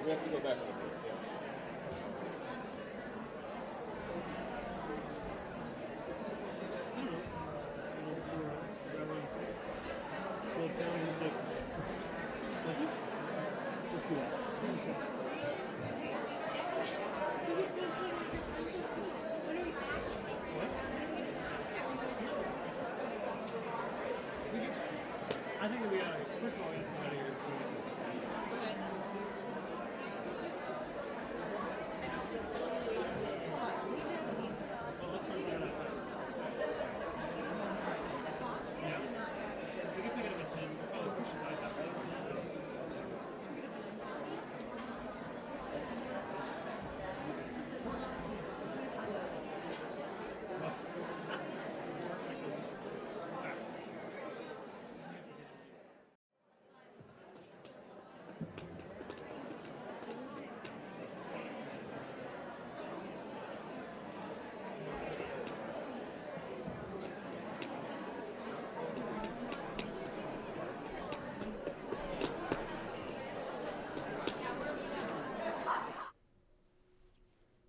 We have to go back. I think we are. First of all, we have to get out of here as close. Okay. Well, let's talk about it outside. Yeah. We can pick it up at 10. We'll probably push it like that, right?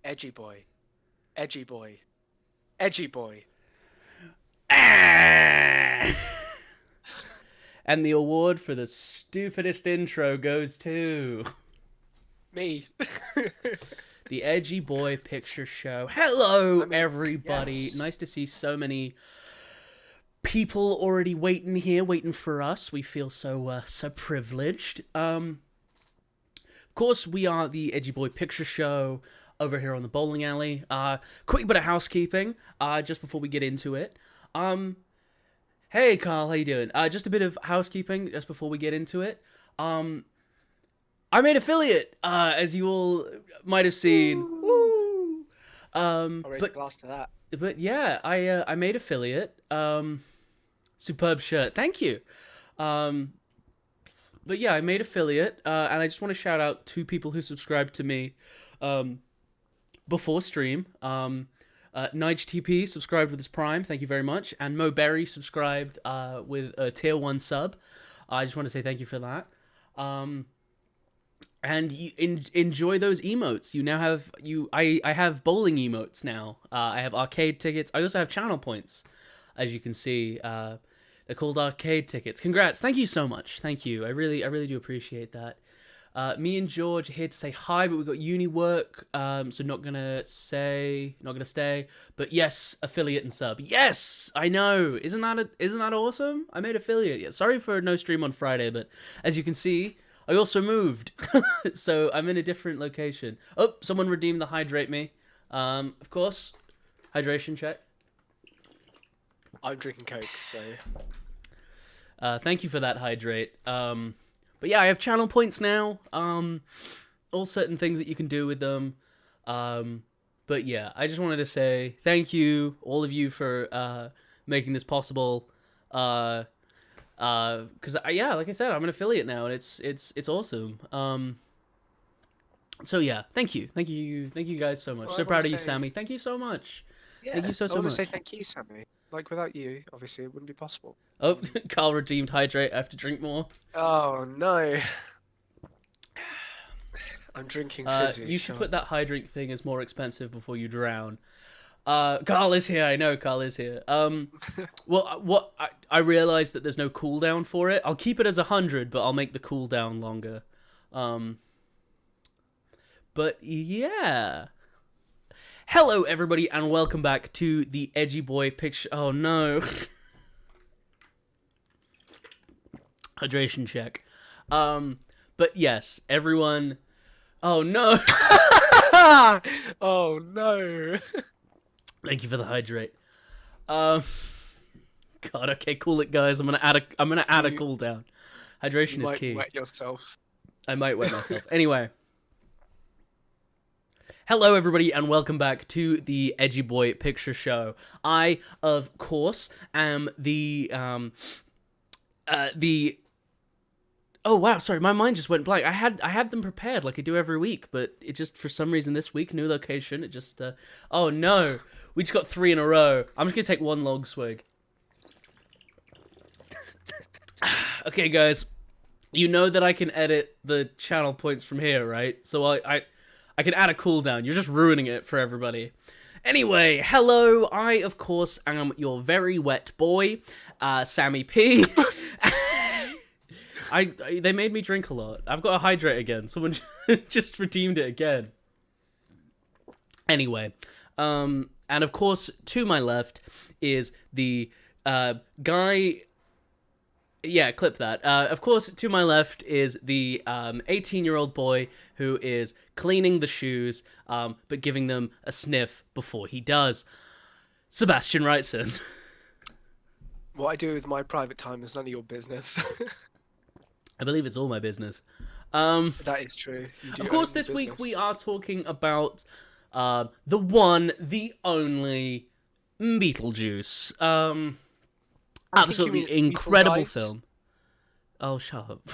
Edgy Boi. Edgy Boi. Edgy Boi. And the award for the stupidest intro goes to Me. the Edgy Boi Picture Show. Hello, everybody. yes. Nice to see so many people already waiting here, waiting for us. We feel so privileged. Of course, we are the Edgy Boi Picture Show over here on the bowling alley. Quick bit of housekeeping, just before we get into it. Hey Carl, how you doing? Just a bit of housekeeping just before we get into it. I made affiliate, as you all might have seen. Woo! I'll raise a glass to that. But yeah, I made affiliate. Superb shirt, thank you. But yeah, I made affiliate, and I just want to shout out two people who subscribed to me before stream. Nige TP subscribed with his Prime, thank you very much. And Mo Berry subscribed with a tier 1 sub. I just want to say thank you for that. And you enjoy those emotes. You now have I have bowling emotes now. I have arcade tickets. I also have channel points, as you can see. They're called arcade tickets. Congrats! Thank you so much. Thank you. I really do appreciate that. Me and George are here to say hi, but we've got uni work, so not gonna stay. But yes, affiliate and sub. Yes, I know. Isn't that awesome? I made affiliate. Yeah, sorry for no stream on Friday, but as you can see, I also moved, so I'm in a different location. Oh, someone redeemed the hydrate me. Of course, hydration check. I'm drinking Coke, so. Thank you for that hydrate. But yeah, I have channel points now. All certain things that you can do with them. But yeah, I just wanted to say thank you, all of you, for making this possible. Because yeah, like I said, I'm an affiliate now, and it's awesome. So yeah, thank you guys so much. Well, so proud of you, Sammy. Thank you so much. Yeah, Thank you so I want much. to say thank you, Sammy. Like, without you, obviously, it wouldn't be possible. Oh, Carl redeemed hydrate. I have to drink more. Oh, no. I'm drinking fizzy. You should put that hydrate thing as more expensive before you drown. Carl is here. I know Carl is here. Well, I realized that there's no cooldown for it. I'll keep it as 100, but I'll make the cooldown longer. But yeah. Hello, everybody, and welcome back to the Edgy Boi Picture. Oh no. Hydration check. But yes, everyone. Oh no. Oh no. Thank you for the hydrate. God, okay, cool it, guys. I'm gonna add a cooldown. Hydration is key. You might wet yourself. I might wet myself. Anyway. Hello, everybody, and welcome back to the Edgy Boi Picture Show. I, of course, am the Oh wow, sorry, my mind just went blank. I had them prepared like I do every week, but it just for some reason this week, new location, it just oh no. We just got 3 in a row. I'm just gonna take 1 log swig. Okay, guys. You know that I can edit the channel points from here, right? So I can add a cooldown. You're just ruining it for everybody. Anyway, hello. I, of course, am your very wet boy, Sammy P. They made me drink a lot. I've got to hydrate again. Someone just redeemed it again. Anyway, and of course, to my left is the guy. Yeah, clip that. Of course, to my left is the 18-year-old boy who is cleaning the shoes, but giving them a sniff before he does. Sebastian Wrightson. What I do with my private time is none of your business. I believe it's all my business. That is true. Of course, this week we are talking about the one, the only Beetlejuice. Absolutely incredible film. Oh, shut up.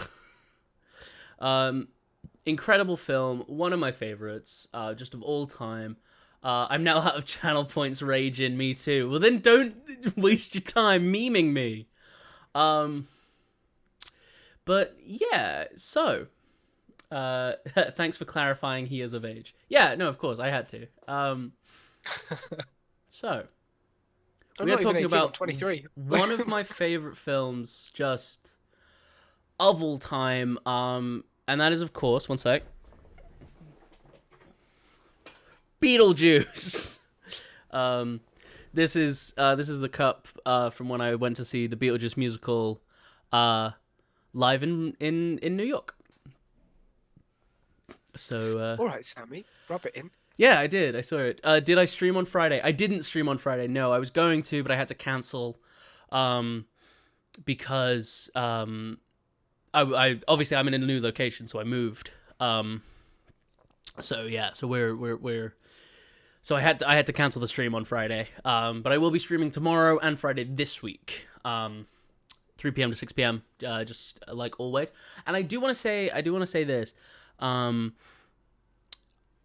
Incredible film, one of my favorites, just of all time. I'm now out of channel points raging, me too. Well, then don't waste your time memeing me. But yeah, so thanks for clarifying he is of age. Yeah, no, of course, I had to. So we are talking about 23. one of my favorite films just of all time, and that is, of course, one sec, Beetlejuice. This is the cup from when I went to see the Beetlejuice musical live in New York. So all right, Sammy, rub it in. Yeah, I did. I saw it. Did I stream on Friday? I didn't stream on Friday. No, I was going to, but I had to cancel because I obviously I'm in a new location, so I moved. So yeah, so we're so I had to cancel the stream on Friday. But I will be streaming tomorrow and Friday this week. 3 p.m. to 6 p.m. Just like always. And I do want to say this.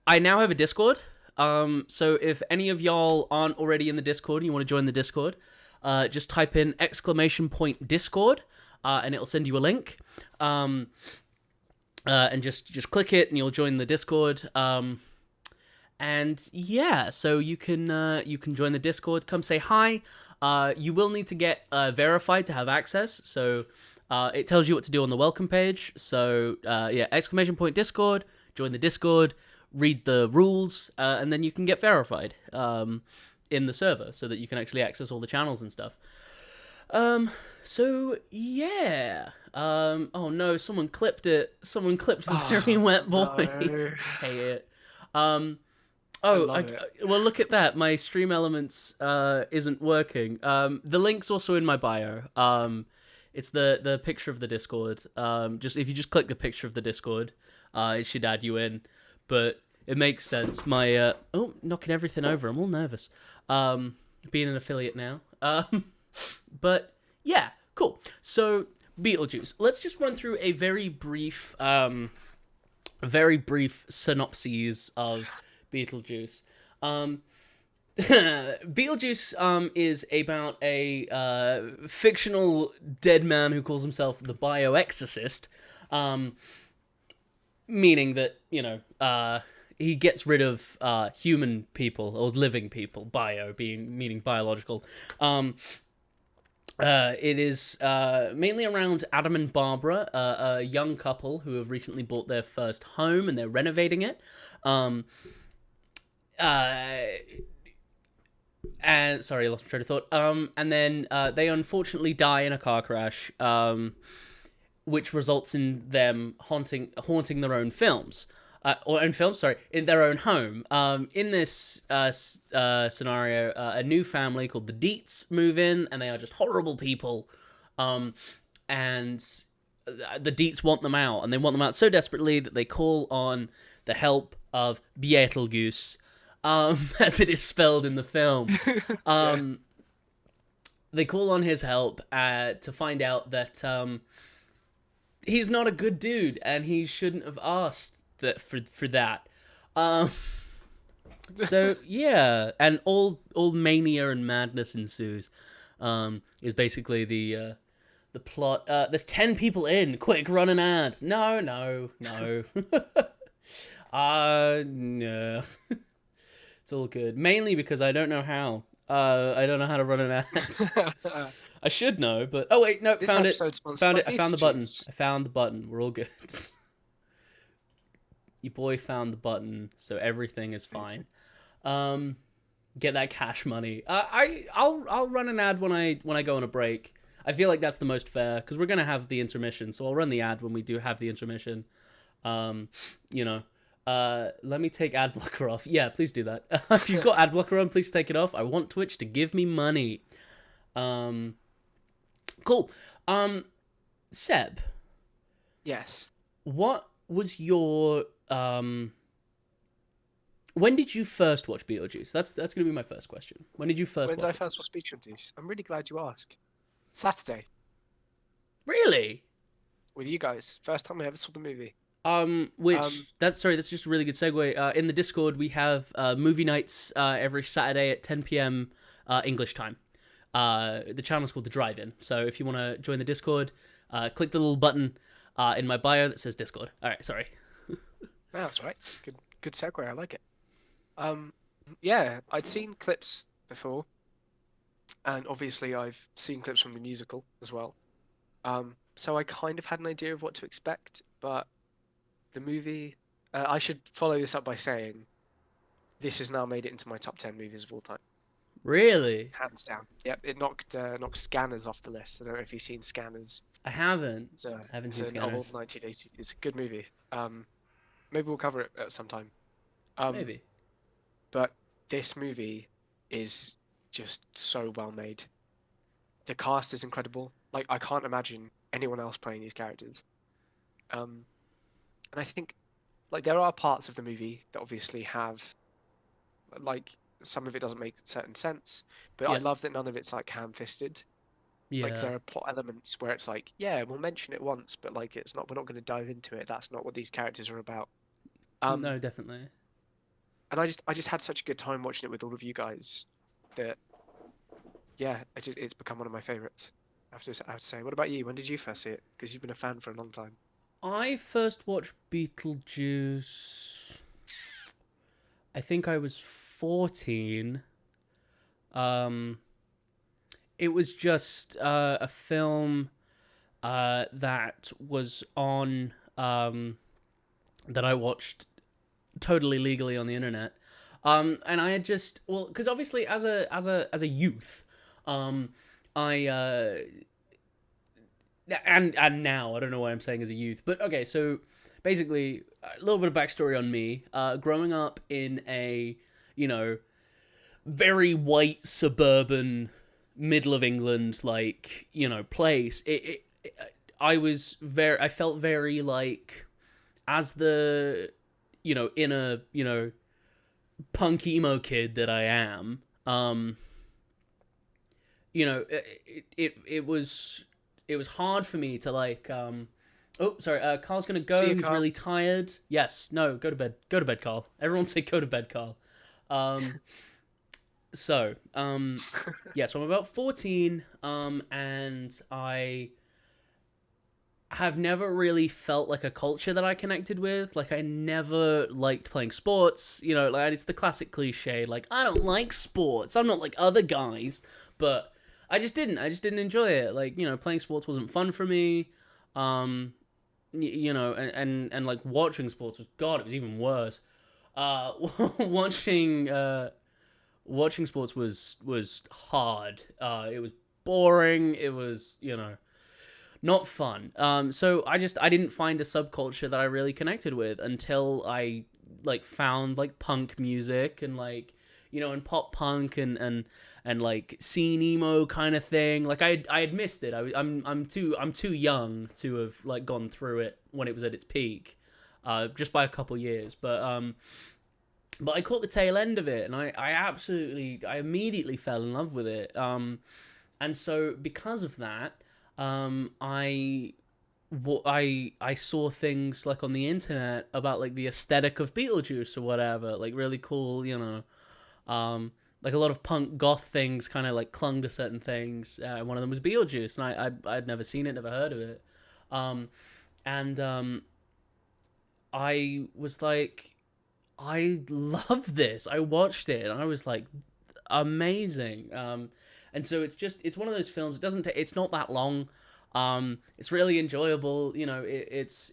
I now have a Discord. So if any of y'all aren't already in the Discord and you want to join the Discord, just type in !Discord, and it'll send you a link. And just click it and you'll join the Discord. And yeah, so you can join the Discord. Come say hi. You will need to get verified to have access. So it tells you what to do on the welcome page. So yeah, !Discord, join the Discord, read the rules, and then you can get verified in the server so that you can actually access all the channels and stuff. So yeah. Oh no, someone clipped it. Someone clipped the very wet boy. No. Hey it. Well, look at that. My Stream Elements isn't working. The link's also in my bio. It's the picture of the Discord. If you just click the picture of the Discord, it should add you in. But it makes sense. My knocking everything over. I'm all nervous. Being an affiliate now. But yeah, cool. So Beetlejuice. Let's just run through a very brief synopsis of Beetlejuice. Beetlejuice is about a fictional dead man who calls himself the bioexorcist, meaning that, you know, he gets rid of human people or living people, bio meaning biological. It is mainly around Adam and Barbara, a young couple who have recently bought their first home and they're renovating it. And sorry, I lost my train of thought. And then they unfortunately die in a car crash, which results in them haunting their own films. In their own home. In this scenario, a new family called the Dietz move in, and they are just horrible people. And the Dietz want them out, and they want them out so desperately that they call on the help of Beetlejuice, as it is spelled in the film. They call on his help to find out that he's not a good dude, and he shouldn't have asked that for that. So yeah, and all mania and madness ensues. Is basically the plot. There's 10 people in. Quick, run an ad. No. No. No. It's all good. Mainly because I don't know how. I don't know how to run an ad. I should know, but oh wait, no, This found it. episode's sponsored Found by it. I found the button. Beetlejuice. I found the button. We're all good. Your boy found the button, so everything is fine. Get that cash money. I'll run an ad when I go on a break. I feel like that's the most fair because we're gonna have the intermission, so I'll run the ad when we do have the intermission. You know. Let me take ad blocker off. Yeah, please do that. If you've got ad blocker on, please take it off. I want Twitch to give me money. Cool. Seb, Yes. what was your when did you first watch Beetlejuice? That's gonna be my first question. When did you first When did I watch it? first watch Beetlejuice? I'm really glad you asked. Saturday, Really? with you guys. First time I ever saw the movie. That's just a really good segue. In the Discord, we have movie nights every Saturday at 10 p.m. English time. The channel's called The Drive-In. So if you want to join the Discord, click the little button in my bio that says Discord. All right, sorry. Oh, that's right. Good segue. I like it. Yeah, I'd seen clips before, and obviously I've seen clips from the musical as well. So I kind of had an idea of what to expect, but the movie, I should follow this up by saying this has now made it into my top 10 movies of all time, Really? hands down. Yep, it knocked Scanners off the list. I don't know if you've seen Scanners. I haven't. It's a, I haven't it's seen an old Scanners. 1980s. It's a good movie. Maybe we'll cover it at some time. Maybe. But this movie is just so well made. The cast is incredible. Like, I can't imagine anyone else playing these characters. And I think, like, there are parts of the movie that obviously have, like, some of it doesn't make certain sense, but I Yeah. love that none of it's like ham-fisted. Like, Yeah. there are plot elements where it's like, yeah, we'll mention it once, but like, it's not. We're not going to dive into it. That's not what these characters are about. No, definitely. And I just had such a good time watching it with all of you guys that, yeah, it's become one of my favorites. I have to say. What about you? When did you first see it? Because you've been a fan for a long time. I first watched Beetlejuice. I think I was 14. It was just a film that was on that I watched totally legally on the internet. And I had just because obviously as a youth, I and now I don't know why I'm saying as a youth, but okay, so basically a little bit of backstory on me. Growing up in a very white suburban middle of England place, I felt very like as the inner punk emo kid that I am. It was hard for me to like oh sorry, Carl's gonna go. See you, He's Carl. really tired. Yes, no, go to bed, Carl. Everyone say go to bed, Carl. So yeah, so I'm about 14, and I have never really felt like a culture that I connected with. Like, I never liked playing sports, like, it's the classic cliche, like, I don't like sports, I'm not like other guys, but I just didn't enjoy it. Like, playing sports wasn't fun for me, and like watching sports was, God, it was even worse. Watching sports was hard. It was boring. It was, not fun. So I didn't find a subculture that I really connected with until I like found like punk music and like, and pop punk and like scene emo kind of thing. Like I had missed it. I'm too young to have like gone through it when it was at its peak, just by a couple years. But I caught the tail end of it, and I immediately fell in love with it. And so because of that, I I saw things like on the internet about like the aesthetic of Beetlejuice or whatever, like really cool, like a lot of punk goth things kind of like clung to certain things. One of them was Beetlejuice, and I'd never seen it, never heard of it. And I was like, I love this. I watched it and I was like, amazing. And so it's one of those films. It doesn't it's not that long. It's really enjoyable. It's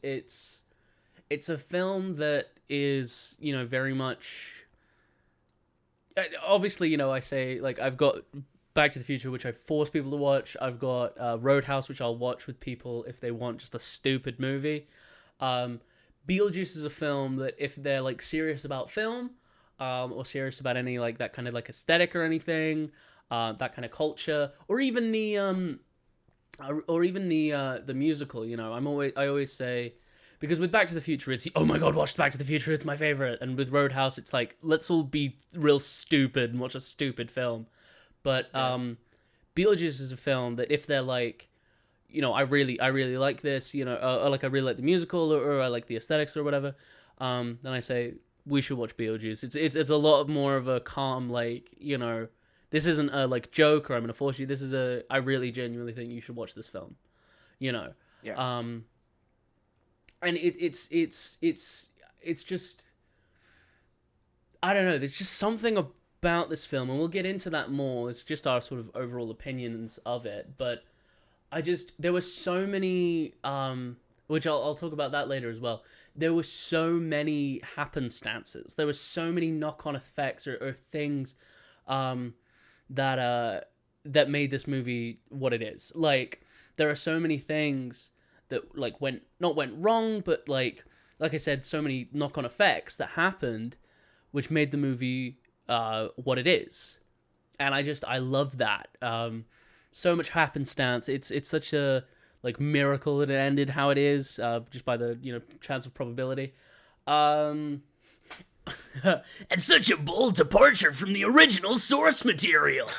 a film that is, very much. Obviously, I say like I've got Back to the Future, which I force people to watch. I've got Roadhouse, which I'll watch with people if they want just a stupid movie. Beetlejuice is a film that if they're like serious about film, or serious about any like that kind of like aesthetic or anything, that kind of culture, or even the musical. I always say, because with Back to the Future, it's oh my god, watch Back to the Future, it's my favorite, and with Roadhouse, it's like let's all be real stupid and watch a stupid film. But Beetlejuice is a film that if they're like, I really like this, or like I really like the musical, or I like the aesthetics or whatever, then I say we should watch Beetlejuice. It's a lot more of a calm, like, this isn't a like joke or I'm gonna force you. This is I really genuinely think you should watch this film, Yeah. And it's just, I don't know. There's just something about this film, and we'll get into that more. It's just our sort of overall opinions of it, but there were so many, which I'll talk about that later as well. There were so many happenstances. There were so many knock-on effects or things, that made this movie what it is. Like, there are so many things that like not went wrong, but like I said, so many knock-on effects that happened, which made the movie what it is. And I love that. So much happenstance. It's such a like miracle that it ended how it is, just by the chance of probability. And such a bold departure from the original source material.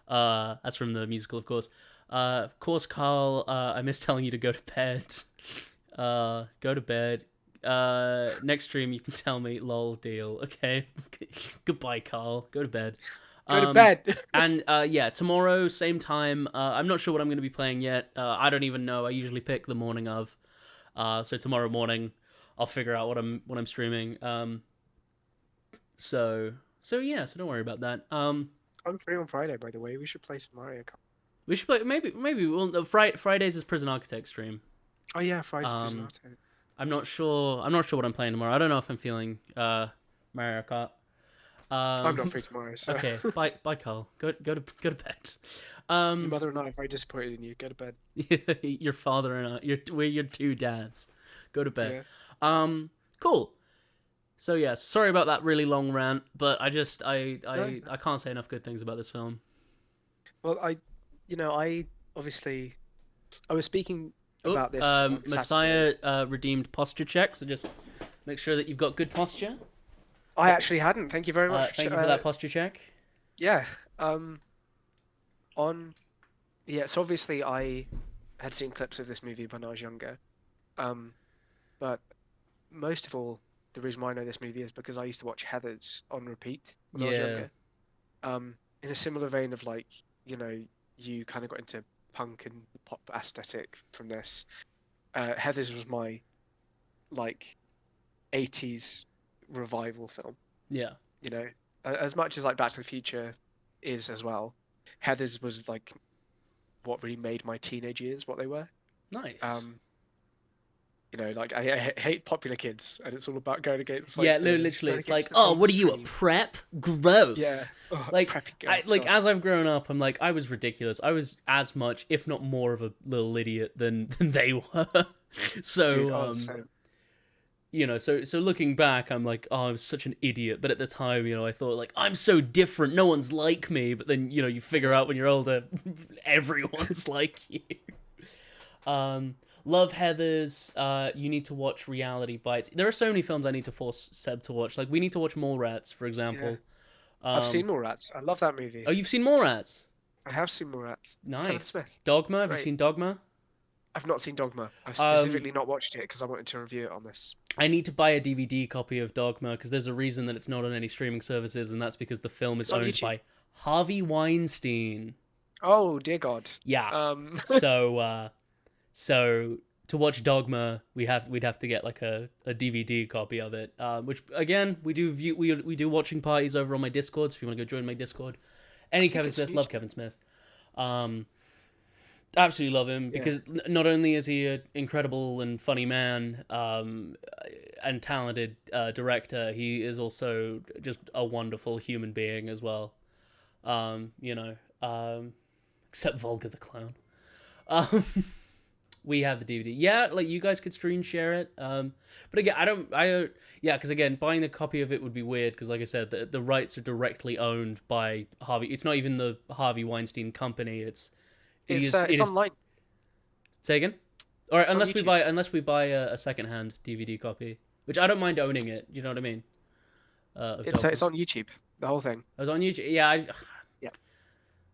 That's from the musical, of course. Of course, Carl, I miss telling you to go to bed. Go to bed. Next stream you can tell me, lol, deal. Okay. Goodbye, Carl. Go to bed. Go to bed. And tomorrow, same time. I'm not sure what I'm going to be playing yet. I don't even know. I usually pick the morning of. So tomorrow morning, I'll figure out what I'm streaming. So don't worry about that. I'm free on Friday, by the way. We should play some Mario Kart. We should play maybe we'll Fridays is Prison Architect stream. Oh yeah, Friday's Prison Architect. I'm not sure what I'm playing tomorrow. I don't know if I'm feeling Mario Kart. I'm not free tomorrow, so okay. Bye, Carl. Go to bed. Your mother and I are very disappointed in you. Go to bed. Your father and I, we're your two dads. Go to bed. Yeah. Cool. So yeah, sorry about that really long rant, but I can't say enough good things about this film. Well, I obviously I was speaking about this. Messiah redeemed posture check, so just make sure that you've got good posture. I actually hadn't. Thank you very much. Thank you for that posture check. Yeah. So obviously I had seen clips of this movie when I was younger. But most of all, the reason why I know this movie is because I used to watch Heathers on repeat when I was younger. In a similar vein of like, you kind of got into punk and pop aesthetic from this. Heathers was my like 80s revival film. Yeah. As much as like Back to the Future is as well, Heathers was like what really made my teenage years what they were. Nice. Like I hate popular kids, and it's all about going against. Like, literally, it's like, oh, what are you, a prep? Gross. Yeah. Oh, like, as I've grown up, I'm like, I was ridiculous. I was as much, if not more, of a little idiot than they were. So, dude, so looking back, I'm like, oh, I was such an idiot. But at the time, I thought like, I'm so different. No one's like me. But then, you figure out when you're older, everyone's like you. Love Heathers. You need to watch Reality Bites. There are so many films I need to force Seb to watch. Like, we need to watch Mallrats, for example. Yeah. I've seen Mallrats. I love that movie. Oh, you've seen Mallrats? I have seen Mallrats. Nice. Smith. Dogma. Have Great. you seen Dogma? I've not seen Dogma. I've specifically not watched it because I wanted to review it on this. I need to buy a DVD copy of Dogma because there's a reason that it's not on any streaming services, and that's because the film is It's on owned YouTube. by Harvey Weinstein. Oh dear God. Yeah. So to watch Dogma, we'd have to get like a DVD copy of it. Which again, we do watching parties over on my Discord. So if you want to go join my Discord, Kevin Smith, love Kevin Smith. Absolutely love him because not only is he an incredible and funny man and talented director, he is also just a wonderful human being as well. Except Volga the Clown. We have the DVD. Yeah, like you guys could screen share it. But again, because again, buying the copy of it would be weird because, like I said, the rights are directly owned by Harvey. It's not even the Harvey Weinstein company. It's online. Say again? All right, It's unless we buy a secondhand DVD copy, which I don't mind owning it. You know what I mean? It's on YouTube. The whole thing. I was on YouTube. Yeah, Yeah.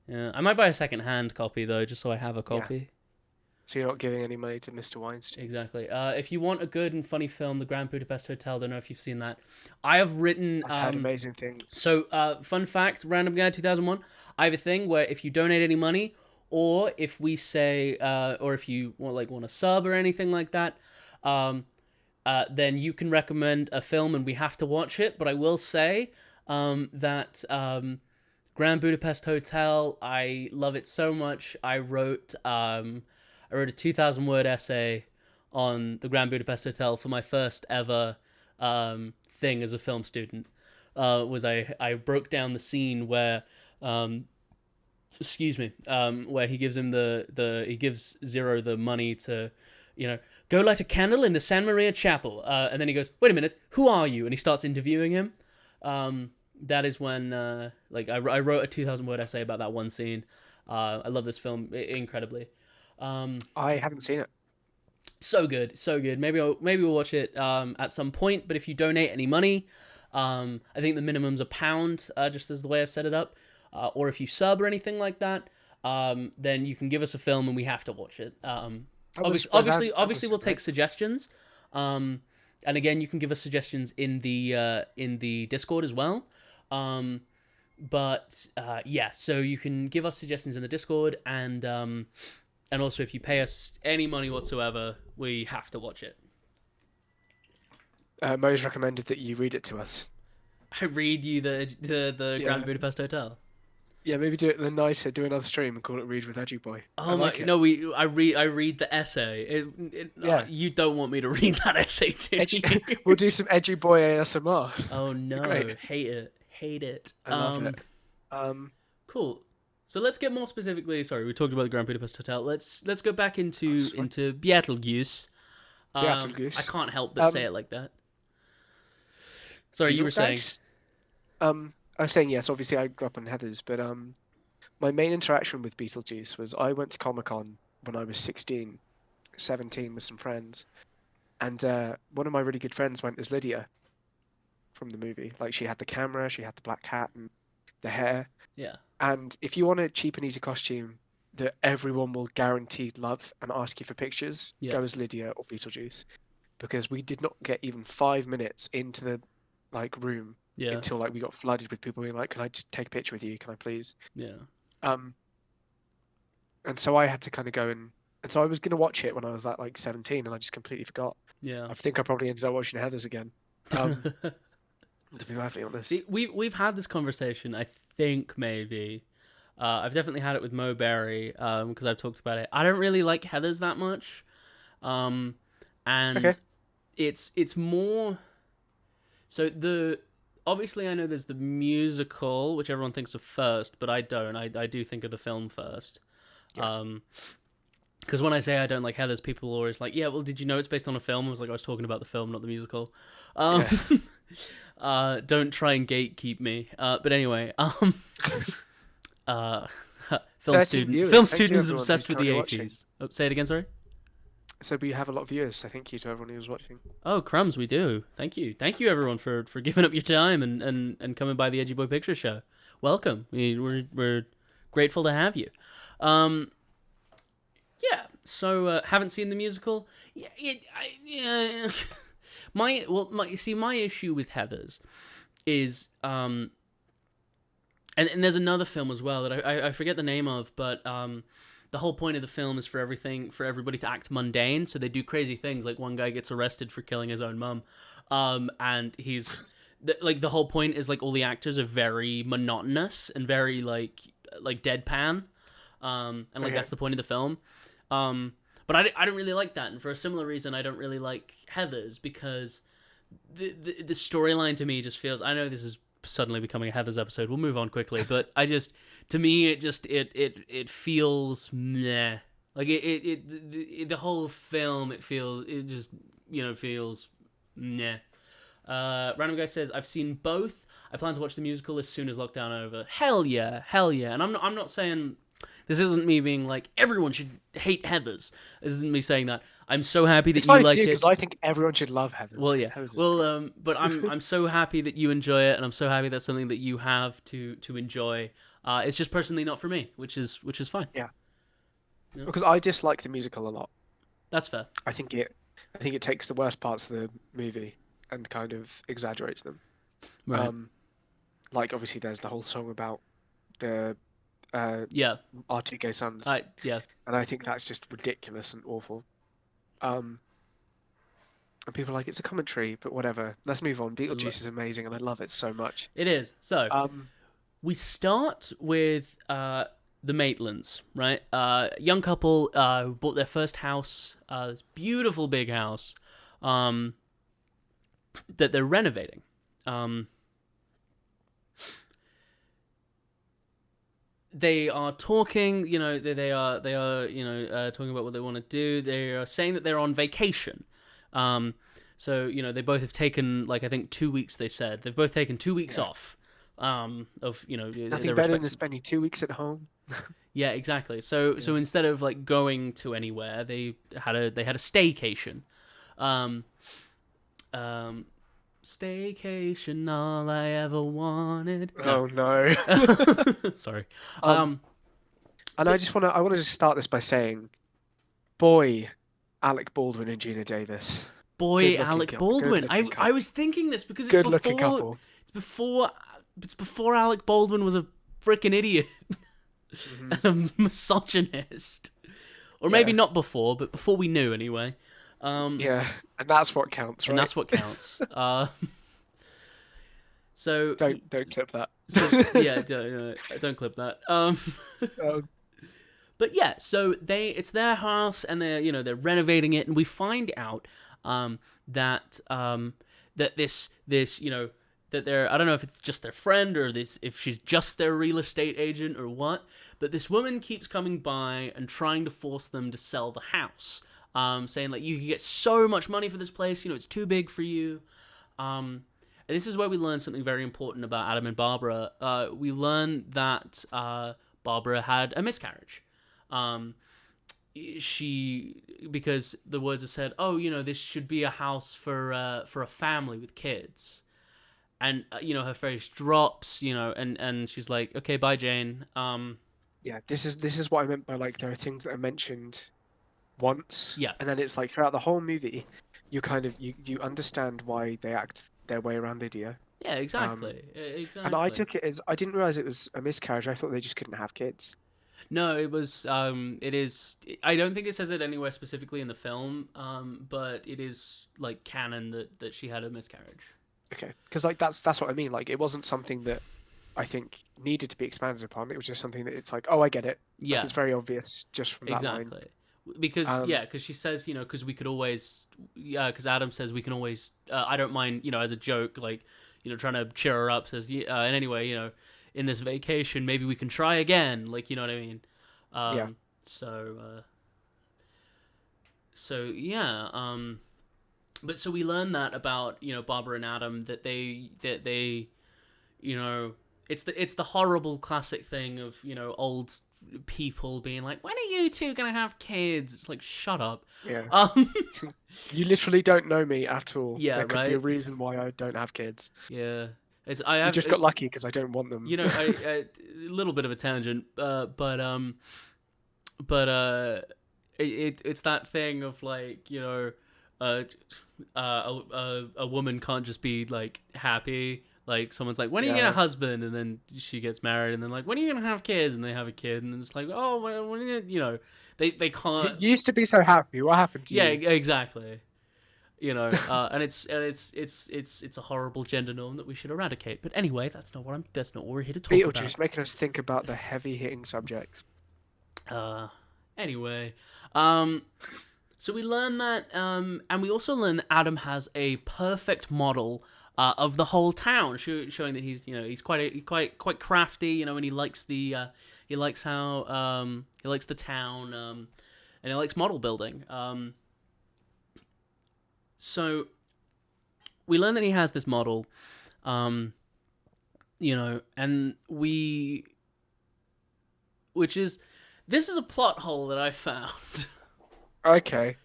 Yeah, I might buy a secondhand copy though, just so I have a copy. So you're not giving any money to Mr. Weinstein. Exactly. If you want a good and funny film, The Grand Budapest Hotel. Don't know if you've seen that. I have written. I've heard amazing things. So, fun fact, Random Guy 2001. I have a thing where if you donate any money, or if we say, or if you want a sub or anything like that, then you can recommend a film and we have to watch it. But I will say that Grand Budapest Hotel, I love it so much. I wrote a 2,000-word essay on the Grand Budapest Hotel for my first ever thing as a film student. I broke down the scene where where he gives him he gives Zero the money to, go light a candle in the San Maria Chapel, and then he goes, wait a minute, who are you? And he starts interviewing him. That is when I wrote a 2,000-word essay about that one scene. I love this film incredibly. I haven't seen it. So good. Maybe we'll watch it at some point. But if you donate any money, I think the minimum's £1, just as the way I've set it up. Or if you sub or anything like that, then you can give us a film and we have to watch it. Obviously, we'll take suggestions. And again, you can give us suggestions in the Discord as well. So you can give us suggestions in the Discord, and also if you pay us any money whatsoever, we have to watch it. Mo's recommended that you read it to us. I read you the Grand Budapest Hotel. Yeah, maybe do it the nicer. Do another stream and call it "Read with Edgy Boi." Oh my! No, I read the essay. You don't want me to read that essay, do you? We'll do some Edgy Boi ASMR. Oh no! Great. Hate it. I love it. Cool. So let's get more specifically. Sorry, we talked about the Grand Budapest Hotel. Let's go back into Beetlejuice. Beetlejuice. I can't help but say it like that. Sorry, you were saying. I was saying yes. Obviously, I grew up on Heathers, but my main interaction with Beetlejuice was I went to Comic-Con when I was 16, 17 with some friends, and one of my really good friends went as Lydia from the movie. Like, she had the camera, she had the black hat and the hair. Yeah. And if you want a cheap and easy costume that everyone will guaranteed love and ask you for pictures, go as Lydia or Beetlejuice, because we did not get even 5 minutes into the room. Yeah. Until we got flooded with people being like, "Can I just take a picture with you? Can I please?" Yeah. And so I had to kind of go and so I was gonna watch it when I was at 17, and I just completely forgot. Yeah. I think I probably ended up watching Heathers again. To be perfectly honest. See, we've had this conversation. I think maybe I've definitely had it with Mo Berry because I've talked about it. I don't really like Heathers that much, and it's more. So obviously, I know there's the musical, which everyone thinks of first, but I don't. I do think of the film first. Because when I say I don't like Heathers, people are always like, yeah, well, did you know it's based on a film? I was talking about the film, not the musical. Don't try and gatekeep me. But anyway, film students obsessed with the 80s. Oh, say it again, sorry? So we have a lot of viewers, so thank you to everyone who's watching. Oh, crumbs, we do. Thank you everyone for giving up your time and coming by the Edgy Boi Picture Show. Welcome. We're grateful to have you. haven't seen the musical. Yeah. My issue with Heathers is and there's another film as well that I forget the name of, but the whole point of the film is for everybody to act mundane, so they do crazy things. Like one guy gets arrested for killing his own mum, and he's the whole point is like all the actors are very monotonous and very like deadpan, and like that's the point of the film. But I don't really like that, and for a similar reason, I don't really like Heathers, because the storyline to me just feels. I know this is suddenly becoming a Heathers episode. We'll move on quickly, but to me it feels meh. Like the whole film it just feels meh. Random guy says, I've seen both. I plan to watch the musical as soon as lockdown over. Hell yeah. And I'm not saying. This isn't me being like, everyone should hate Heathers. This isn't me saying that. I'm so happy that you like it. Because I think everyone should love Heathers. Well, yeah. But I'm so happy that you enjoy it, and I'm so happy that's something that you have to enjoy. It's just personally not for me, which is fine. Yeah. Because I dislike the musical a lot. That's fair. I think it takes the worst parts of the movie and kind of exaggerates them. Right. Like obviously there's the whole song about the our two gay sons. Yeah. And I think that's just ridiculous and awful. And people are like, it's a commentary, but whatever. Let's move on. Beetlejuice is amazing, and I love it so much. It is. So we start with the Maitlands, right? Young couple who bought their first house, this beautiful big house, that they're renovating. They are talking, they are talking about what they want to do. They are saying that they're on vacation. So, they both have taken, I think 2 weeks, they said. They've both taken 2 weeks off. Nothing better than spending 2 weeks at home. Yeah, exactly. So instead of, going to anywhere, they had a staycation. Staycation, all I ever wanted. No. Oh no. Sorry. And I want to just start this by saying, boy, Alec Baldwin and Gina Davis. Boy, Alec Baldwin. I was thinking this because good looking couple. It's before Alec Baldwin was a freaking idiot and a misogynist, or maybe not before, but before we knew anyway. Yeah, and that's what counts, right? And that's what counts. So don't clip that. So, yeah, don't clip that. But yeah, so it's their house, and they're renovating it, and we find out that this that they're, I don't know if it's just their friend or if she's just their real estate agent or what, but this woman keeps coming by and trying to force them to sell the house. Saying you can get so much money for this place, it's too big for you. And this is where we learn something very important about Adam and Barbara. We learn that Barbara had a miscarriage. Because the words are said, this should be a house for a family with kids. And her face drops, and she's like, okay, bye, Jane. Yeah, this is what I meant by there are things that are mentioned once, and then it's throughout the whole movie you kind of you understand why they act their way around Lydia. Yeah, exactly. And I took it as, I didn't realize it was a miscarriage. I thought they just couldn't have kids. No, it was it is, I don't think it says it anywhere specifically in the film, but it is canon that she had a miscarriage. Okay, because that's what I mean. It wasn't something that I think needed to be expanded upon. It was just something that it's oh, I get it. Yeah, it's very obvious just from that line. Exactly. Because because she says, because we could always, because Adam says we can always, I don't mind, as a joke, trying to cheer her up, says, and anyway, in this vacation, maybe we can try again, you know what I mean? Yeah. So yeah, but so we learn that about, Barbara and Adam, that they it's the horrible classic thing of, old people being like, when are you two gonna have kids? It's shut up. Yeah. You literally don't know me at all. Yeah, there could be a reason why I don't have kids. Yeah. You just got lucky because I don't want them. A little bit of a tangent, but it's that thing of like, a woman can't just be like happy. Like someone's like, when are you gonna Yeah. have a husband? And then she gets married, and then like, when are you gonna have kids? And they have a kid, and then it's like, oh, when are you gonna, they You can't. used to be so happy. What happened to Yeah, you? exactly. And it's a horrible gender norm that we should eradicate. But anyway, that's not what we're here to talk about. Beetlejuice making us think about the heavy-hitting subjects. Anyway, so we learn that, and we also learn that Adam has a perfect model of the whole town, showing that he's quite crafty, and he likes he likes the town, and he likes model building. So we learn that he has this model, and this is a plot hole that I found. Okay.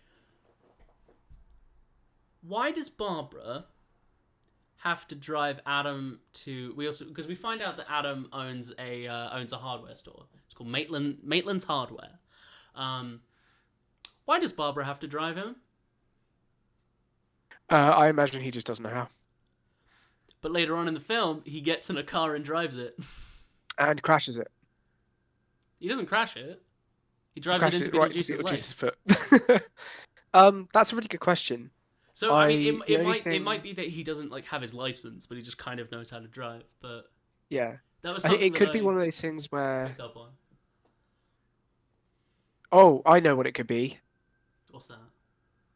Why does Barbara have to drive Adam to? Because we find out that Adam owns a hardware store. It's called Maitland's Hardware. Why does Barbara have to drive him? I imagine he just doesn't know how. But later on in the film, he gets in a car and drives it. And crashes it. He doesn't crash it. He drives Crashes it into right Beetlejuice's leg. foot. That's a really good question. So I mean, the it only might thing- be that he doesn't like have his license, but he just kind of knows how to drive. But Yeah. that was I think something it could that be I one of those things where... picked up on. Oh, I know what it could be. What's that?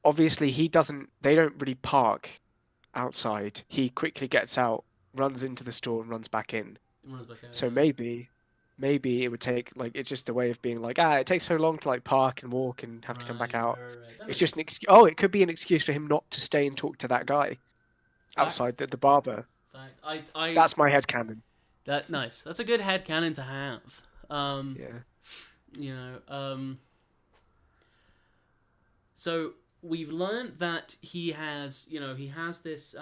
Obviously, they don't really park outside. He quickly gets out, runs into the store, and runs back in. It runs back out, So yeah. maybe it would take, like, it's just a way of being like, it takes so long to like park and walk and have to come back out. Right. That It's makes just an sense. excuse. Oh, it could be an excuse for him not to stay and talk to that guy outside the barber. Fact. That's my headcanon. That nice. That's a good headcanon to have. Yeah. So we've learned that he has this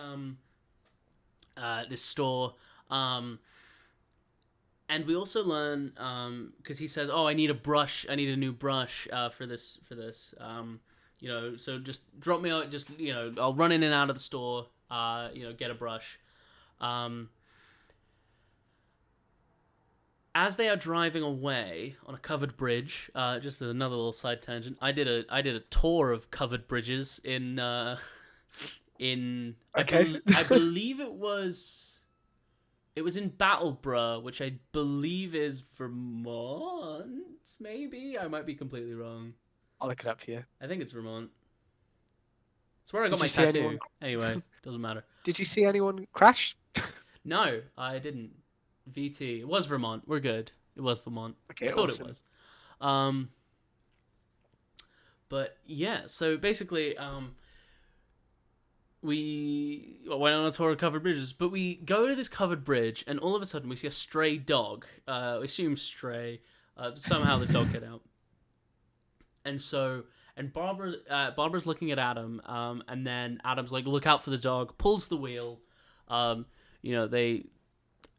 this store, and we also learn because he says, "Oh, I need a new brush for this so just drop me out, just I'll run in and out of the store, get a brush." As they are driving away on a covered bridge, just another little side tangent. I did a tour of covered bridges in Okay. I believe it was in Battleborough, which I believe is Vermont. Maybe I might be completely wrong. I'll look it up for you. I think it's Vermont. It's where I Did got my you see tattoo. anyone- Anyway, doesn't matter. Did you see anyone crash? No, I didn't. VT. It was Vermont. We're good. It was Vermont. Okay, I thought awesome. it was. But yeah, so basically, we went on a tour of covered bridges, but we go to this covered bridge, and all of a sudden we see a stray dog. We assume stray. Somehow the dog got out. And Barbara's looking at Adam, and then Adam's like, "Look out for the dog!" Pulls the wheel. They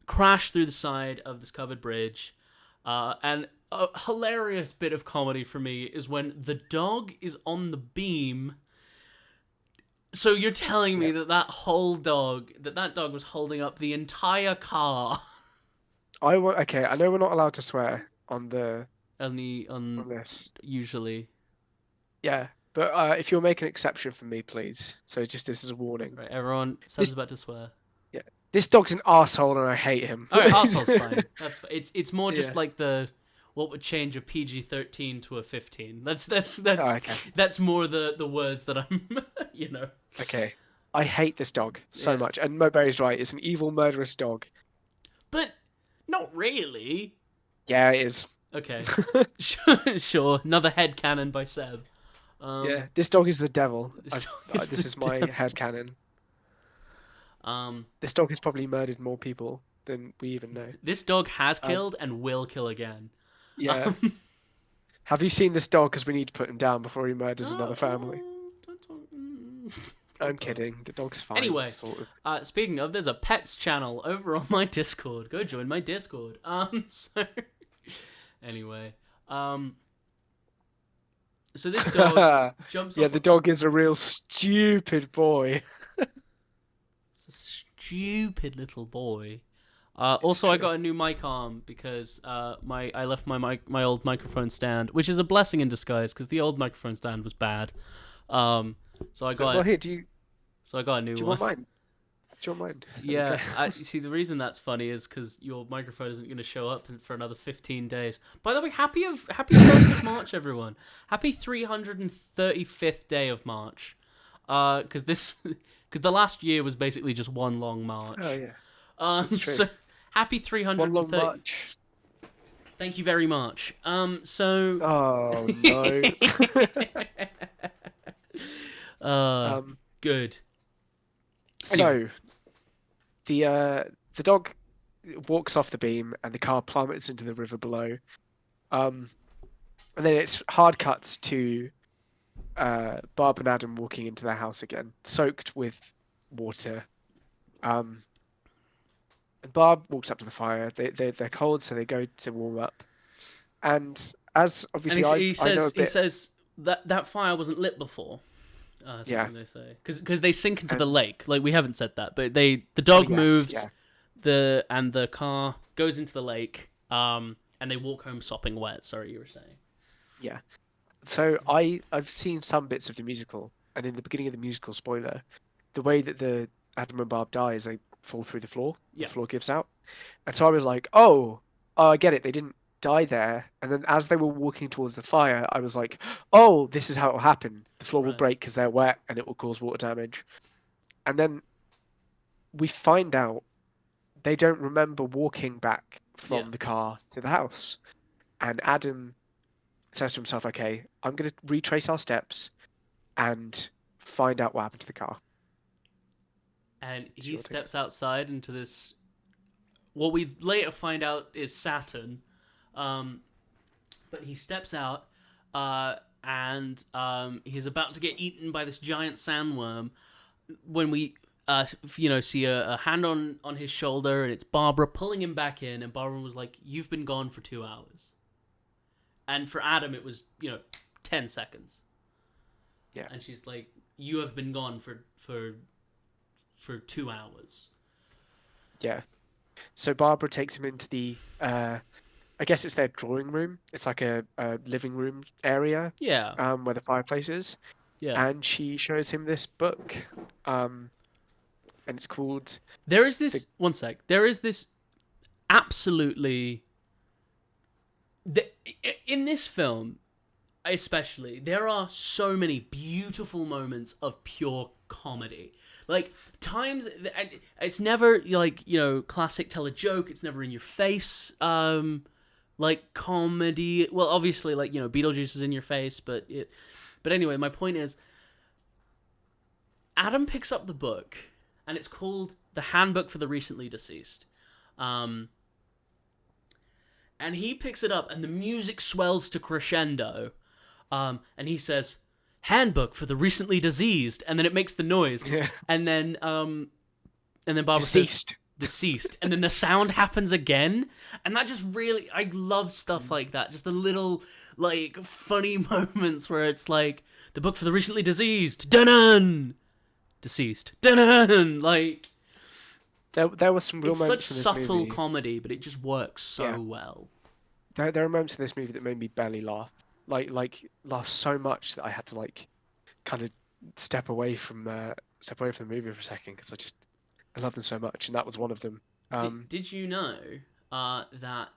crash through the side of this covered bridge, and a hilarious bit of comedy for me is when the dog is on the beam. So you're telling me that that dog was holding up the entire car? Okay, I know we're not allowed to swear on on this. usually. Yeah, but if you'll make an exception for me, please. So just this is a warning. Right, everyone, Sam's about to swear. This dog's an arsehole and I hate him. All right, arsehole's fine. That's fine. It's more just Yeah. like what would change a PG-13 to a 15. That's okay. That's more the words that I'm Okay. I hate this dog so Yeah. much. And Moberry's right, it's an evil, murderous dog. But not really. Yeah, it is. Okay. Sure. Another headcanon by Seb. Yeah, this dog is the devil. This dog is This the is my devil. headcanon. This dog has probably murdered more people than we even know. This dog has killed and will kill again. Yeah. Have you seen this dog? Because we need to put him down before he murders another family. Don't talk- I'm kidding. The dog's fine. Anyway, sort of. speaking of, there's a pets channel over on my Discord. Go join my Discord. So anyway, So this dog jumps Yeah, off. the dog is a real stupid boy. It's a stupid little boy. It's Also, I true. got a new mic arm because I left my old microphone stand, which is a blessing in disguise because the old microphone stand was bad. Um, so I So, well, got here, a new do you one. want mine? Do you want mine? There we go. Yeah, you see, the reason that's funny is because your microphone isn't going to show up for another 15 days. By the way, happy 1st of March, everyone. Happy 335th day of March. Because the last year was basically just one long March. Oh yeah, that's true. So happy One long 330. march. Thank you very much. So. Oh no. Um. Good. So the dog walks off the beam and the car plummets into the river below. And then it's hard cuts to Barb and Adam walking into their house again, soaked with water. And Barb walks up to the fire. They're cold, so they go to warm up. And as obviously I know a bit. He says that fire wasn't lit before. Yeah. They say because they sink into the And- lake. Like, we haven't said that, but the dog yes, moves, yeah. the car goes into the lake. And they walk home sopping wet. Sorry, you were saying. Yeah. So I've seen some bits of the musical, and in the beginning of the musical, spoiler, the way that the Adam and Barb die is they fall through the floor. Yeah. The floor gives out. And so I was like, oh, I get it. They didn't die there. And then as they were walking towards the fire, I was like, oh, this is how it will happen. The floor will Right. break because they're wet and it will cause water damage. And then we find out they don't remember walking back from Yeah. the car to the house. And Adam says to himself, okay, I'm going to retrace our steps and find out what happened to the car. And he Sure thing. steps outside into this. What we later find out is Saturn. But he steps out, and he's about to get eaten by this giant sandworm. When we, see a hand on his shoulder, and it's Barbara pulling him back in. And Barbara was like, "You've been gone for 2 hours." And for Adam, it was 10 seconds. Yeah. And she's like, "You have been gone for 2 hours." Yeah. So Barbara takes him into the, I guess it's their drawing room. It's like a living room area, Yeah. where the fireplace is. Yeah. And she shows him this book, and it's called. There is this. One sec. There is this absolutely. In this film, especially, there are so many beautiful moments of pure comedy. Like, times, it's never like, classic tell a joke. It's never in your face. Like comedy. Well, obviously, like, Beetlejuice is in your face, but anyway, my point is, Adam picks up the book, and it's called The Handbook for the Recently Deceased. And he picks it up, and the music swells to crescendo. And he says, "Handbook for the Recently Diseased," and then it makes the noise. Yeah. And then Barbara Deceased. says, "Deceased," and then the sound happens again, and that just really, I love stuff like that. Just the little, like, funny moments where it's like, "The book for the recently diseased, dun deceased, dun." Like, There were some real it's moments such in this subtle movie. comedy, but it just works so Yeah. well. There are moments in this movie that made me barely laugh. Like laugh so much that I had to like kind of step away from the movie for a second because I love them so much, and that was one of them. Did you know that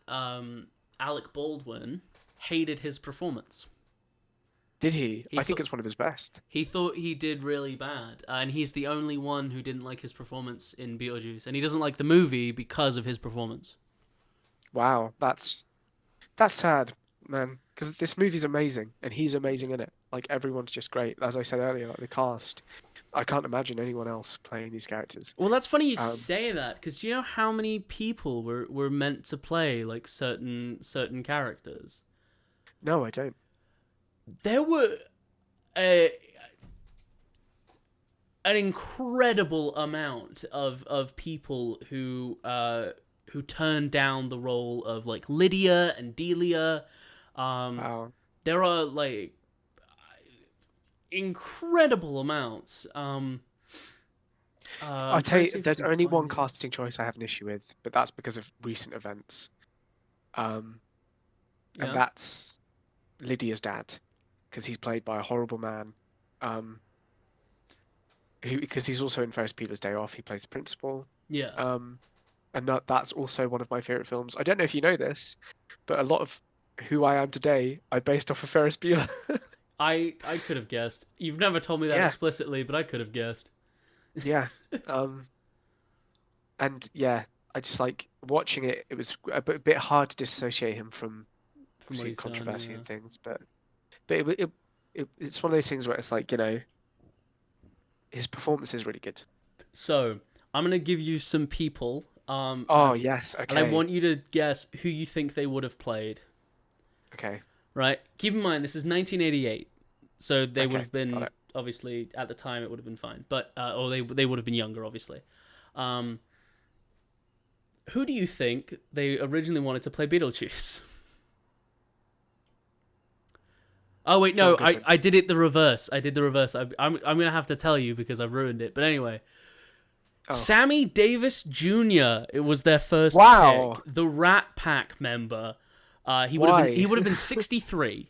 Alec Baldwin hated his performance? Did he? He I think thought- it's one of his best. He thought he did really bad, and he's the only one who didn't like his performance in Beetlejuice, and he doesn't like the movie because of his performance. Wow, that's sad, man. Because this movie's amazing, and he's amazing in it. Like everyone's just great. As I said earlier, like the cast, I can't imagine anyone else playing these characters. Well, that's funny you Um, say that, because do you know how many people were meant to play like certain characters? No, I don't. There were an incredible amount of people who turned down the role of like Lydia and Delia. Wow. There are like incredible amounts. I'll I'm tell trying you, to see if I there's can only one find it. casting choice I have an issue with, but that's because of recent events. And Yeah. that's Lydia's dad, because he's played by a horrible man. Because he's also in Ferris Bueller's Day Off. He plays the principal. Yeah. And that's also one of my favorite films. I don't know if you know this, but a lot of Who I Am Today I based off of Ferris Bueller. I could have guessed. You've never told me that Yeah. explicitly, but I could have guessed. Yeah. And yeah, I just like watching it. It was a bit hard to dissociate him from From what seeing he's done, controversy yeah. and things, but it's one of those things where it's like, his performance is really good. So I'm gonna give you some people. Oh yes, And I okay, want you to guess who you think they would have played. okay, Right? Keep in mind this is 1988, so they would Okay, have been got it. obviously at the time it would have been fine, but or they would have been younger, obviously. Who do you think they originally wanted to play Beetlejuice? Oh wait, no, John Goodman. I did it the reverse. I did the reverse. I'm gonna have to tell you because I've ruined it. But anyway, Oh. Sammy Davis Jr. It was their first Wow. pick. The Rat Pack member. He would have been Why? 63.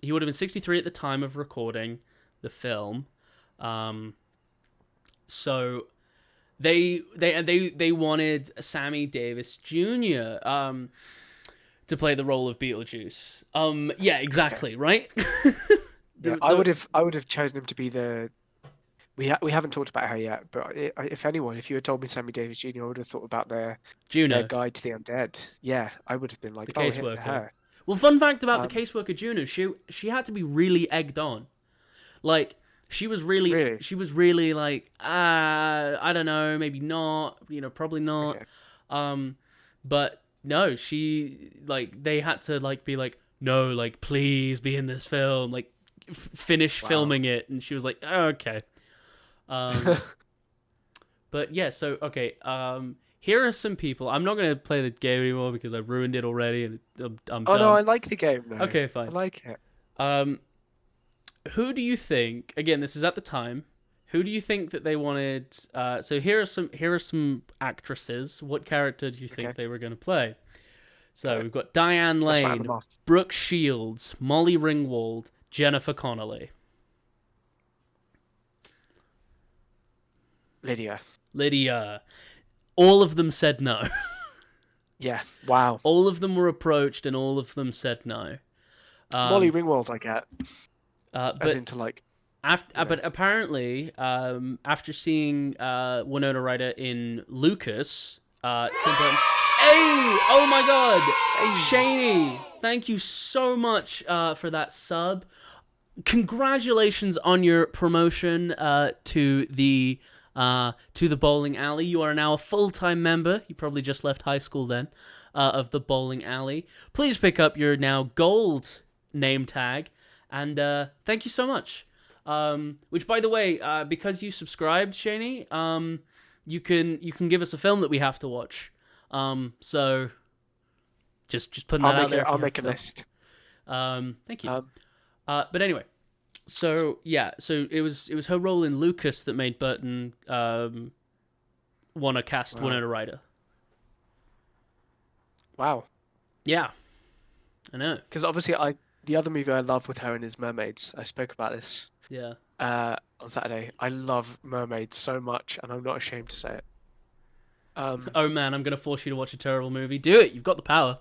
He would have been 63 at the time of recording the film. So they wanted Sammy Davis Jr. To play the role of Beetlejuice. Yeah, exactly, right? Yeah, I would have chosen him to be the. We haven't talked about her yet, but if anyone, if you had told me Sammy Davis Jr., I would have thought about their Juno, Guide to the Undead. Yeah, I would have been like, the oh, caseworker. her. Well, fun fact about the caseworker Juno, she had to be really egged on. Like she was really like, I don't know, maybe not, probably not. Okay. But no, she they had to be like, no, please be in this film, finish filming it, and she was like, oh, okay. But yeah, so okay. Here are some people. I'm not gonna play the game anymore because I ruined it already, and I'm Oh done. no, I like the game though. Okay, fine. I like it. Who do you think? Again, this is at the time. Who do you think that they wanted? So here are some actresses. What character do you think they were going to play? So we've got Diane Lane, Brooke Shields, Molly Ringwald, Jennifer Connelly. Lydia. All of them said no. Yeah. Wow. All of them were approached, and all of them said no. Molly Ringwald, I get. But As into but apparently, after seeing Winona Ryder in Lucas, Tim Burton. Hey! Oh my God! Shaney, thank you so much for that sub. Congratulations on your promotion to the bowling alley. You are now a full-time member. You probably just left high school then, of the bowling alley. Please pick up your now gold name tag, and thank you so much. Which, by the way, because you subscribed, Shaney, you can give us a film that we have to watch. So just putting that out there. I'll make a list. Thank you. But anyway, so yeah, so it was her role in Lucas that made Burton want to cast Winona Ryder. Wow. Yeah, I know. Because obviously, the other movie I love with her in is Mermaids. I spoke about this. Yeah. On Saturday, I love Mermaids so much, and I'm not ashamed to say it. Oh man, I'm gonna force you to watch a terrible movie. Do it. You've got the power.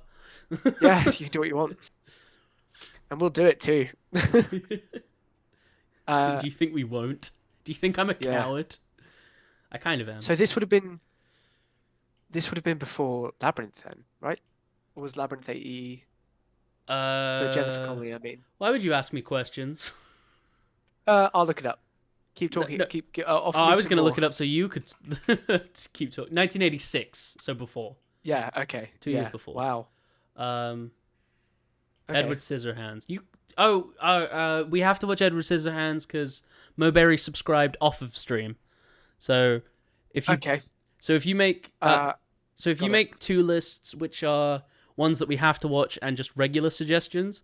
Yeah, you can do what you want, and we'll do it too. Do you think we won't? Do you think I'm a coward? I kind of am. So this would have been before Labyrinth, then, right? Or was Labyrinth 80? For Jennifer Connelly, I mean. Why would you ask me questions? I'll look it up. Keep talking. No. I was going to look it up so you could keep talking. 1986, so before. Yeah. Okay. 2 years before. Wow. Okay. Edward Scissorhands. We have to watch Edward Scissorhands because Mo Berry subscribed off of stream. So if you make make two lists which are ones that we have to watch and just regular suggestions,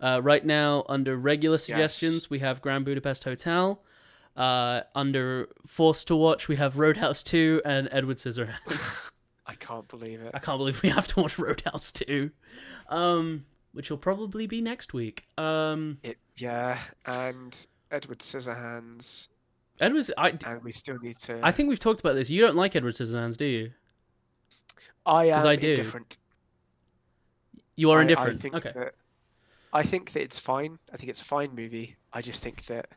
Right now, under regular suggestions, we have Grand Budapest Hotel. Under forced to watch, we have Roadhouse 2 and Edward Scissorhands. I can't believe it. I can't believe we have to watch Roadhouse 2. Which will probably be next week. And Edward Scissorhands. And we still need to. I think we've talked about this. You don't like Edward Scissorhands, do you? I am I do. indifferent. You are indifferent. Okay. I think that it's fine. I think it's a fine movie. I just think that.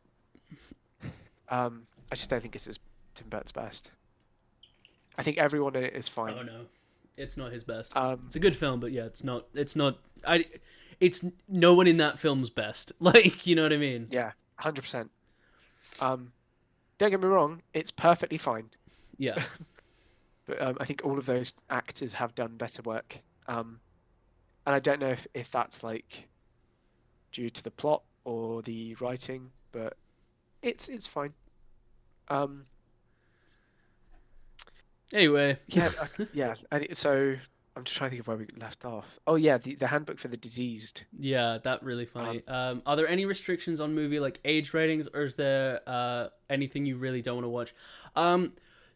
I just don't think it's Tim Burton's best. I think everyone in it is fine. Oh no, it's not his best. It's a good film, but yeah, it's not. It's no one in that film's best. Like, you know what I mean? Yeah, 100%. Don't get me wrong, it's perfectly fine. Yeah. But I think all of those actors have done better work. And I don't know if that's like due to the plot or the writing, but it's fine. Anyway. Yeah. So I'm just trying to think of where we left off. Oh yeah, the handbook for the diseased. Yeah, that really funny. Are there any restrictions on movie like age ratings, or is there anything you really don't want to watch?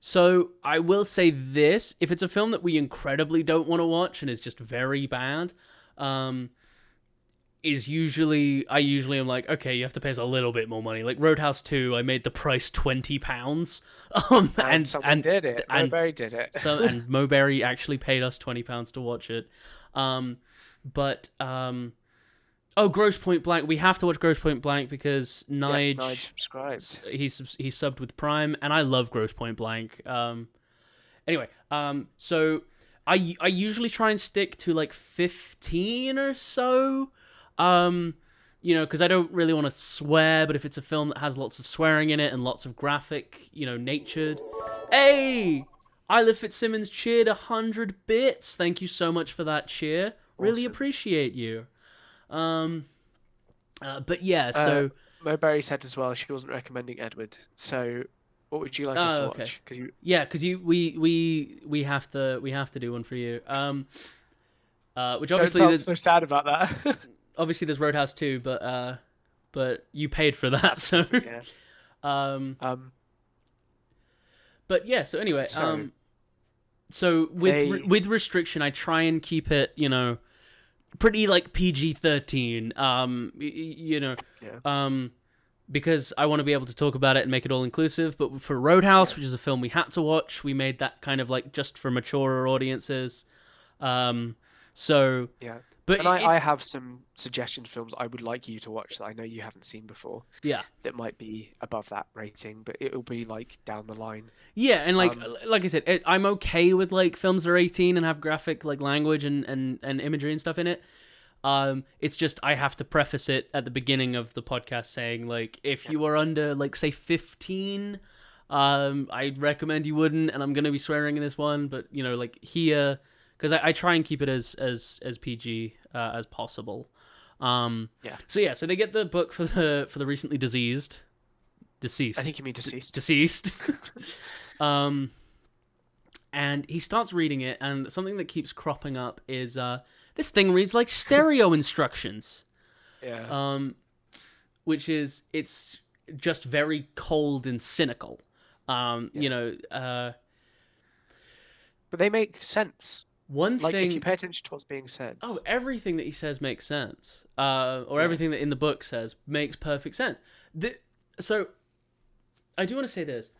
So I will say this: if it's a film that we incredibly don't want to watch and is just very bad, I usually am like, okay, you have to pay us a little bit more money. Like Roadhouse 2, I made the price £20. And someone did it. Moberry did it. And Moberry actually paid us £20 to watch it. Gross Point Blank. We have to watch Gross Point Blank because Nige subscribed. He's subbed with Prime, and I love Gross Point Blank. Anyway, so I usually try and stick to like 15 or so. Because I don't really want to swear, but if it's a film that has lots of swearing in it and lots of graphic, natured. Hey! Isla Fitzsimmons cheered 100 bits. Thank you so much for that cheer. Really appreciate you. But yeah, so... Moberry said as well she wasn't recommending Edward. So what would you like us to watch? Because we have to do one for you. Which obviously... Don't sound so sad about that. Obviously, there's Roadhouse 2, but you paid for that, so. Yeah. But yeah. So anyway, so with restriction, I try and keep it, pretty like PG-13. Because I want to be able to talk about it and make it all inclusive. But for Roadhouse, which is a film we had to watch, we made that kind of like just for maturer audiences. So yeah. But I have some suggestion films I would like you to watch that I know you haven't seen before. Yeah. That might be above that rating, but it'll be like down the line. Yeah, and like I said, I'm okay with like films that are 18 and have graphic like language and imagery and stuff in it. It's just I have to preface it at the beginning of the podcast saying like if you are under like say 15, I'd recommend you wouldn't, and I'm gonna be swearing in this one, but like here. Because I try and keep it as PG as possible. So they get the book for the recently deceased. I think you mean deceased. Deceased. And he starts reading it, and something that keeps cropping up is this thing reads like stereo instructions. Yeah. Which is it's just very cold and cynical. But they make sense. One thing, if you pay attention to what's being said. Oh, everything that he says makes sense. Everything that in the book says makes perfect sense. So, I do want to say this.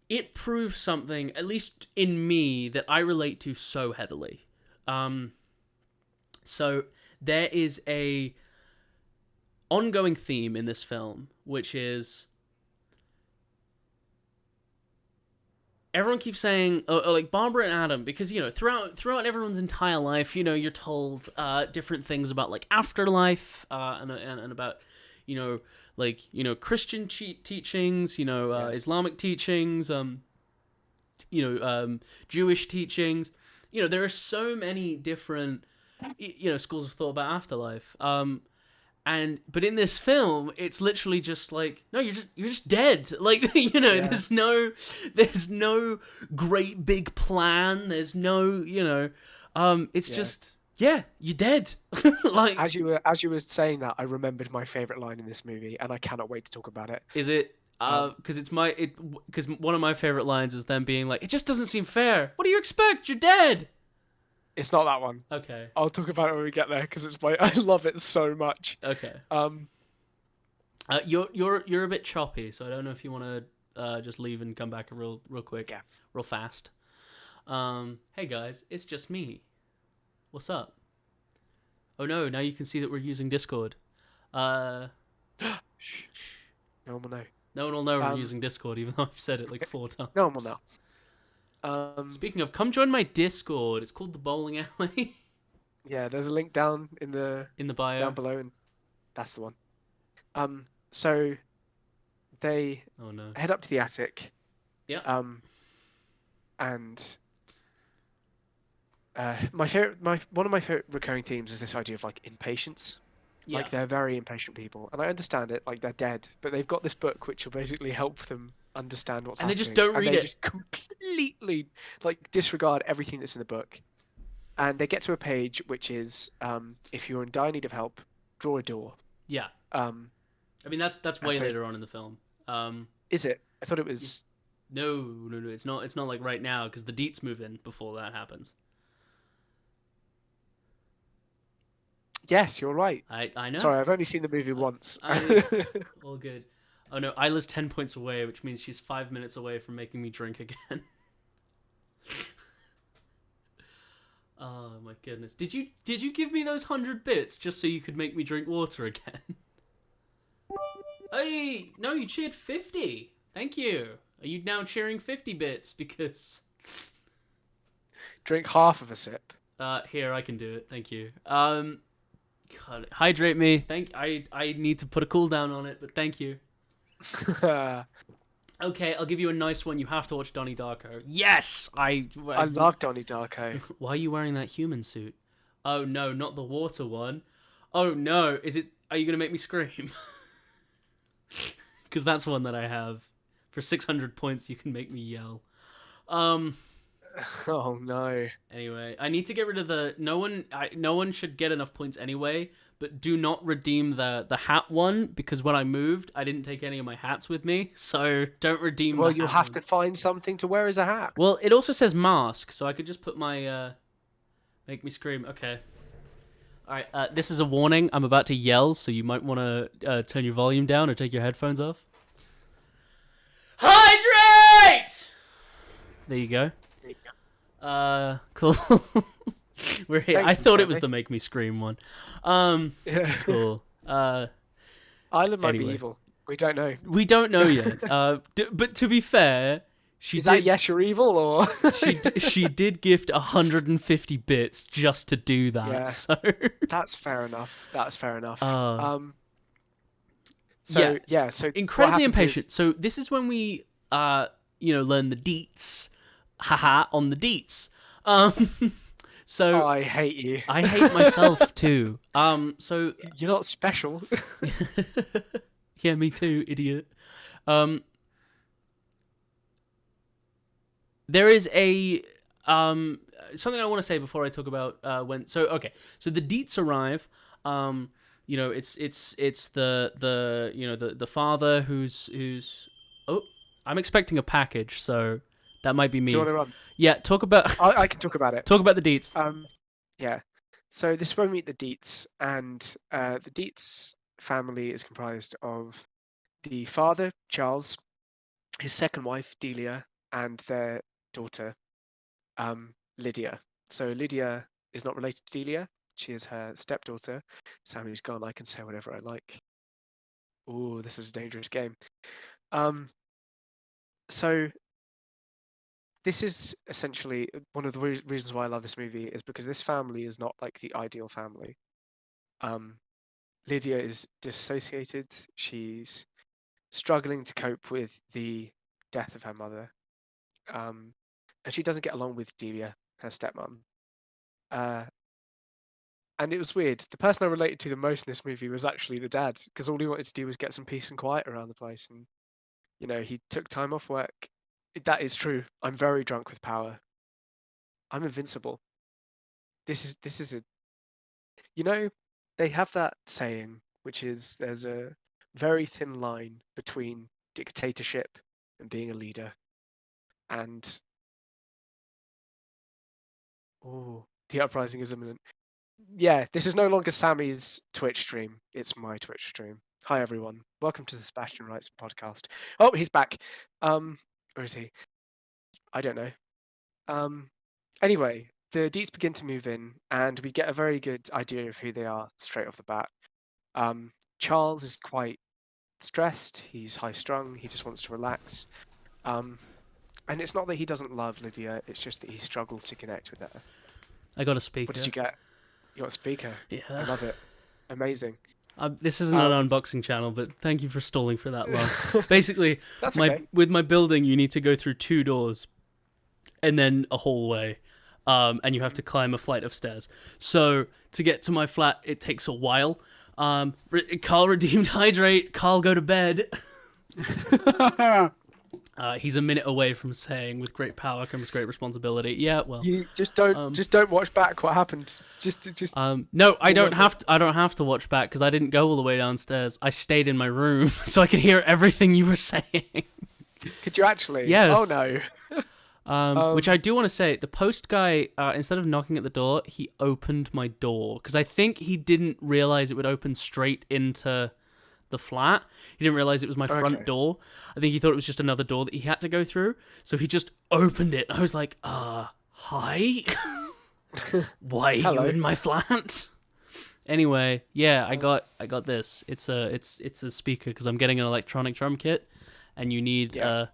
It proves something, at least in me, that I relate to so heavily. So, there is a ongoing theme in this film, which is... Everyone keeps saying, like Barbara and Adam, because throughout everyone's entire life, you're told different things about like afterlife and about Christian teachings, Islamic teachings, Jewish teachings. There are so many different schools of thought about afterlife. But in this film, it's literally just like, no, you're just dead. Like, there's no great big plan. There's no, it's just Yeah, you're dead. Like, As you were saying that, I remembered my favorite line in this movie, and I cannot wait to talk about it. is it? Um, Because one of my favorite lines is them being like, "It just doesn't seem fair. What do you expect? You're dead." it's not that one. Okay. I'll talk about it when we get there because it's I love it so much. Okay. Um, You're a bit choppy, so I don't know if you want to just leave and come back real quick, Yeah. real fast. Hey guys, it's just me. What's up? Oh no, now you can see that we're using Discord. Uh, Shh, no one will know. no one will know we're Um, using Discord, even though I've said it like 4 times. No one will know. Speaking of, come join my Discord. It's called the Bowling Alley Yeah, there's a link down in the in the bio. down below, and that's the one. So they Oh no. head up to the attic. Yeah. And one of my favorite recurring themes is this idea of like impatience. Yeah. Like they're very impatient people, and I understand it. Like they're dead, but they've got this book which will basically help them understand what's And they happening. just don't read and they it. just completely like disregard everything that's in the book. And they get to a page which is, if you're in dire need of help, draw a door. Yeah. Um, I mean, that's way so- later on in the film. is it? I thought it was. No, it's not. It's not like right now because the Deets move in before that happens. Yes, you're right. I know. Sorry, I've only seen the movie once. All good. Oh no, Isla's 10 points away, which means she's 5 minutes away from making me drink again. Oh my goodness. Did you give me those 100 bits just so you could make me drink water again? Hey, no, you cheered 50. Thank you. Are you now cheering 50 bits because Drink half of a sip. here I can do it. Thank you. God, hydrate me. I need to put a cooldown on it, but thank you. Okay, I'll give you a nice one. You have to watch Donnie Darko. Yes, I love Donnie Darko. Why are you wearing that human suit? Oh no, not the water one. Oh no, is it? Are you gonna make me scream? Because that's one that I have. For 600 points, you can make me yell. Oh no. Anyway, I need to get rid of the no one should get enough points anyway. But do not redeem the hat one because when I moved, I didn't take any of my hats with me. So don't redeem. Well, the you'll hat have one. to find something to wear as a hat. Well, it also says mask, so I could just put my make me scream. Okay. All right. This is a warning. I'm about to yell, so you might want to turn your volume down or take your headphones off. Hydrate! There you go. There you go. Cool. We're here. Thank I you, thought it was Sammy. the make me scream one. Yeah. Cool. Island might Anyway. be evil. We don't know. We don't know yet. But to be fair, she Is did. that yes, you're evil, or She did gift 150 bits just to do that. Yeah. So That's fair enough. That's fair enough. Yeah. Yeah. So what incredibly happens is- impatient. So this is when we learn the deets. Haha on the deets. So Oh, I hate you. I hate myself too. So You're not special. yeah, me too, idiot. There is a something I want to say before I talk about when. So okay, so the deets arrive. It's the father who's. Oh, I'm expecting a package, so that might be me. Do you want to run? Yeah, talk about I can talk about it. talk about the deets. Yeah. So this is where we meet the Dietz, and the Dietz family is comprised of the father, Charles, his second wife, Delia, and their daughter, Lydia. So Lydia is not related to Delia. She is her stepdaughter. Sammy's gone. I can say whatever I like. Ooh, this is a dangerous game. So this is essentially one of the reasons why I love this movie is because this family is not like the ideal family. Lydia is dissociated. She's struggling to cope with the death of her mother. And she doesn't get along with Delia, her stepmom. And it was weird. The person I related to the most in this movie was actually the dad, because all he wanted to do was get some peace and quiet around the place. And, he took time off work. That is true. I'm very drunk with power. I'm invincible. This is a You know, they have that saying, which is there's a very thin line between dictatorship and being a leader. And the uprising is imminent. Yeah, this is no longer Sammy's Twitch stream. It's my Twitch stream. Hi everyone. Welcome to the Sebastian Writes podcast. Oh, he's back. Where is he? I don't know. Anyway, the deets begin to move in, and we get a very good idea of who they are straight off the bat. Charles is quite stressed. He's high-strung. He just wants to relax. And it's not that he doesn't love Lydia. It's just that he struggles to connect with her. I got a speaker. What did you get? You got a speaker. Yeah. I love it. Amazing. This isn't an unboxing channel, but thank you for stalling for that long. Basically, That's okay. with my building, you need to go through 2 doors, and then a hallway, and you have to climb a flight of stairs. So to get to my flat, it takes a while. Carl redeemed hydrate. Carl, go to bed. He's a minute away from saying, "With great power comes great responsibility." Yeah, well, You just don't watch back what happened. Just. No, I don't have to. I don't have to watch back because I didn't go all the way downstairs. I stayed in my room so I could hear everything you were saying. Could you actually? Yes. Oh no. Which I do want to say, the post guy, instead of knocking at the door, he opened my door because I think he didn't realize it would open straight into the flat. He didn't realize it was my front door. I think he thought it was just another door that he had to go through. So he just opened it. I was like, hi? Why are you in my flat? Anyway, yeah, I got this. It's a speaker because I'm getting an electronic drum kit, and you need a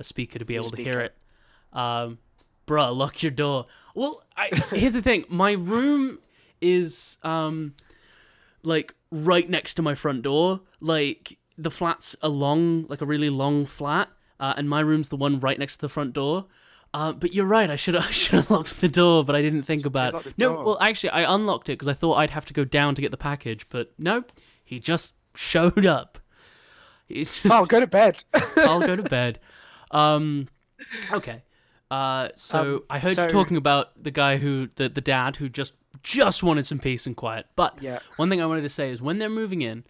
speaker to be able to hear it. Bruh, lock your door. Well, here's the thing. My room is like right next to my front door. Like the flat's a really long flat, and my room's the one right next to the front door. But you're right. I should have locked the door, but I didn't think about it. No, well, actually, I unlocked it because I thought I'd have to go down to get the package. But no, he just showed up. He's just, I'll go to bed. I'll go to bed. Okay. So I heard you talking about the guy the dad who just wanted some peace and quiet. But one thing I wanted to say is when they're moving in,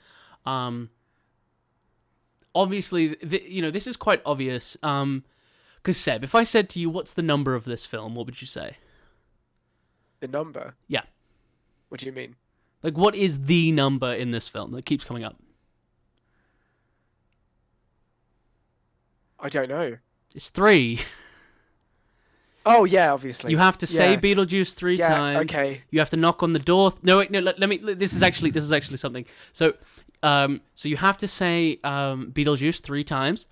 obviously, this is quite obvious. Because Seb, if I said to you, what's the number of this film, what would you say? The number? Yeah. What do you mean? Like, what is the number in this film that keeps coming up? I don't know. It's 3. Oh yeah, obviously. You have to say Beetlejuice 3 times. Okay. You have to knock on the door. No, wait, no. Let me. This is actually something. So, so you have to say Beetlejuice 3 times.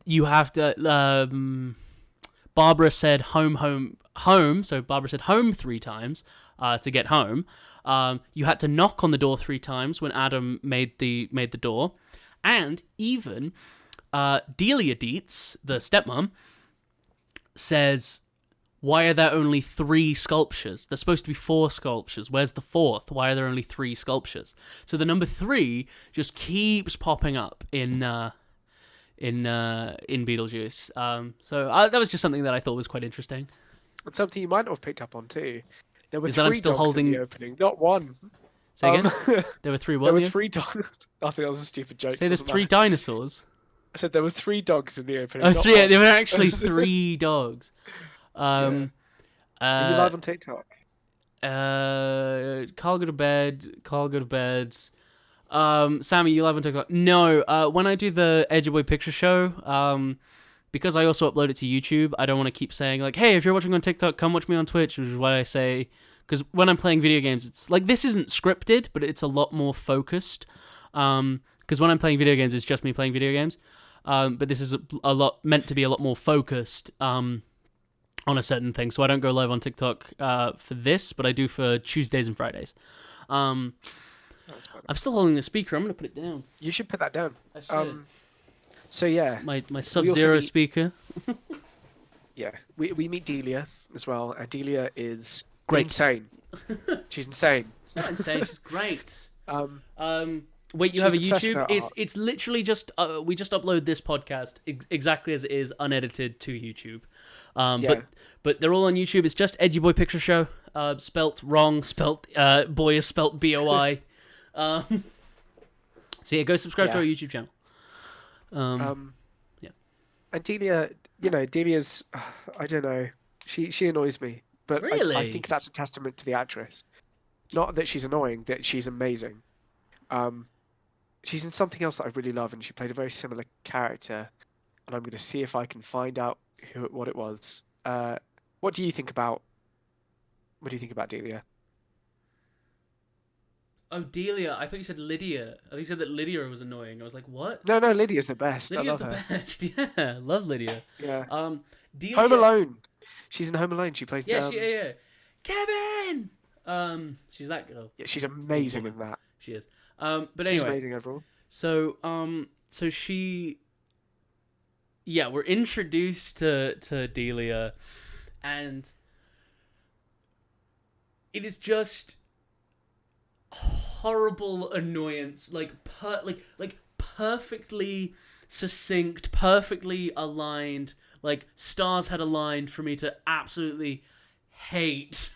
You have to. Barbara said home. So Barbara said home 3 times to get home. You had to knock on the door 3 times when Adam made the door, and even Delia Dietz, the stepmom, says, "Why are there only 3 sculptures? There's supposed to be 4 sculptures. Where's the 4th? Why are there only 3 sculptures?" So the number 3 just keeps popping up in Beetlejuice. So that was just something that I thought was quite interesting. And something you might not have picked up on too. There were Is that I'm 3 still dogs holding- in the opening, not 1. Say again? There were 3 what? There were Leo? 3 dogs. I think that was a stupid joke. Say there's doesn't 3 matter. dinosaurs. I said there were 3 dogs in the opening. Oh, not 3. 1. There were actually 3 dogs. Are you live on TikTok? Carl go to bed. Sammy, you live on TikTok? No. When I do the Edgy Boi picture show, because I also upload it to YouTube, I don't want to keep saying like, "Hey, if you're watching on TikTok, come watch me on Twitch," which is why I say, because when I'm playing video games, it's like this isn't scripted, but it's a lot more focused. Because when I'm playing video games, it's just me playing video games. But this is a lot meant to be a lot more focused on a certain thing. So I don't go live on TikTok for this, but I do for Tuesdays and Fridays. I'm still holding the speaker. I'm going to put it down. You should put that down. I should. So yeah, My Sub-Zero meet- speaker. yeah, we meet Delia as well. And Delia is Great. insane. She's insane. She's not insane. She's great. Wait, you She's have a obsessed with YouTube? her art. It's literally just we just upload this podcast exactly as it is, unedited, to YouTube. Yeah. But they're all on YouTube. It's just Edgy Boy Picture Show. Spelt wrong. Boy is spelt BOI. So yeah, go subscribe to our YouTube channel. Yeah. And Delia, Delia's, I don't know, she annoys me, but I Really? think that's a testament to the actress. Not that she's annoying, that she's amazing. She's in something else that I really love, and she played a very similar character. And I'm going to see if I can find out what it was. What do you think about Delia? Oh, Delia. I thought you said Lydia. I think you said that Lydia was annoying. I was like, what? No, Lydia's the best. Lydia's I love the her. best. Yeah, love Lydia. Yeah. Delia. Home Alone. She's in Home Alone. She plays. Yeah. Kevin. She's that girl. Yeah, she's amazing in that. She is. But She's anyway. amazing overall. So she. Yeah, we're introduced to Delia, and it is just horrible annoyance, like perfectly succinct, perfectly aligned, like stars had aligned for me to absolutely hate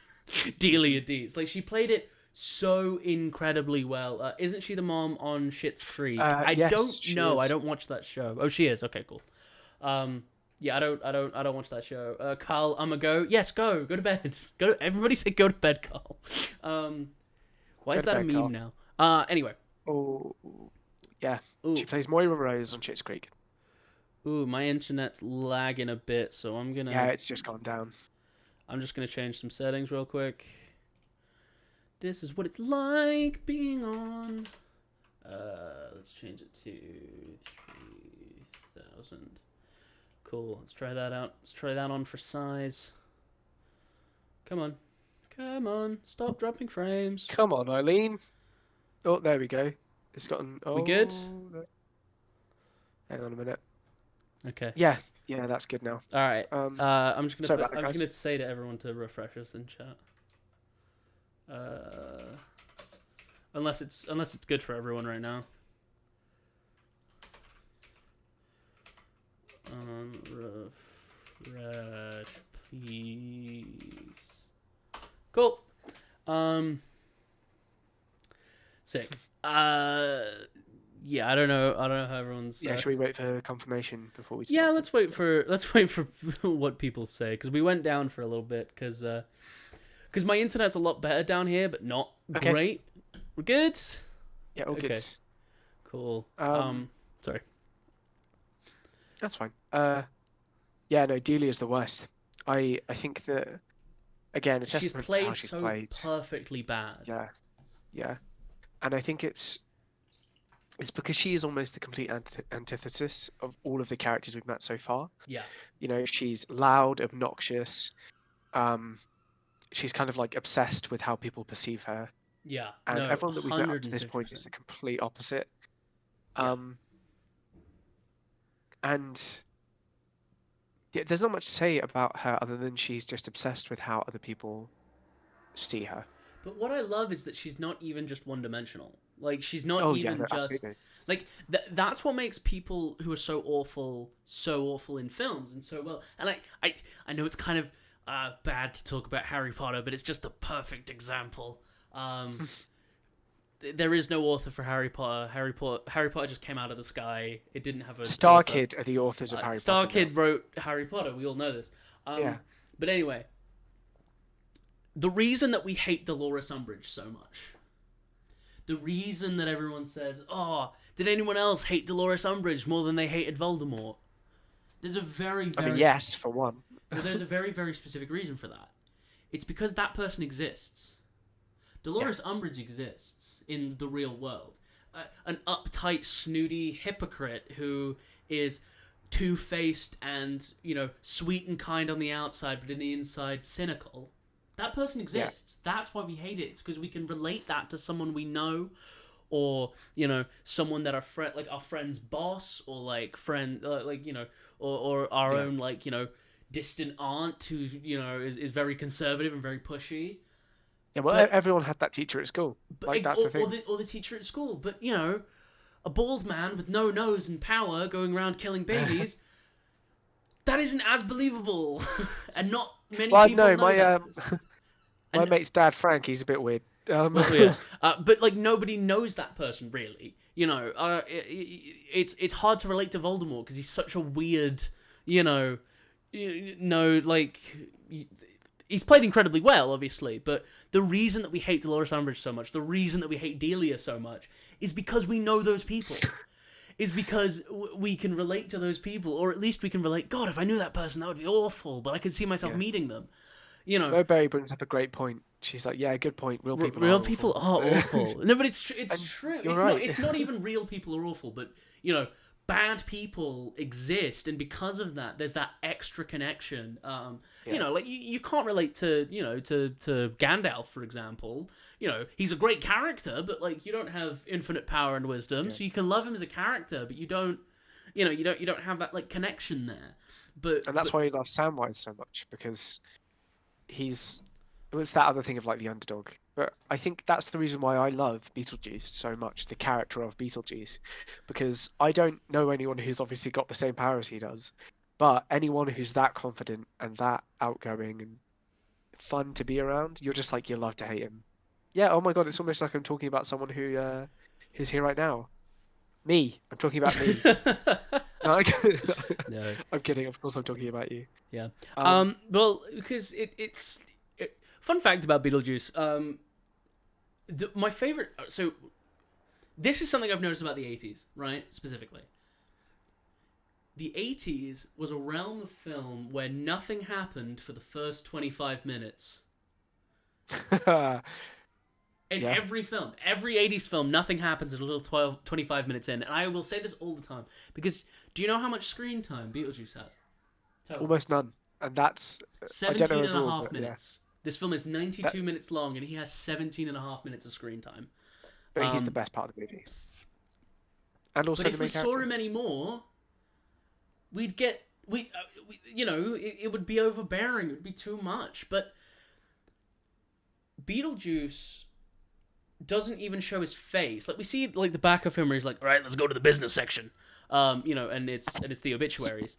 Delia Deeds. Like, she played it so incredibly well. Isn't she the mom on Schitt's Creek? Yes, don't know. is. I don't watch that show. Oh, she is. Okay, cool. Yeah, I don't watch that show. Carl, I'ma go. Yes, go to bed. Go. Everybody say go to bed, Carl. Why is that a meme now? Anyway. Oh, yeah. Ooh. She plays Moira Rose on Schitt's Creek. Ooh, my internet's lagging a bit, so I'm gonna. Yeah, it's just gone down. I'm just gonna change some settings real quick. This is what it's like being on. Let's change it to 3000. Cool. Let's try that out. Let's try that on for size. Come on. Stop dropping frames. Come on, Eileen. Oh, there we go. It's gotten. Oh, We good? No. Hang on a minute. Okay. Yeah, that's good now. All right. I'm just sorry gonna. about that, I'm just guys. gonna say to everyone to refresh us in chat. Unless it's good for everyone right now. Refresh, please. Cool. Sick. Yeah, I don't know how everyone's. Yeah, should we wait for confirmation before we? Yeah, start let's the wait stuff? for what people say, because we went down for a little bit because my internet's a lot better down here, but not Okay. great. We're good. Yeah, all Okay. good. Cool. Sorry. That's fine. Yeah, no, Delia's the worst. I think that again, it's She's testament to how played she's so played. perfectly bad. Yeah, and I think it's because she is almost the complete antithesis of all of the characters we've met so far. Yeah. She's loud, obnoxious. She's kind of like obsessed with how people perceive her, Yeah. and No, everyone that we've met up to this point 150%. is the complete opposite. Yeah. And yeah, there's not much to say about her other than she's just obsessed with how other people see her. But what I love is that she's not even just one-dimensional. Like, she's not Oh even yeah, no, just absolutely. like that's what makes people who are so awful in films and so well. And I know it's kind of bad to talk about Harry Potter, but it's just the perfect example. There is no author for Harry Potter. Harry Potter just came out of the sky. It didn't have a Star author. Kid are the authors of Harry Star Potter. Kid wrote Harry Potter. We all know this. Yeah. But anyway, the reason that we hate Dolores Umbridge so much, the reason that everyone says, "Oh, did anyone else hate Dolores Umbridge more than they hated Voldemort?" There's a very, I very mean, yes, for one. well, there's a very, very specific reason for that. It's because that person exists. Dolores Umbridge exists in the real world. An uptight, snooty hypocrite who is two-faced and, sweet and kind on the outside, but in the inside cynical. That person exists. Yeah. That's why we hate it. It's because we can relate that to someone we know, or someone that our friend's boss, or like friend, or our own distant aunt who is very conservative and very pushy. Yeah, well, everyone had that teacher at school. That's the thing. Or the teacher at school. But, a bald man with no nose and power going around killing babies, that isn't as believable, and not many Well, people no, know that. my And- mate's dad Frank, he's a bit weird. Well, yeah. But like nobody knows that person really. You know, it's hard to relate to Voldemort because he's such a weird. You know, like he's played incredibly well, obviously. But the reason that we hate Dolores Umbridge so much, the reason that we hate Delia so much, is because we know those people. Is because we can relate to those people, or at least we can relate. God, if I knew that person, that would be awful. But I could see myself meeting them. You know, Moberry brings up a great point. She's like, yeah, good point. Real people real are people awful. are awful. No, but it's true. You're It's right. not. It's not even real people are awful. But you know, bad people exist, and because of that, there's that extra connection. You know, like you can't relate to to Gandalf, for example. You know, he's a great character, but like you don't have infinite power and wisdom, so you can love him as a character, but you don't have that like connection there. And that's why you love Samwise so much, because it's that other thing of like the underdog. But I think that's the reason why I love Beetlejuice so much, the character of Beetlejuice, because I don't know anyone who's obviously got the same power as he does, but anyone who's that confident and that outgoing and fun to be around, you're just like, you love to hate him. Yeah, oh my god, it's almost like I'm talking about someone who's here right now. Me. I'm talking about me. No, No. I'm kidding. Of course I'm talking about you. Yeah. Well, because it's fun fact about Beetlejuice. My favorite. So, this is something I've noticed about the 80s, right? Specifically, the 80s was a realm of film where nothing happened for the first 25 minutes. In every film, every 80s film, nothing happens until 25 minutes in. And I will say this all the time. Because do you know how much screen time Beetlejuice has? Total. Almost none. And that's 17 and a half minutes. Yeah. This film is 92 minutes long, and he has 17 and a half minutes of screen time. But he's the best part of the movie. And also but if we saw him anymore, we'd get... it would be overbearing. It would be too much. But Beetlejuice doesn't even show his face. Like we see like the back of him where he's like, all right, let's go to the business section. And it's the obituaries.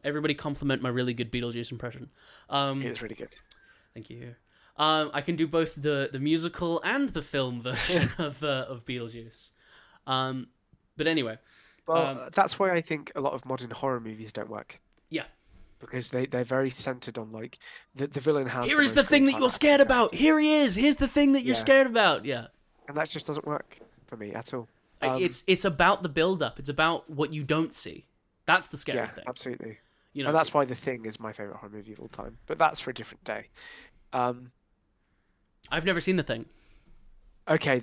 Everybody compliment my really good Beetlejuice impression. It was really good. Thank you. I can do both the musical and the film version of Beetlejuice. But anyway. Well, that's why I think a lot of modern horror movies don't work. Yeah. Because they're very centered on like the villain has. Here is the thing that you're scared about. Here he is. Here's the thing that you're scared about. Yeah. And that just doesn't work for me at all. It's about the build up. It's about what you don't see. That's the scary thing. Yeah, absolutely. You know, and that's why The Thing is my favorite horror movie of all time. But that's for a different day. I've never seen The Thing. Okay,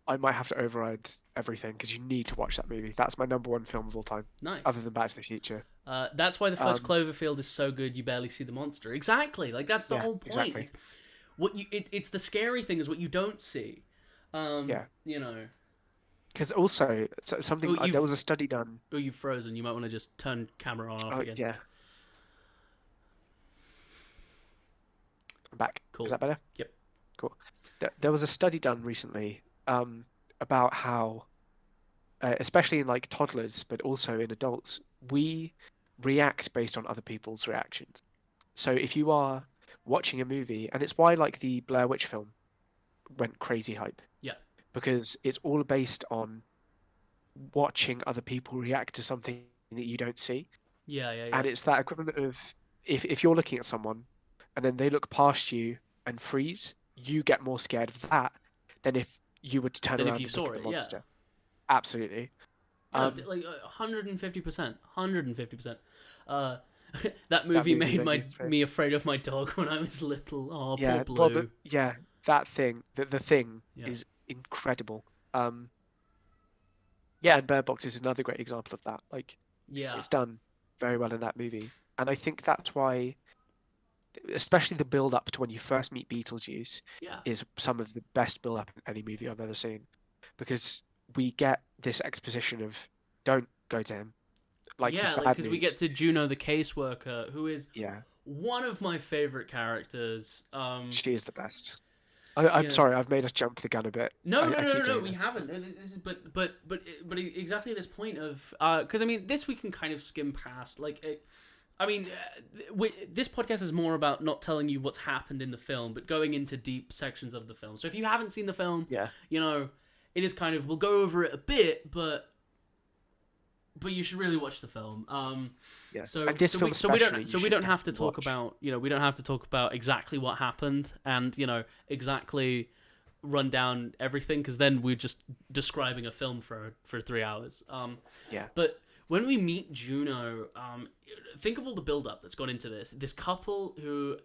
I might have to override everything because you need to watch that movie. That's my number one film of all time. Nice. Other than Back to the Future. That's why the first Cloverfield is so good. You barely see the monster. Exactly. Like that's the whole point. Exactly. It's the scary thing is what you don't see. You know. Because also something there was a study done. Oh, you've frozen. You might want to just turn camera on off again. Yeah. I'm back. Cool. Is that better? Yep. Cool. There was a study done recently about how, especially in like toddlers, but also in adults, we react based on other people's reactions. So if you are watching a movie, and it's why like the Blair Witch film went crazy hype. Yeah. Because it's all based on watching other people react to something that you don't see. Yeah. And it's that equivalent of if you're looking at someone and then they look past you and freeze, you get more scared of that than if you were to turn around and look at the monster. Yeah. Absolutely. Like 150%. 150%. That movie made me afraid of my dog when I was little. Oh, poor Blue. That thing, the Thing is incredible. And Bird Box is another great example of that. Like, it's done very well in that movie, and I think that's why, especially the build up to when you first meet Beetlejuice, is some of the best build up in any movie I've ever seen, because we get this exposition of don't go to him. Because we get to Juno the caseworker, who is one of my favorite characters. She is the best. I'm You know. sorry, I've made us jump the gun a bit. No, no, I no, no, keep no. doing We this. haven't. This is, but exactly this point of because I mean this we can kind of skim past. Like, I mean, this podcast is more about not telling you what's happened in the film, but going into deep sections of the film. So if you haven't seen the film, Yeah. you know, it is kind of we'll go over it a bit, but you should really watch the film. Yeah. So And this film especially, so you we should don't have to definitely talk watch. about we don't have to talk about exactly what happened and exactly run down everything because then we're just describing a film for 3 hours. Yeah. But when we meet Juno, think of all the build up that's gone into this. This couple who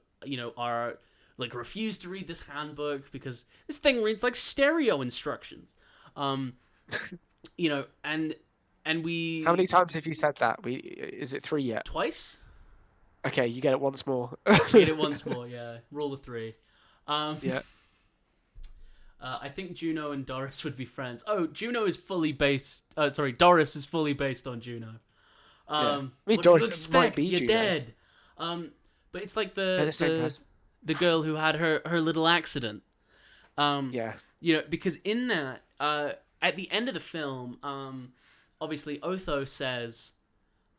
are like refuse to read this handbook because this thing reads like stereo instructions. And we How many times have you said that? Is it 3 yet? twice. Okay, you get it once more. Get it once more, yeah. Rule of 3. Yeah. I think Juno and Doris would be friends. Oh, Juno is fully based. Sorry, Doris is fully based on Juno. I mean, What Doris do you expect? might be You're Juno. dead. But it's like They're the same person. the girl who had her little accident. Yeah. Because in that, at the end of the film, obviously Otho says,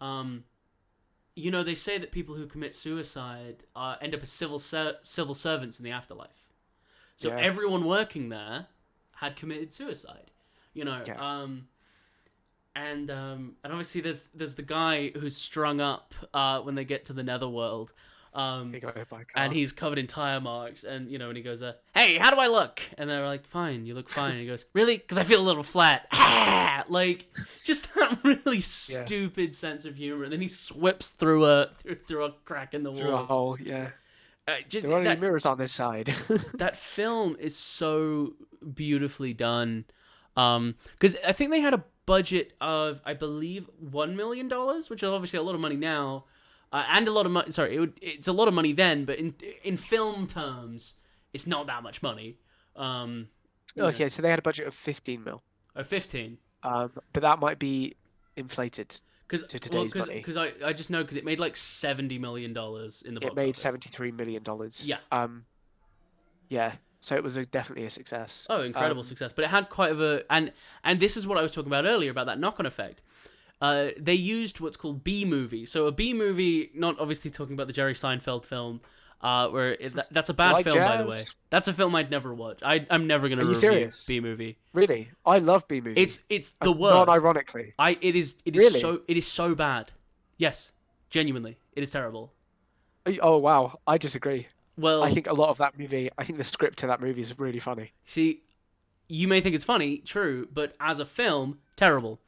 they say that people who commit suicide end up as civil servants in the afterlife. So Yeah. everyone working there had committed suicide, Yeah. And obviously there's the guy who's strung up when they get to the netherworld, He got hit by a car. and he's covered in tire marks, and and he goes, "Hey, how do I look?" And they're like, "Fine, you look fine." And he goes, "Really? Because I feel a little flat." Like just that really stupid sense of humor, and then he swips through a crack in the Through a wall. hole, yeah. Just There are only that, mirrors on this side. that film is so beautifully done. Because I think they had a budget of, I believe, $1 million, which is obviously a lot of money now, and a lot of money. Sorry, it's a lot of money then, but in film terms, it's not that much money. Okay, so they had a budget of 15 mil. Or 15. But that might be inflated Because to today's money. I just know because it made like $70 million in the box It made office. $73 million. Yeah. Yeah. So it was definitely a success. Oh, incredible success! But it had quite of a and this is what I was talking about earlier about that knock-on effect. They used what's called B movie. So a B movie, not obviously talking about the Jerry Seinfeld film, that's a bad Like film, by the way. jazz? That's a film I'd never watch. I'm never gonna Are you review serious? B movie. Really? I love B movies. It's the worst. Not ironically. It is Really? so bad. Yes, genuinely, it is terrible. Oh, wow. I disagree. Well, I think a lot of that movie, I think the script to that movie is really funny. see, you may think it's funny, true, but as a film, terrible.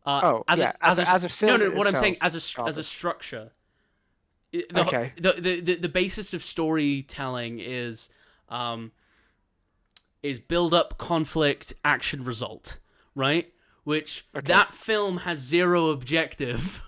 As a film No, what I'm itself, saying as a garbage. structure. Okay. The basis of storytelling is build up, conflict, action, result, right? Which Okay. that film has zero objective.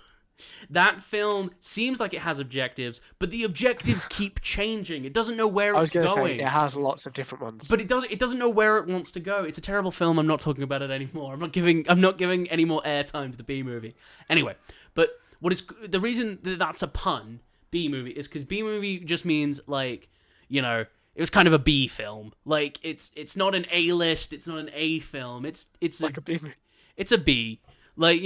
That film seems like it has objectives, but the objectives keep changing. It doesn't know where I was it's going to going. say, it has lots of different ones. But it doesn't know where it wants to go. It's a terrible film. I'm not talking about it anymore. I'm not giving any more airtime to the B movie. Anyway, but what is the reason that that's a pun? B movie is because B movie just means like, it was kind of a B film. Like it's not an A list. It's not an A film. It's like a B movie. it's a B. Like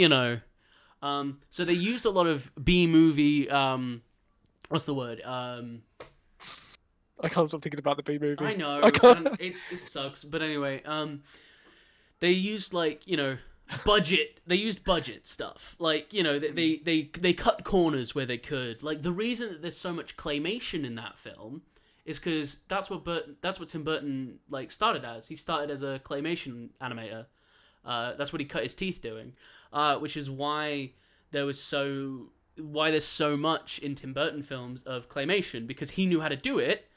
so they used a lot of B movie. What's the word? I can't stop thinking about the B movie. I know, I can't. and it sucks, but anyway, they used budget. They used budget stuff, they cut corners where they could. Like the reason that there's so much claymation in that film is because that's what Tim Burton started as. He started as a claymation animator. That's what he cut his teeth doing, which is why there's so much in Tim Burton films of claymation because he knew how to do it.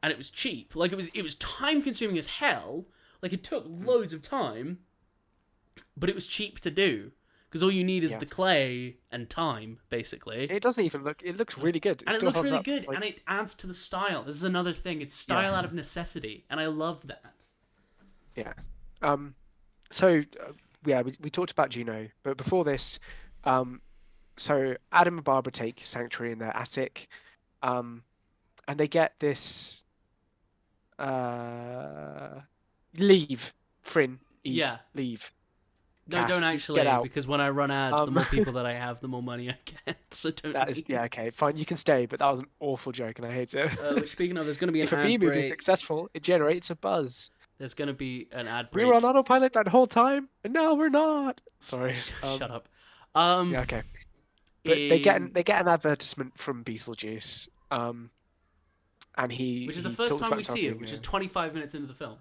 And it was cheap. Like it was time consuming as hell. Like it took loads of time, but it was cheap to do because all you need is the clay and time, basically. It doesn't even look. It looks really good. And it still looks holds really up, good, and it adds to the style. This is another thing. It's style out of necessity, and I love that. Yeah. So we talked about Juno, but before this, so Adam and Barbara take sanctuary in their attic, and they get this Leave, Frin, eat, Yeah. leave. No, Cass, don't get actually, out. because when I run ads, the more Um, people that I have, the more money I get. So don't that is leave. yeah, okay, fine. You can stay, but that was an awful joke, and I hate it. Which, speaking of, there's going to be an If a B ad movie is break. successful, it generates a buzz. There's going to be an ad We were on break. autopilot that whole time, and now we're not. Sorry. Shut up. Yeah, okay. But they get an advertisement from Beetlejuice, and which is the he first talks time about we himself see it, being which is 25 minutes into the film.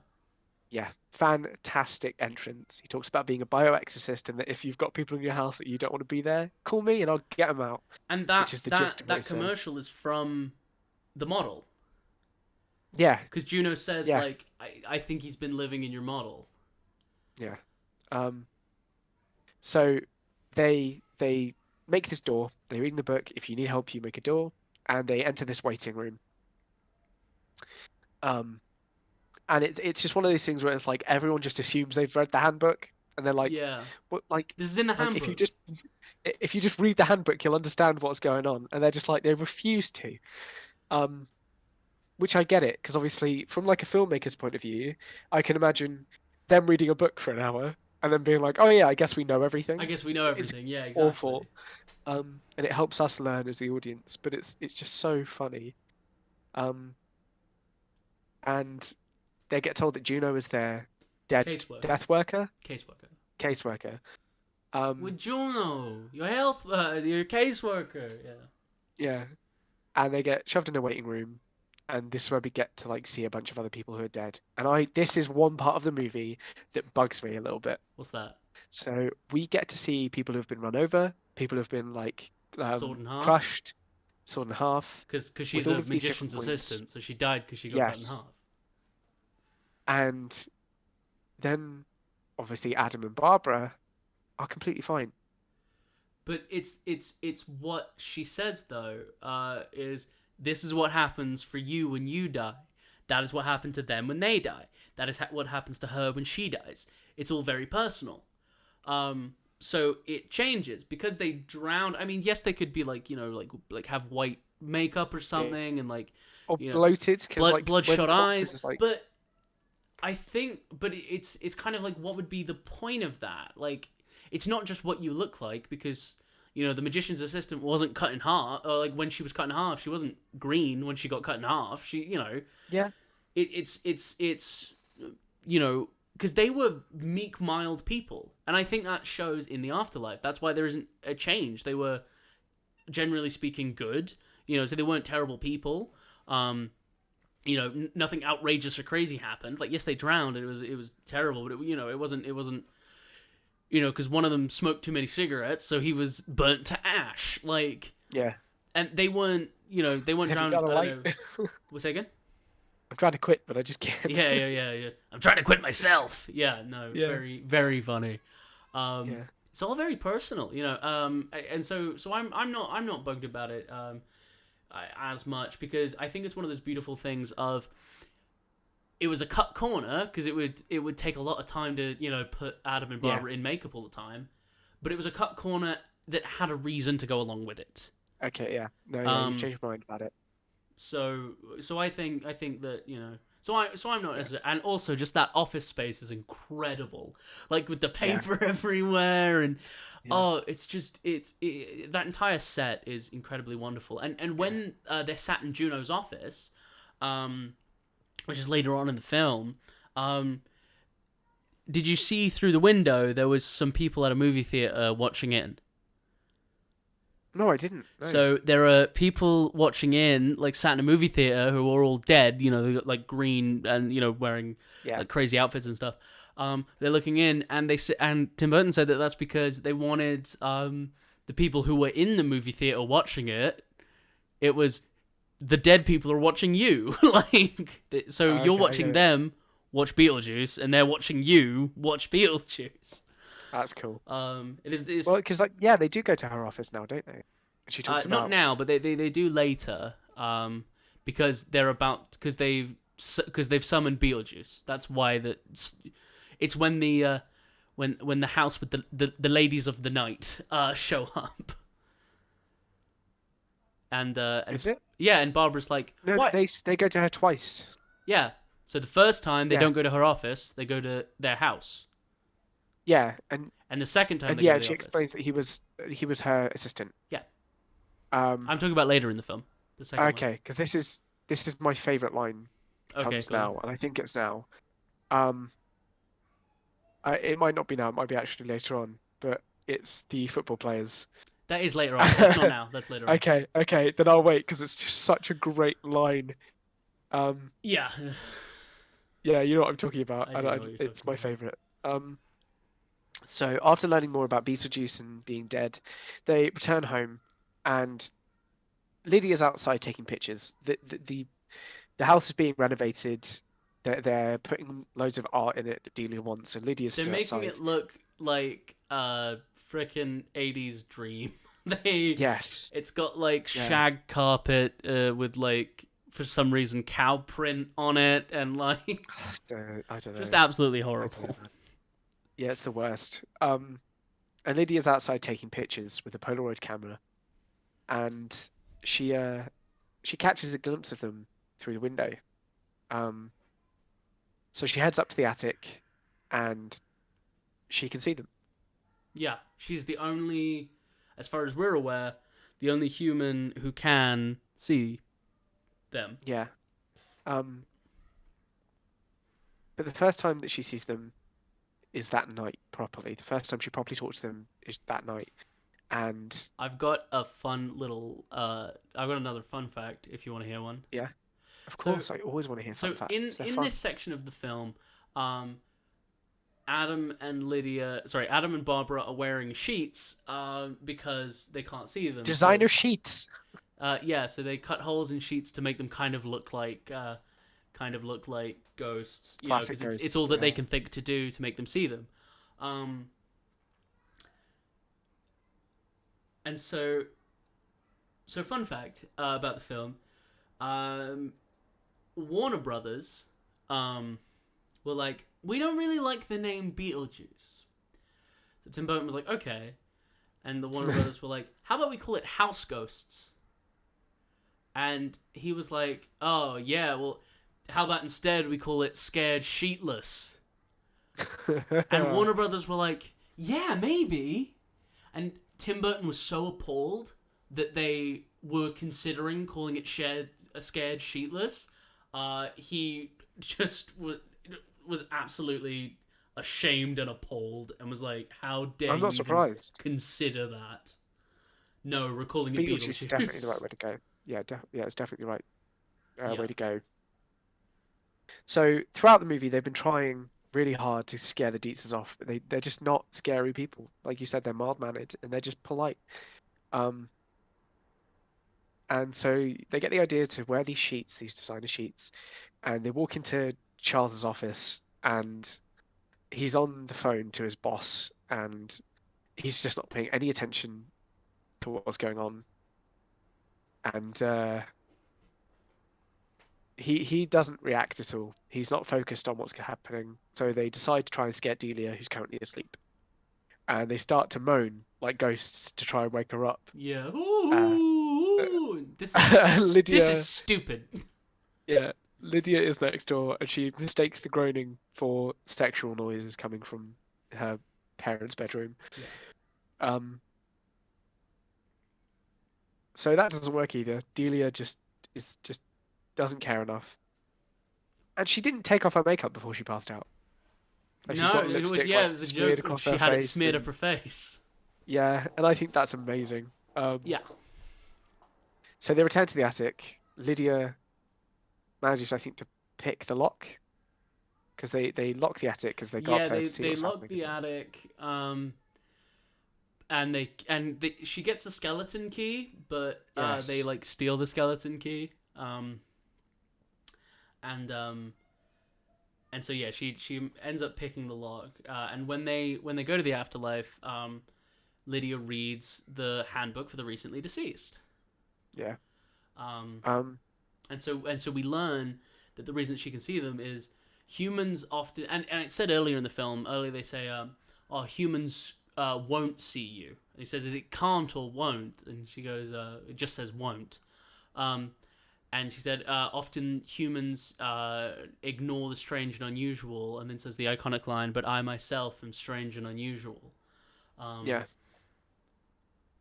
yeah, fantastic entrance. He talks about being a bioexorcist and that if you've got people in your house that you don't want to be there, call me and I'll get them out. And Which is the gist of what that it says. commercial is from the model. Yeah, Because Juno says, Yeah. like, I think he's been living in your model. yeah. So they make this door. They read in the book, if you need help, you make a door, and they enter this waiting room. And it's just one of these things where it's like everyone just assumes they've read the handbook, and they're like, Yeah. "What? Like, This is in the like handbook. if you just read the handbook, you'll understand what's going on." And they're just like they refuse to. Which I get it, because obviously from like a filmmaker's point of view, I can imagine them reading a book for an hour and then being like, "Oh yeah, I guess we know everything." I guess we know It's everything. Yeah, exactly. awful. And it helps us learn as the audience, but it's just so funny. And they get told that Juno is their dead Caseworker. death worker, Caseworker. caseworker. With Juno, your your caseworker. Yeah. Yeah, and they get shoved in a waiting room, and this is where we get to like see a bunch of other people who are dead. And this is one part of the movie that bugs me a little bit. What's that? So we get to see people who've been run over, people who've been like Sawed in half? crushed, sawed in half. Because she's with all a of these magician's different points. assistant, so she died because she got cut in Yes. half. And then obviously Adam and Barbara are completely fine. But it's what she says though. Is this is what happens for you when you die. That is what happened to them when they die. That is what happens to her when she dies. It's all very personal. So it changes because they drowned. I mean, yes, they could be like, like have white makeup or something, and like Or you know, bloated, because like bloodshot when eyes. corpses, like, But I think, it's kind of like, what would be the point of that? Like, it's not just what you look like, because the magician's assistant wasn't cut in half, or like when she was cut in half, she wasn't green when she got cut in half. She, yeah, it's because they were meek, mild people, and I think that shows in the afterlife. That's why there isn't a change. They were, generally speaking, good. So they weren't terrible people. Nothing outrageous or crazy happened. Like, yes, they drowned, and it was terrible, but it wasn't. Because one of them smoked too many cigarettes, so he was burnt to ash. Like, yeah. and they weren't Have you drowned. got a I light? don't know. What's that again? I'm trying to quit, but I just can't. Yeah. I'm trying to quit myself. Yeah, no, Yeah. very, very funny. Yeah. It's all very personal, and so I'm not bugged about it as much, because I think it's one of those beautiful things of, it was a cut corner because it would take a lot of time to put Adam and Barbara in makeup all the time, but it was a cut corner that had a reason to go along with it. Okay, yeah. No, yeah, you've changed my mind about it. So I think that so I'm not necessarily, and also just that office space is incredible, like with the paper everywhere, and it's just that entire set is incredibly wonderful, and when they're sat in Juno's office, which is later on in the film, did you see through the window there was some people at a movie theater watching in? No, I didn't. No. So there are people watching in, like sat in a movie theater, who are all dead. They got like green and wearing like crazy outfits and stuff. They're looking in, and and Tim Burton said that that's because they wanted the people who were in the movie theater watching it. It was the dead people are watching you, so you're watching them watch Beetlejuice, and they're watching you watch Beetlejuice. That's cool. It is Well, because they do go to her office now, don't they? She talks about not now, but they do later. Because they've summoned Beetlejuice. That's why it's when the when the house with the ladies of the night show up. And Is it? Yeah, and Barbara's like, No, what? they go to her twice. Yeah. So the first time they Yeah. don't go to her office, they go to their house, Yeah, and the second time they go yeah, to the she office. explains that he was her assistant. Yeah. Um. I'm talking about later in the film, the second one. Okay, because this is my favorite line Okay, comes go on. now, and I think it's now. Um. It might not be now. It might be actually later on, but it's the football players. That is later on. That's not now. That's later on. Okay, then I'll wait because it's just such a great line. Um. Yeah. Yeah, you know what I'm talking about, I do and know what you're it's talking my about. favorite. So after learning more about Beetlejuice and being dead, they return home, and Lydia's outside taking pictures. The house is being renovated. They're putting loads of art in it that Delia wants. So Lydia's They're stood making outside. it look like a frickin' 80s dream. They Yes. It's got like Yeah. shag carpet with like for some reason cow print on it and like I don't know. just absolutely I don't horrible. know. Yeah, it's the worst. And Lydia's outside taking pictures with a Polaroid camera, and she catches a glimpse of them through the window. So she heads up to the attic, and she can see them. Yeah, she's the only, as far as we're aware, the only human who can see them. Yeah. But the first time that she sees them is that night properly. The first time she properly talks to them is that night. And I've got a fun little I've got another fun fact if you want to hear one. yeah, of course, I always want to hear fun facts. They're In fun. this section of the film, Adam and Barbara are wearing sheets because they can't see them. Designer sheets. Yeah, so they cut holes in sheets to make them kind of look like ghosts, you know, Classic because it's ghosts, all that they yeah. can think to do to make them see them. And so fun fact about the film, Warner Brothers were like, we don't really like the name Beetlejuice. So Tim Burton was like, okay. And the Warner Brothers were like, how about we call it House Ghosts? And he was like, oh, yeah, well, how about instead we call it Scared Sheetless? And Warner Brothers were like, yeah, maybe. And Tim Burton was so appalled that they were considering calling it Scared Sheetless. He just was absolutely ashamed and appalled and was like, how dare I'm you not surprised. even consider that? No, we're calling it Beetlejuice Beetlejuice. is definitely the right way to go. Yeah, yeah, it's definitely the right way to go. So throughout the movie, they've been trying really hard to scare the Deetzes off, but they're just not scary people. Like you said, they're mild-mannered and they're just polite. And so they get the idea to wear these sheets, these designer sheets, and they walk into Charles's office, and he's on the phone to his boss, and he's just not paying any attention to what's going on. And he doesn't react at all. He's not focused on what's happening. So they decide to try and scare Delia, who's currently asleep. And they start to moan like ghosts to try and wake her up. Yeah. Ooh, this Lydia, is stupid. yeah, Lydia is next door, and she mistakes the groaning for sexual noises coming from her parents' bedroom. Yeah. So that doesn't work either. Delia just doesn't care enough, and she didn't take off her makeup before she passed out. Like, she's No, got it was lipstick, it like, was a smeared joke. across She her had it face smeared and- up her face. Yeah, and I think that's amazing. Yeah. So they return to the attic. Lydia manages, I think, to pick the lock, because they lock the attic because they go up there to see they what's lock happening. the attic. She gets a skeleton key, but Yes. they like steal the skeleton key. And so yeah, she ends up picking the lock. And when they go to the afterlife, Lydia reads the handbook for the recently deceased. Yeah. And so we learn that the reason she can see them is humans often, and it said earlier in the film, they say, humans won't see you. And he says, is it can't or won't? And she goes, it just says won't. and she said, often humans ignore the strange and unusual, and then says the iconic line, "But I myself am strange and unusual." Yeah.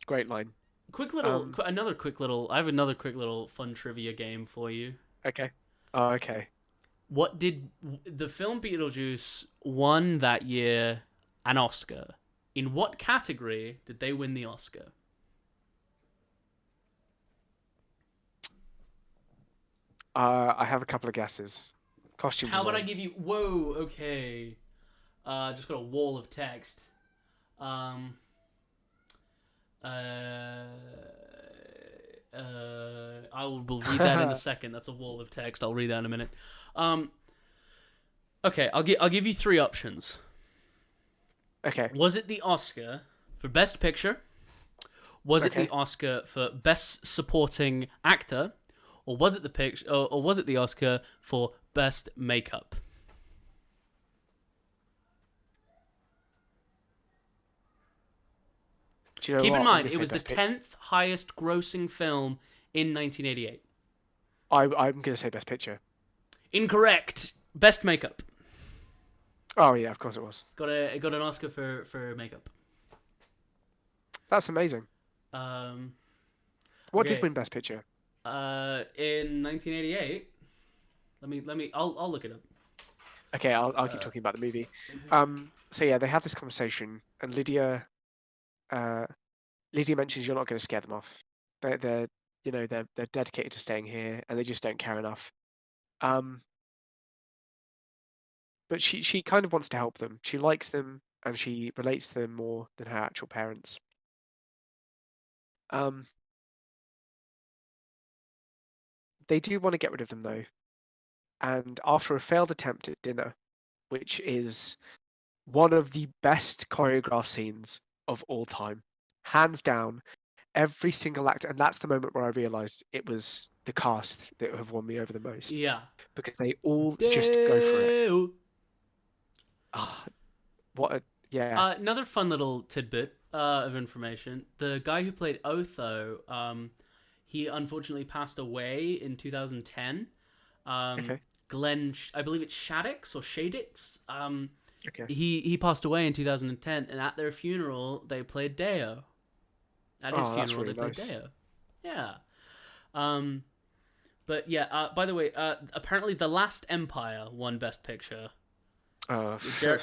Great line. Another quick little. I have another quick little fun trivia game for you. Okay. Oh, okay. What did the film Beetlejuice won that year an Oscar? In what category did they win the Oscar? I have a couple of guesses. Costume How about I design. give you? Whoa, okay. Just got a wall of text. Um. I will read that in a second. That's a wall of text. I'll read that in a minute. Okay, I'll give you three options. Okay. Was it the Oscar for Best Picture? Was it Okay. the Oscar for Best Supporting Actor? Or was it the Oscar for Best Makeup? Do you know Keep what? in I'm mind, gonna it say was the Best Pic- 10th highest grossing film in 1988. I'm going to say Best Picture. Incorrect. Best Makeup. Oh yeah, of course it was. Got an Oscar for makeup. That's amazing. What did Okay. win Best Picture? In 1988. I'll look it up. Okay, I'll keep talking about the movie. So yeah, they have this conversation, and Lydia mentions you're not going to scare them off. They're dedicated to staying here, and they just don't care enough. But she kind of wants to help them. She likes them, and she relates to them more than her actual parents. They do want to get rid of them though, and after a failed attempt at dinner, which is one of the best choreographed scenes of all time, hands down, every single actor, and that's the moment where I realized it was the cast that have won me over the most. Yeah. Because they all just go for it. Yeah. Another fun little tidbit of information. The guy who played Otho, he unfortunately passed away in 2010. Okay. Glenn, I believe it's Shaddix or Shadix. Okay. He passed away in 2010, and at their funeral they played Deo. At his That's funeral really they played nice. Deo. Yeah. But yeah. By the way, apparently The Last Empire won Best Picture.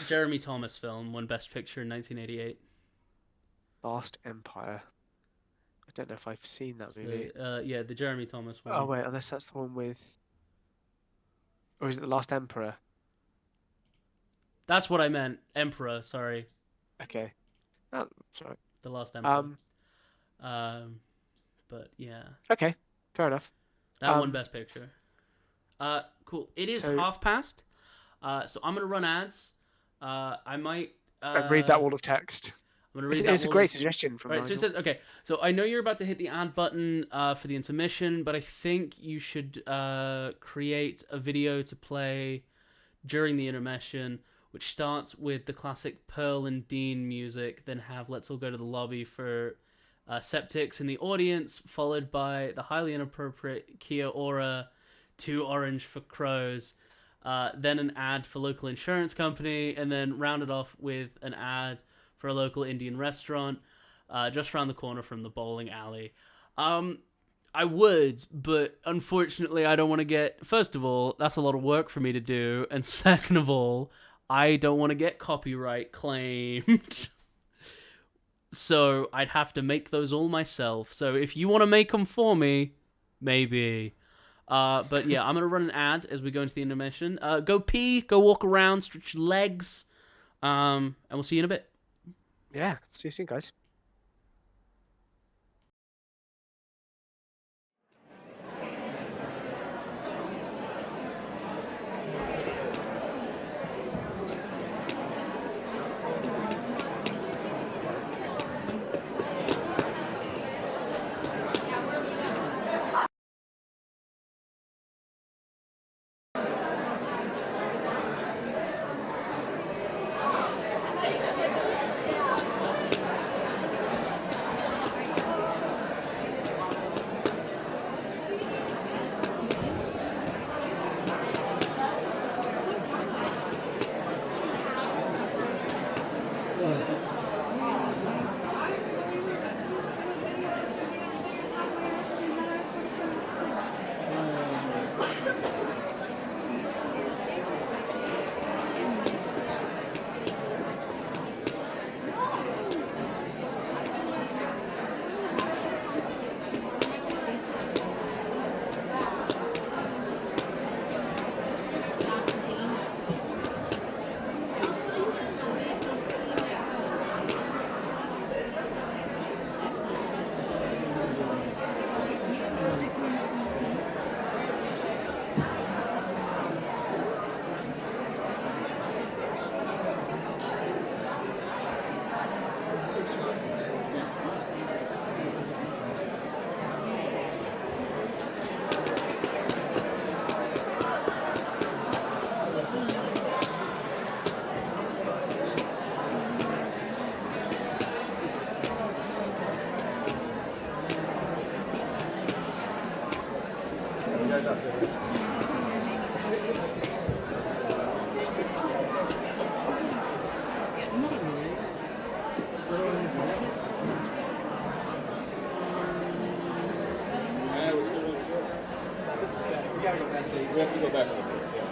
Jeremy Thomas film won Best Picture in 1988. Last Empire. I don't know if I've seen that movie. Yeah, the Jeremy Thomas one. Oh wait, unless that's the one with, or is it The Last Emperor? That's what I meant. Emperor, sorry. Okay. Oh, sorry. The Last Emperor. But yeah. Okay, fair enough. That won Best Picture. Cool. It is half past. So I'm gonna run ads. I might read that wall of text. I'm gonna read that. It's a great suggestion from Right. So it says, okay. So I know you're about to hit the ad button for the intermission, but I think you should create a video to play during the intermission, which starts with the classic Pearl and Dean music, then have Let's All Go to the Lobby for Septics in the audience, followed by the highly inappropriate Kia Ora, Too Orange for Crows, then an ad for local insurance company, and then round it off with an ad for a local Indian restaurant just around the corner from the bowling alley. I would, but unfortunately I don't want to get... First of all, that's a lot of work for me to do, and second of all, I don't want to get copyright claimed. So I'd have to make those all myself. So if you want to make them for me, maybe. But yeah, I'm going to run an ad as we go into the intermission. Go pee, go walk around, stretch your legs, and we'll see you in a bit. Yeah, see you soon, guys. We have to go back a little bit. Yeah.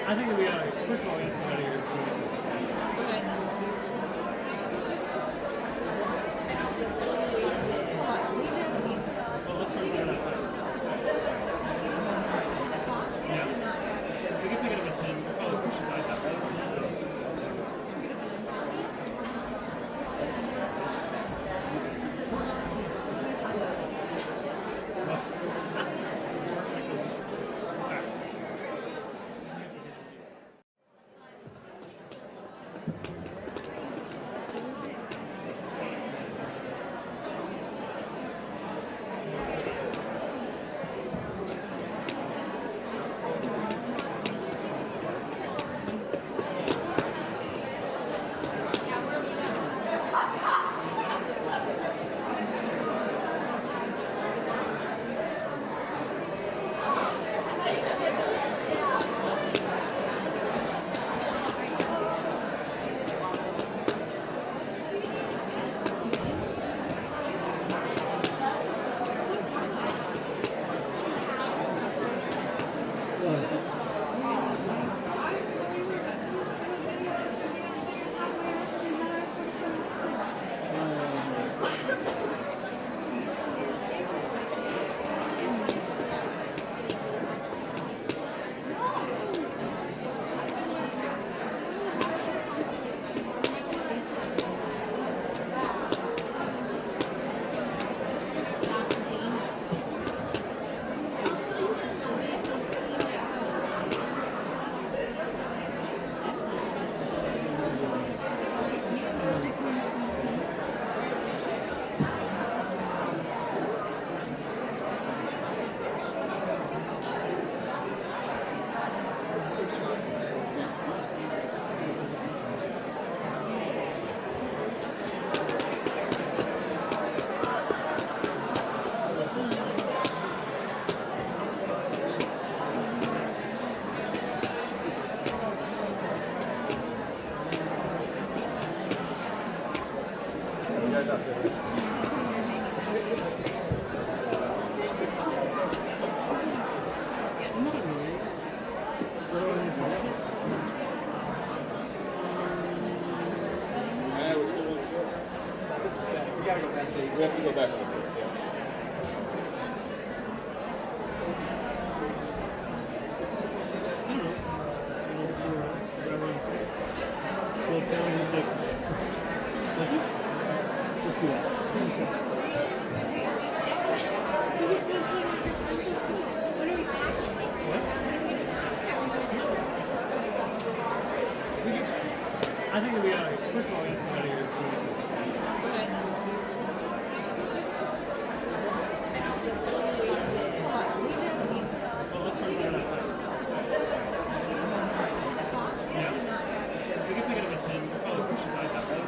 I think that we first of all, we have to get out of here as close as we can. Well, let's try to get outside. Yeah. We can pick it up at 10. We'll probably push it back that way. We have to go back a little bit. Yeah. I think that we first of all, we have to get out of here as close as we can. Well, let's try to get outside. Yeah. We can pick it up at 10. We'll probably push it back that way.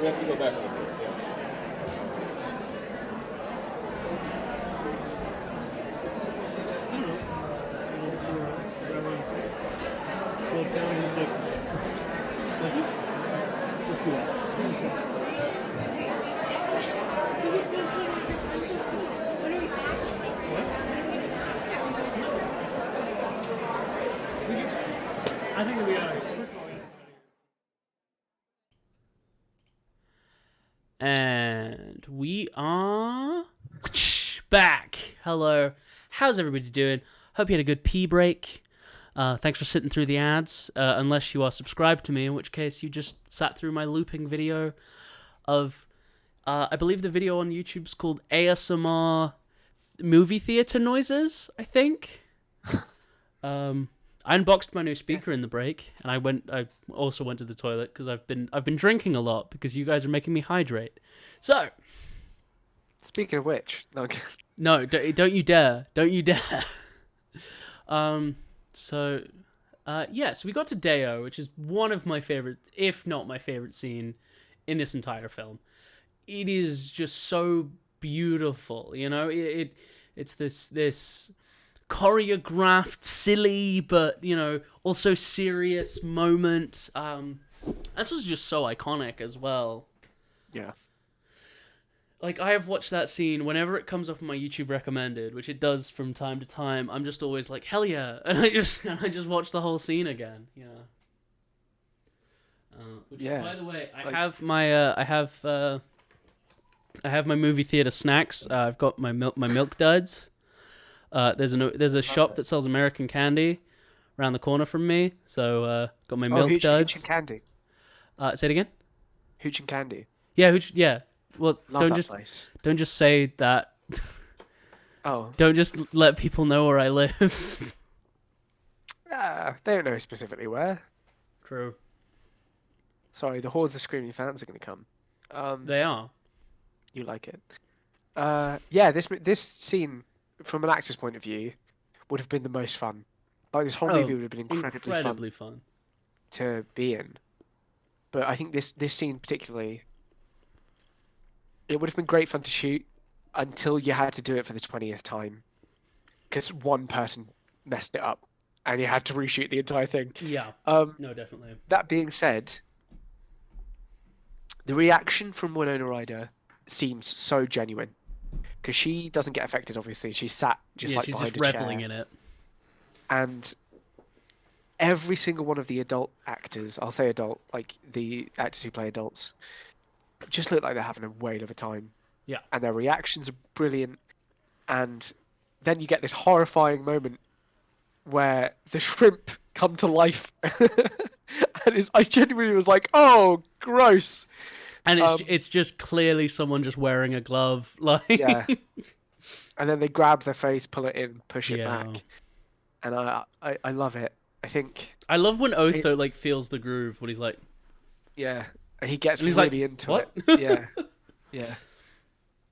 We have to go back a little bit. Yeah. I don't know. Well, down his dick. Let's do that. Let's go. I think we are. First of all, And we are back. Hello. How's everybody doing? Hope you had a good pee break. Thanks for sitting through the ads. Unless you are subscribed to me, in which case you just sat through my looping video of, I believe the video on YouTube's called ASMR movie theater noises, I think. I unboxed my new speaker in the break, and I also went to the toilet because I've been drinking a lot because you guys are making me hydrate. So, Speaking of which, no, no, don't you dare, don't you dare. So we got to Deo, which is one of my favorite, if not my favorite scene in this entire film. It is just so beautiful, you know. It's this choreographed, silly, but also serious moment. This was just so iconic as well. yeah, Like, I have watched that scene whenever it comes up on my YouTube recommended, which it does from time to time. I'm just always like, hell yeah, and I just watch the whole scene again. Which, by the way, I have my movie theater snacks. I've got my milk duds. There's a shop that sells American candy around the corner from me, so got my milk duds. Hooch and Candy. Say it again. Hooch and Candy. Yeah, yeah. Well, Love that place. don't just say that. Oh, Don't just let people know where I live. they don't know specifically where. True. Sorry, the hordes of screaming fans are going to come. They are. You like it? Yeah. This scene, from an actor's point of view, would have been the most fun. Like, this whole movie would have been incredibly fun to be in. But I think this scene particularly, it would have been great fun to shoot until you had to do it for the 20th time, because one person messed it up and you had to reshoot the entire thing. Yeah. No, definitely. That being said, the reaction from Winona Ryder seems so genuine, because she doesn't get affected. Obviously, she's sat She's behind just a reveling chair. in it. And every single one of the adult actors, I'll say adult, like the actors who play adults, just look like they're having a whale of a time. Yeah. And their reactions are brilliant. And then you get this horrifying moment where the shrimp come to life. And I genuinely was like, oh, gross. And it's just clearly someone just wearing a glove, like. Yeah. And then they grab their face, pull it in, push it Yeah. back. And I love it. I think, I love when Otho like feels the groove when he's like, yeah, he gets and he's really like, into what? it. Yeah,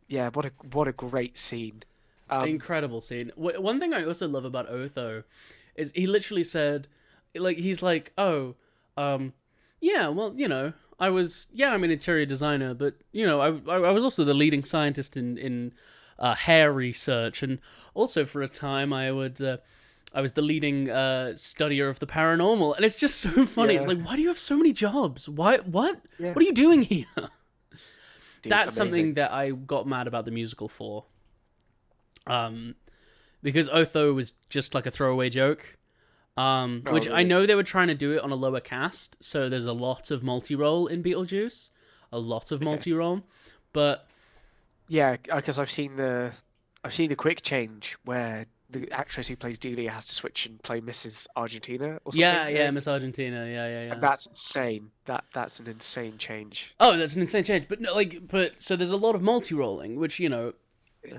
yeah. What a great scene. Incredible scene. One thing I also love about Otho is he literally said, like, he's like, oh, yeah, well, I'm an interior designer, but I was also the leading scientist in hair research, and also for a time I was the leading studier of the paranormal, and it's just so funny. Yeah. It's like, why do you have so many jobs? What? Yeah. What are you doing here? Dude, That's something amazing. that I got mad about the musical for. Because Otho was just like a throwaway joke. Which I really? know they were trying to do it on a lower cast, so there's a lot of multi-role in Beetlejuice. A lot of multi-role. But Yeah, because I've seen the quick change where the actress who plays Delia has to switch and play Mrs. Argentina or something. yeah, Miss Argentina, yeah. And that's insane. That's an insane change. Oh, that's an insane change. But no, so there's a lot of multi-rolling, which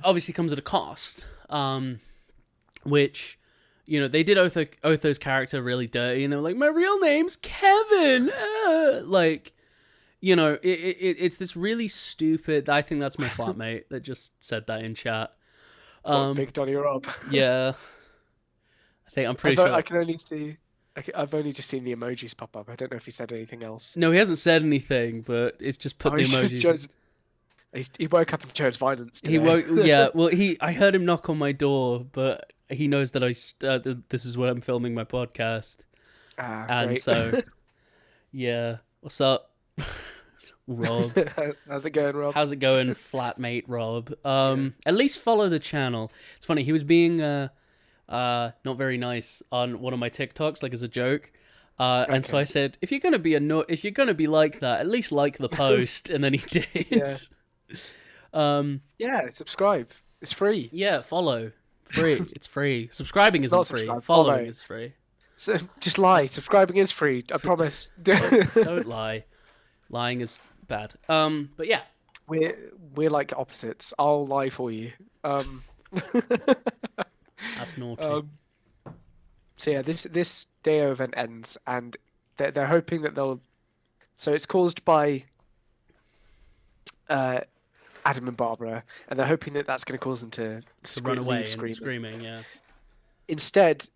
obviously comes at a cost. Which they did Otho's character really dirty, and they were like, my real name's Kevin. It's this really stupid. I think that's my flatmate that just said that in chat. Big Donny Rob. Yeah, I'm pretty sure. I can only see I've only just seen the emojis pop up. I don't know if he said anything else. No, he hasn't said anything, but it's just put Oh, the he just emojis. chose. He woke up and chose violence today. He won't. Yeah, well, I heard him knock on my door, but he knows that this is when I'm filming my podcast, and Great. so yeah. What's up, Rob? How's it going, Rob? How's it going, flatmate Rob? At least follow the channel. It's funny. He was being not very nice on one of my TikToks, like as a joke. And so I said, if you're gonna be like that, at least like the post. And then he did. Yeah, subscribe. It's free. Yeah, follow. Free. It's free. Subscribing isn't Not free. subscribe, Following follow. is free. So just lie. Subscribing is free. I promise. Don't lie. Lying is bad. But yeah. We're like opposites. I'll lie for you. That's naughty. So yeah, this Deo event ends, and they're hoping that they'll. So it's caused by Adam and Barbara, and they're hoping that that's going to cause them to Run away leave and screaming, yeah. Instead,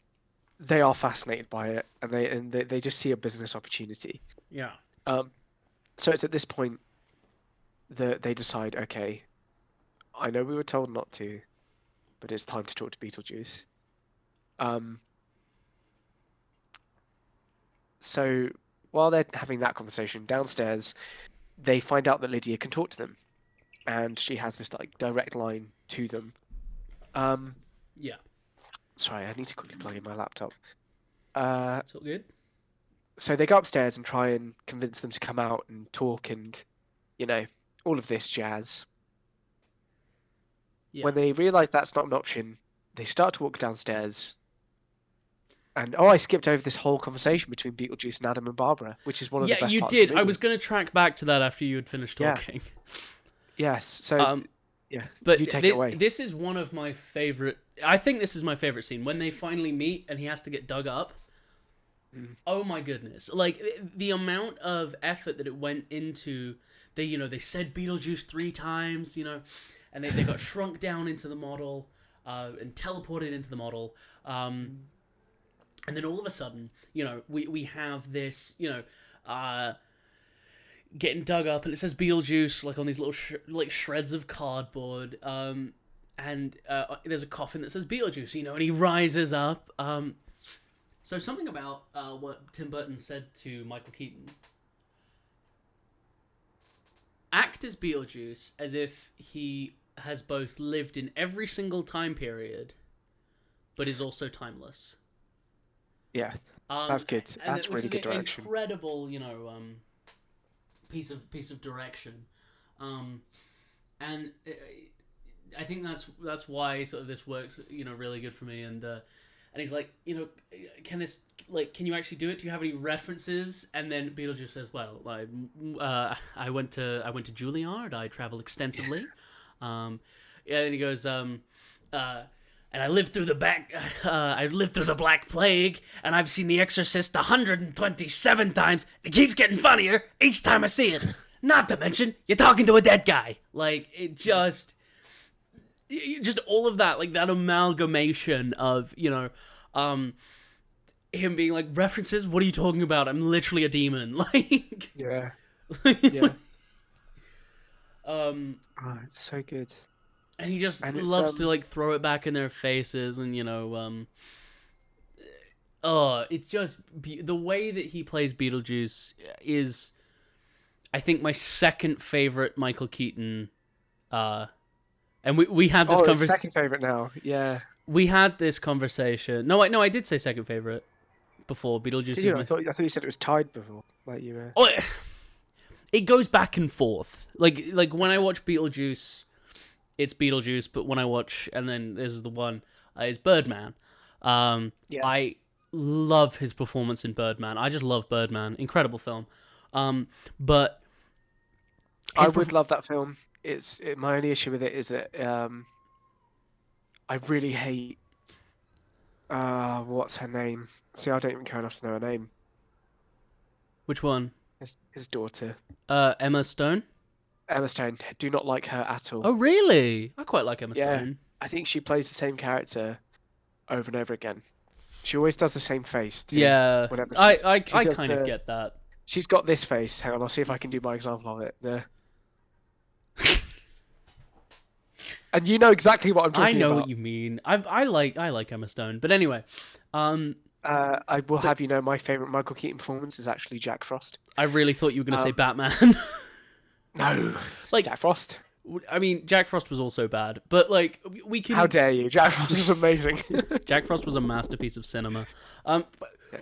they are fascinated by it, and they just see a business opportunity. Yeah. So it's at this point that they decide, okay, I know we were told not to, but it's time to talk to Beetlejuice. So while they're having that conversation downstairs, they find out that Lydia can talk to them, and she has this like direct line to them. Yeah. Sorry, I need to quickly plug in my laptop. It's all good. So they go upstairs and try and convince them to come out and talk and, all of this jazz. Yeah. When they realise that's not an option, they start to walk downstairs. And I skipped over this whole conversation between Beetlejuice and Adam and Barbara, which is one of the best parts of the did. I movie. was going to track back to that after you had finished talking. Yes. So but you take it away. This is one of my favorite. I think this is my favorite scene when they finally meet and he has to get dug up. Oh my goodness! Like the amount of effort that it went into. They said Beetlejuice 3 times, and they got shrunk down into the model, and teleported into the model. And then all of a sudden, we have this, getting dug up, and it says Beetlejuice like on these little shreds of cardboard. And there's a coffin that says Beetlejuice, and he rises up. So something about what Tim Burton said to Michael Keaton. Act as Beetlejuice as if he has both lived in every single time period, but is also timeless. Yeah, that's good. That's really good direction. Incredible, piece of direction, and I think that's why sort of this works, really good for me. And he's like, can you actually do it? Do you have any references? And then Beetlejuice says, well, I went to Juilliard. I travel extensively. And he goes, and I lived through the Black Plague, and I've seen The Exorcist 127 times. It keeps getting funnier each time I see it. Not to mention, you're talking to a dead guy. Like, it just all of that, like that amalgamation of, him being like, references? What are you talking about? I'm literally a demon. Like, yeah. It's so good. And he just loves to like throw it back in their faces, and it's just the way that he plays Beetlejuice is, I think, my second favorite Michael Keaton. And we had this conversation. Second favorite now, yeah. We had this conversation. No, I did say second favorite before. Beetlejuice. Did you? I thought you said it was tied before. Like you were. Oh, it goes back and forth. Like when I watch Beetlejuice, it's Beetlejuice, but when I watch, and then there's the one, is Birdman. I love his performance in Birdman. I just love Birdman. Incredible film. But I would love that film. My only issue with it is that I really hate what's her name? See, I don't even care enough to know her name. Which one? His daughter. Emma Stone? Emma Stone. Do not like her at all. Oh, really? I quite like Emma Stone. I think she plays the same character over and over again. She always does the same face. Too, Yeah, whenever I she does kind of get that. She's got this face. Hang on, I'll see if I can do my example of it. And you know exactly what I'm talking I know about. what you mean. I like Emma Stone, but anyway, I will have you know my favorite Michael Keaton performance is actually Jack Frost. I really thought you were gonna say Batman. No, Like, Jack Frost. I mean, Jack Frost was also bad, but like we can. How dare you? Jack Frost is amazing. Jack Frost was a masterpiece of cinema.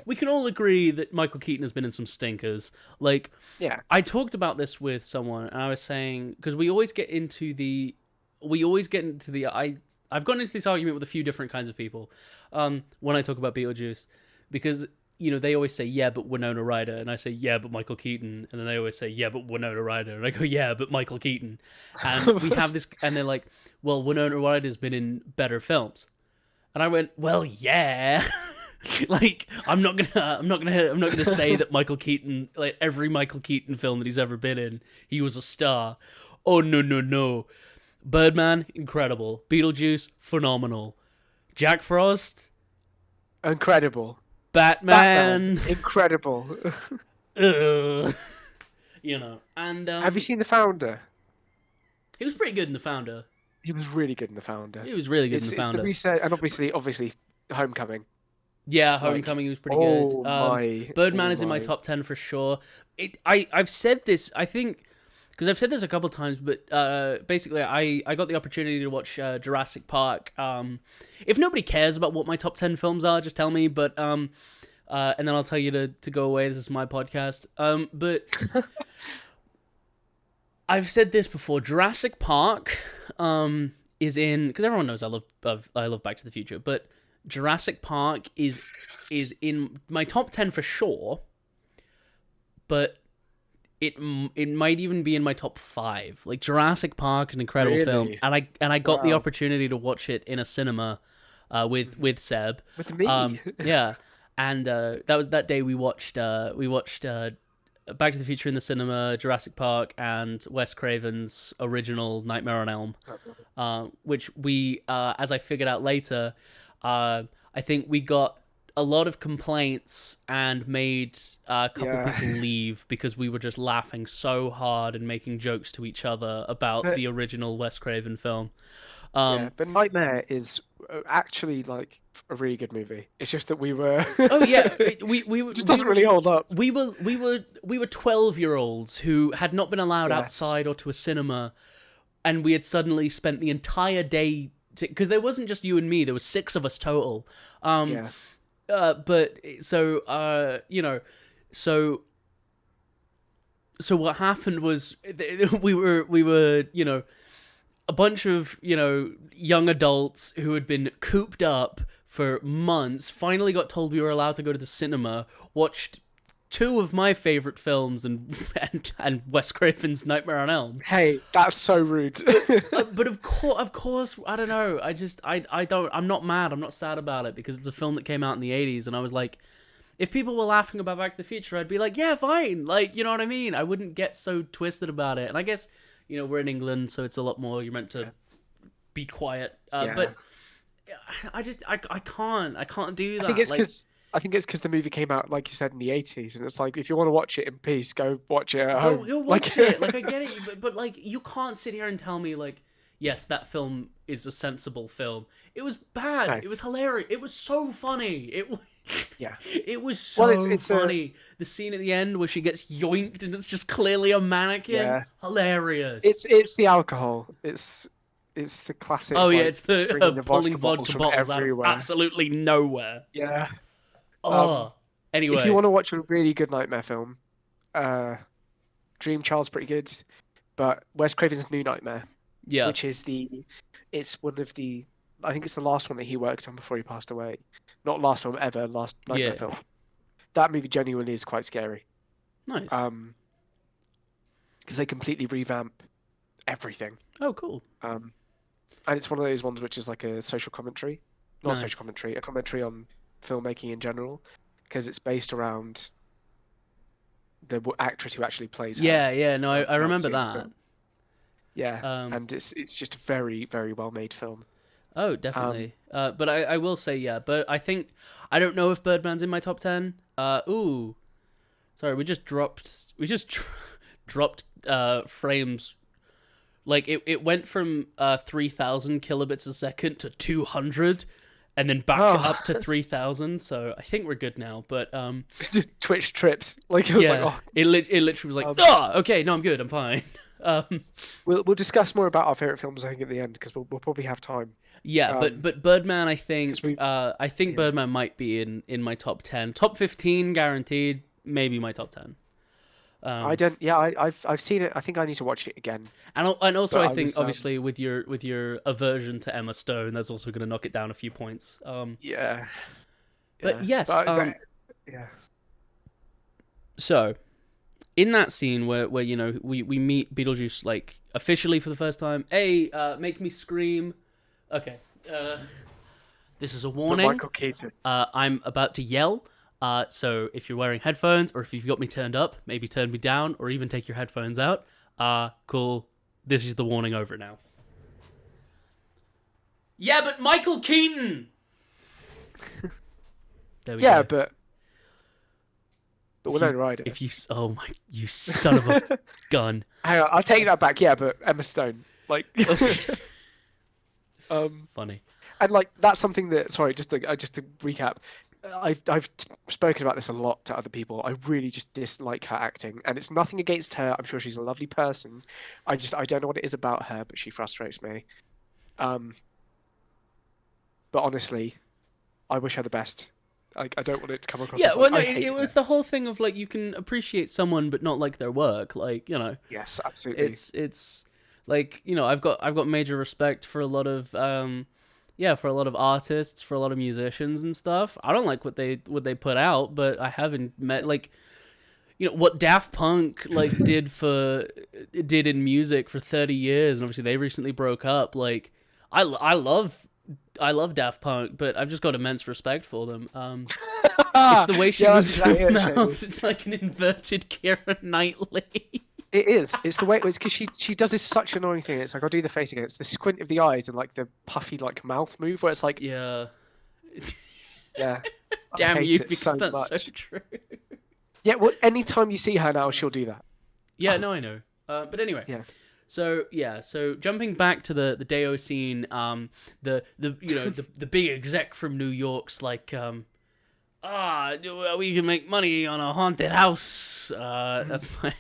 We can all agree that Michael Keaton has been in some stinkers. Like, Yeah. I talked about this with someone, and I was saying because we always get into the. I've gotten into this argument with a few different kinds of people when I talk about Beetlejuice, because they always say yeah but Winona Ryder, and I say yeah but Michael Keaton, and then they always say yeah but Winona Ryder, and I go yeah but Michael Keaton, and we have this, and they're like, well, Winona Ryder's been in better films, and I went, well, yeah. Like, I'm not gonna say that Michael Keaton, like every Michael Keaton film that he's ever been in, he was a star. Oh no. Birdman, incredible. Beetlejuice, phenomenal. Jack Frost, Incredible. Batman. Incredible. And Have you seen The Founder? he was pretty good in The Founder. He was really good in The Founder. He was really good in The It's Founder. the reset, and obviously, Homecoming. Yeah, Homecoming was pretty good. Birdman is in my my. top 10 for sure. I've said this, I think, because I've said this a couple times, but basically I got the opportunity to watch Jurassic Park. If nobody cares about what my top 10 films are, just tell me, but and then I'll tell you to go away. This is my podcast. But I've said this before. Jurassic Park is in, because everyone knows I love Back to the Future, but Jurassic Park is in my top 10 for sure, but it might even be in my top 5. Like, Jurassic Park is an incredible film, and I got the opportunity to watch it in a cinema with Seb. With me. Yeah, and that was that day we watched Back to the Future in the cinema, Jurassic Park, and Wes Craven's original Nightmare on Elm, which we, as I figured out later, I think we got a lot of complaints and made a couple people leave because we were just laughing so hard and making jokes to each other about the original Wes Craven film. But Nightmare is actually like a really good movie. It's just that we were. Oh yeah, we it just doesn't really hold up. We were 12-year-olds who had not been allowed outside or to a cinema, and we had suddenly spent the entire day because there wasn't just you and me. There was 6 of us total. But so so what happened was we were a bunch of young adults who had been cooped up for months finally got told we were allowed to go to the cinema, watched 2 of my favorite films and Wes Craven's Nightmare on Elm. Hey, that's so rude. But of course, I don't know. I'm not mad. I'm not sad about it because it's a film that came out in the 80s, and I was like, if people were laughing about Back to the Future, I'd be like, yeah, fine. Like, you know what I mean? I wouldn't get so twisted about it. And I guess, we're in England, so it's a lot more, you're meant to be quiet. But I can't do that. I think it's because the movie came out, like you said, in the 80s, and it's like, if you want to watch it in peace, go watch it at home. Go watch it. Like, I get it, but like, you can't sit here and tell me, like, yes, that film is a sensible film. It was bad. No. It was hilarious. It was so funny. It was so funny. The scene at the end where she gets yoinked and it's just clearly a mannequin. Yeah. Hilarious. It's the alcohol. It's the classic. Oh yeah, it's the pulling vodka bottles out of absolutely nowhere. Yeah. Anyway, if you want to watch a really good nightmare film, Dream Child's pretty good, but Wes Craven's New Nightmare, which is it's one of the, I think it's the last one that he worked on before he passed away. Not last film ever, last nightmare film. That movie genuinely is quite scary. Nice. Because they completely revamp everything. Oh, cool. And it's one of those ones which is like a social commentary, not social commentary, a commentary on filmmaking in general, because it's based around the actress who actually plays her. No, I remember that. And it's just a very, very well made film. Oh, definitely. But I will say, yeah. But I don't know if Birdman's in my top 10. Ooh, sorry, dropped frames. Like it went from 3,000 kilobits a second to 200, and then back up to 3,000. So I think we're good now. But It's just Twitch trips. Like it was like, oh. it literally was like, okay, no, I'm good, I'm fine. We'll discuss more about our favorite films, I think, at the end, because we'll probably have time. Yeah, but Birdman, I think yeah. Birdman might be in my top 10, top 15 guaranteed, maybe my top 10. I don't. Yeah, I've seen it. I think I need to watch it again. And also But I think was, obviously with your aversion to Emma Stone, that's also going to knock it down a few points. Yeah. But yes. Yeah. So, in that scene where we meet Beetlejuice like officially for the first time. Hey, make me scream. Okay. This is a warning. Michael Keaton. I'm about to yell. So if you're wearing headphones or if you've got me turned up, maybe turn me down or even take your headphones out. Cool. This is the warning over now. Yeah, but Michael Keaton! There we go. But Winona Ryder. You son of a gun. Hang on, I'll take that back. Yeah, but Emma Stone. Like, funny. And like that's something that. Sorry, just to recap. I've spoken about this a lot to other people. I really just dislike her acting, and it's nothing against her. I'm sure she's a lovely person. I don't know what it is about her, but she frustrates me. But honestly, I wish her the best. I don't want it to come across. Yeah, as well, like, no, it was the whole thing of like you can appreciate someone but not like their work. Like Yes, absolutely. It's like I've got major respect for a lot of for a lot of artists, for a lot of musicians and stuff. I don't like what they put out, but I haven't met like what Daft Punk like did in music for 30 years, and obviously they recently broke up. Like I love Daft Punk, but I've just got immense respect for them. It's the way she moves her mouth. It's like an inverted Keira Knightley. It is. It's the way it's because she does this such annoying thing. It's like I'll do the face again. It's the squint of the eyes and like the puffy like mouth move where it's like yeah. Damn you, because that's so true. Yeah, well, anytime you see her now, she'll do that. Yeah, no, I know. But anyway. Yeah. So jumping back to the Deo scene, the big exec from New York's like, we can make money on a haunted house. That's my.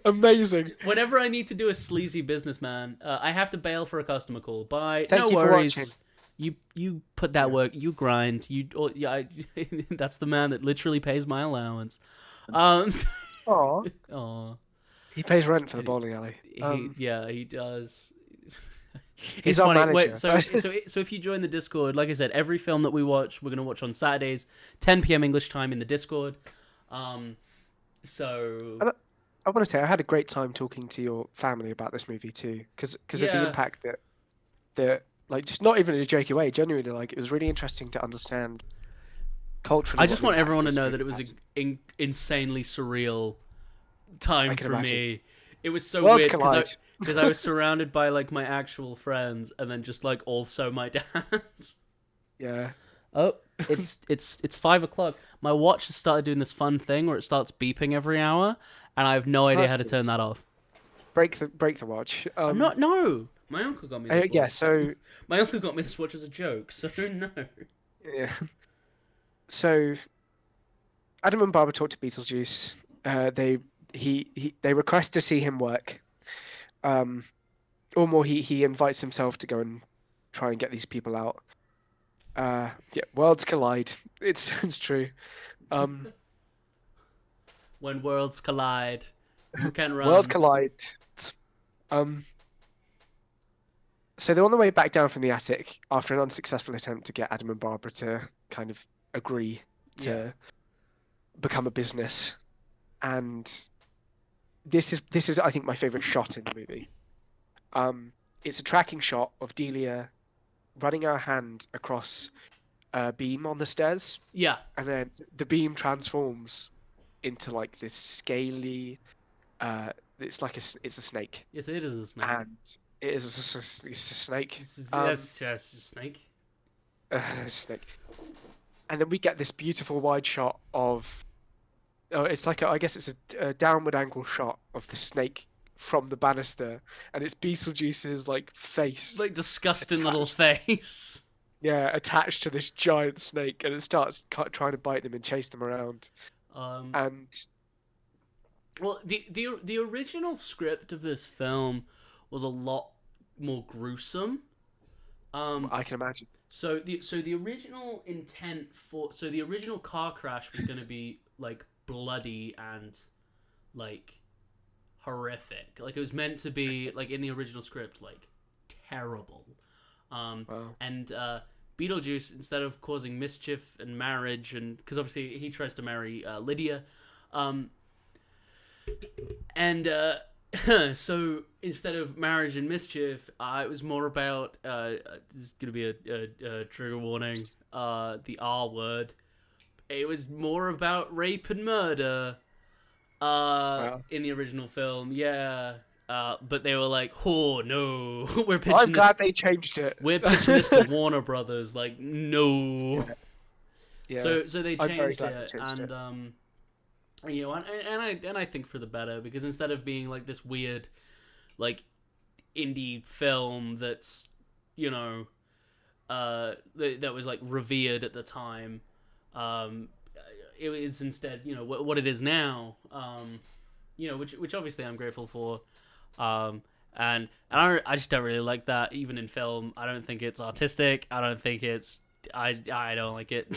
Amazing. Whenever I need to do a sleazy businessman, I have to bail for a customer call. Bye. Thank no you worries. for watching. You put that work. You grind. That's the man that literally pays my allowance. Aww. He pays rent for the bowling alley. He does. He's our funny. manager. Wait, so if you join the Discord, like I said, every film that we watch, we're gonna watch on Saturdays, 10 p.m. English time in the Discord. So I want to say I had a great time talking to your family about this movie too, because of the impact that like just not even in a jokey way, genuinely like it was really interesting to understand culturally. I just want everyone to know that it was an insanely surreal time for me. It was so weird because I was surrounded by like my actual friends and then just like also my dad. Yeah. Oh, it's 5:00. My watch has started doing this fun thing where it starts beeping every hour, and I have no idea how to turn that off. Break the watch. No. My uncle got me this watch. Yeah, so my uncle got me this watch as a joke, so no. Yeah. So Adam and Barbara talk to Beetlejuice. They request to see him work. Or more, he invites himself to go and try and get these people out. Worlds collide. It's true. When worlds collide, you can run. Worlds collide. So they're on the way back down from the attic after an unsuccessful attempt to get Adam and Barbara to kind of agree to become a business. And this is I think my favorite shot in the movie. It's a tracking shot of Delia running her hand across a beam on the stairs. Yeah. And then the beam transforms into like this scaly it's like it's a snake, Yes, it is a snake. and it is it's a snake. Yes, a snake. Snake. And then we get this beautiful wide shot of. Oh, it's like I guess it's a downward angle shot of the snake from the banister, and it's Beetlejuice's like face, Like disgusting little attached. face. Yeah, attached to this giant snake, and it starts trying to bite them and chase them around. Um, And well, the original script of this film was a lot more gruesome. I can imagine. So the original intent for the original car crash was going to be like bloody and like horrific. Like it was meant to be like in the original script like terrible. Wow. And Beetlejuice, instead of causing mischief and marriage, and because obviously he tries to marry Lydia, and so instead of marriage and mischief, it was more about this is gonna be a trigger warning, the R word. It was more about rape and murder Wow. in the original film. Yeah. But they were like, "Oh no, we're pitching I'm this. glad they changed it. We're pitching this to Warner Brothers." Like, no. Yeah. So they I'm very changed glad they it, changed and it. you know, and I think for the better, because instead of being like this weird, like, indie film that's, you know, that was like revered at the time, it is instead, you know, what it is now, you know, which obviously I'm grateful for, and I just don't really like that even in film. I don't think it's artistic. I don't think it's I don't like it.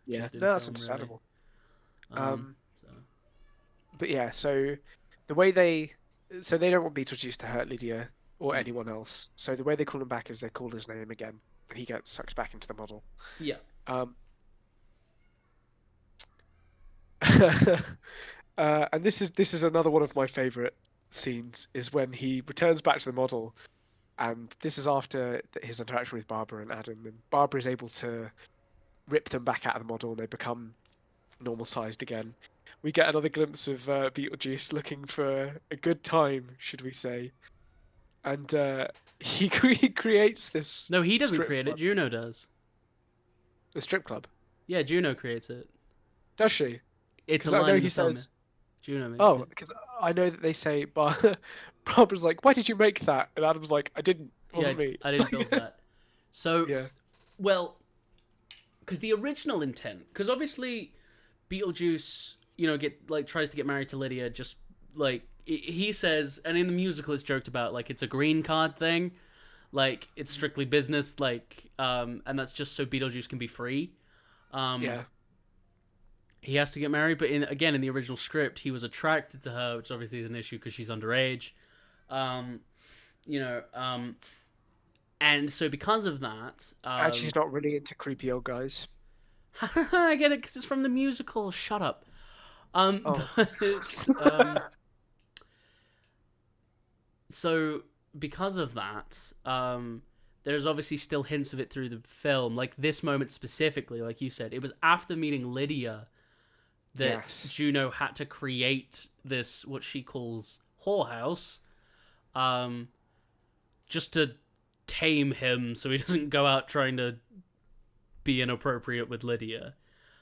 Yeah. Just in No, that's film, understandable. really. So. But yeah, so the way so they don't want Beetlejuice to hurt Lydia or anyone else. So the way they call him back is they call his name again, and he gets sucked back into the model. Yeah. And this is another one of my favorite scenes is when he returns back to the model, and this is after his interaction with Barbara and Adam, and Barbara is able to rip them back out of the model, and they become normal sized again. We get another glimpse of Beetlejuice looking for a good time, should we say? And he creates this. No, he doesn't strip create it. club. Juno does. The strip club. Yeah, Juno creates it. Does she? It's a 'Cause I line know in he the film. says. Juno makes Oh, it. because I know that they say, Barbara's like, "Why did you make that?" And Adam's like, "I didn't. It wasn't Yeah, me." I didn't build that. So, Yeah. well, because the original intent, because obviously Beetlejuice, you know, tries to get married to Lydia. Just like he says, and in the musical, it's joked about like it's a green card thing, like it's strictly business, like and that's just so Beetlejuice can be free. Yeah. He has to get married, but in the original script, he was attracted to her, which obviously is an issue because she's underage. You know, and so because of that, And she's not really into creepy old guys. I get it because it's from the musical. Shut up. Oh. But so because of that, there's obviously still hints of it through the film. Like this moment specifically, like you said, it was after meeting Lydia that Yes. Juno had to create this what she calls whorehouse, just to tame him so he doesn't go out trying to be inappropriate with Lydia.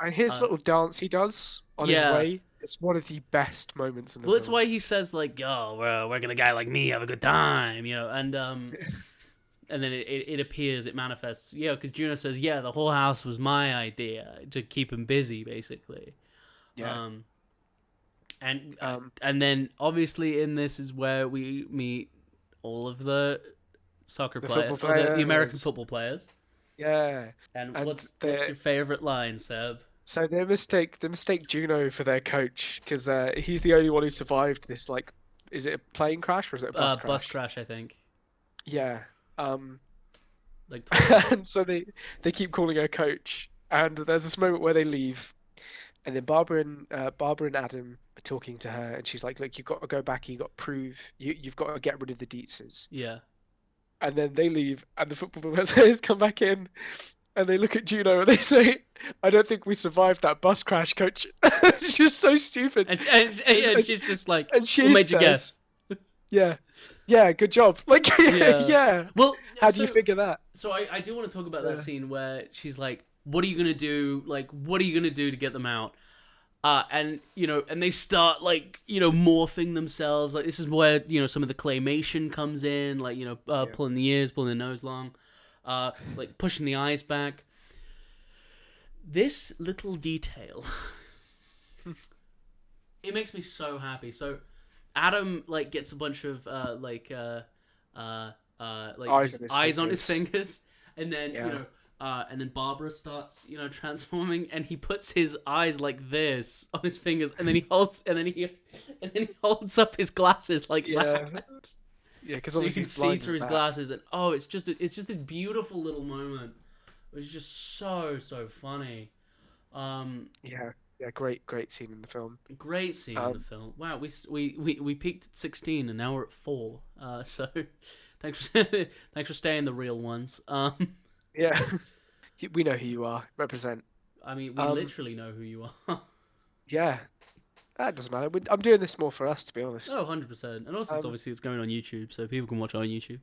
And his little dance he does on yeah. his way, it's one of the best moments in the Well, film. it's why he says like, "Oh, well, where can a guy like me have a good time?" You know, and and then it appears, it manifests. Yeah, because Juno says, "Yeah, the whole house was my idea to keep him busy, basically." Yeah. And then obviously in this is where we meet all of the soccer players, football or the American players. football players. Yeah. And And what's the- your favorite line, Seb? So they mistake Juno for their coach because he's the only one who survived this. Like, is it a plane crash or is it a bus crash? Bus crash, I think. Yeah. Like, And so they keep calling her coach, and there's this moment where they leave, and then Barbara and Adam are talking to her, and she's like, "Look, you've got to go back. You've got to prove you've got to get rid of the Dietzes." yeah. And then they leave, and the football players come back in, and they look at Juno and they say, "I don't think we survived that bus crash, Coach." It's just so stupid. And she's just like, And she what made you says, guess? "Yeah, yeah, good job." Like, Yeah. yeah. Well, How do you figure that? So I do want to talk about that Yeah. scene where she's like, "What are you gonna do? Like, what are you gonna do to get them out?" And and they start like morphing themselves. Like this is where some of the claymation comes in, like pulling the ears, pulling the nose long, like pushing the eyes back. This little detail, it makes me so happy. So Adam like gets a bunch of like eyes on his fingers, and then and then Barbara starts transforming, and he puts his eyes like this on his fingers, and then he holds up his glasses like that. Yeah, because So you obviously can see through his glasses, and it's just this beautiful little moment. It's just so funny. Yeah, great scene in the film. Great scene in the film. Wow, we peaked at 16 and now we're at 4. So thanks for staying the real ones. Yeah, we know who you are. Represent. I mean, we literally know who you are. Yeah, that doesn't matter. I'm doing this more for us, to be honest. Oh, 100%. And also, it's going on YouTube, so people can watch it on YouTube.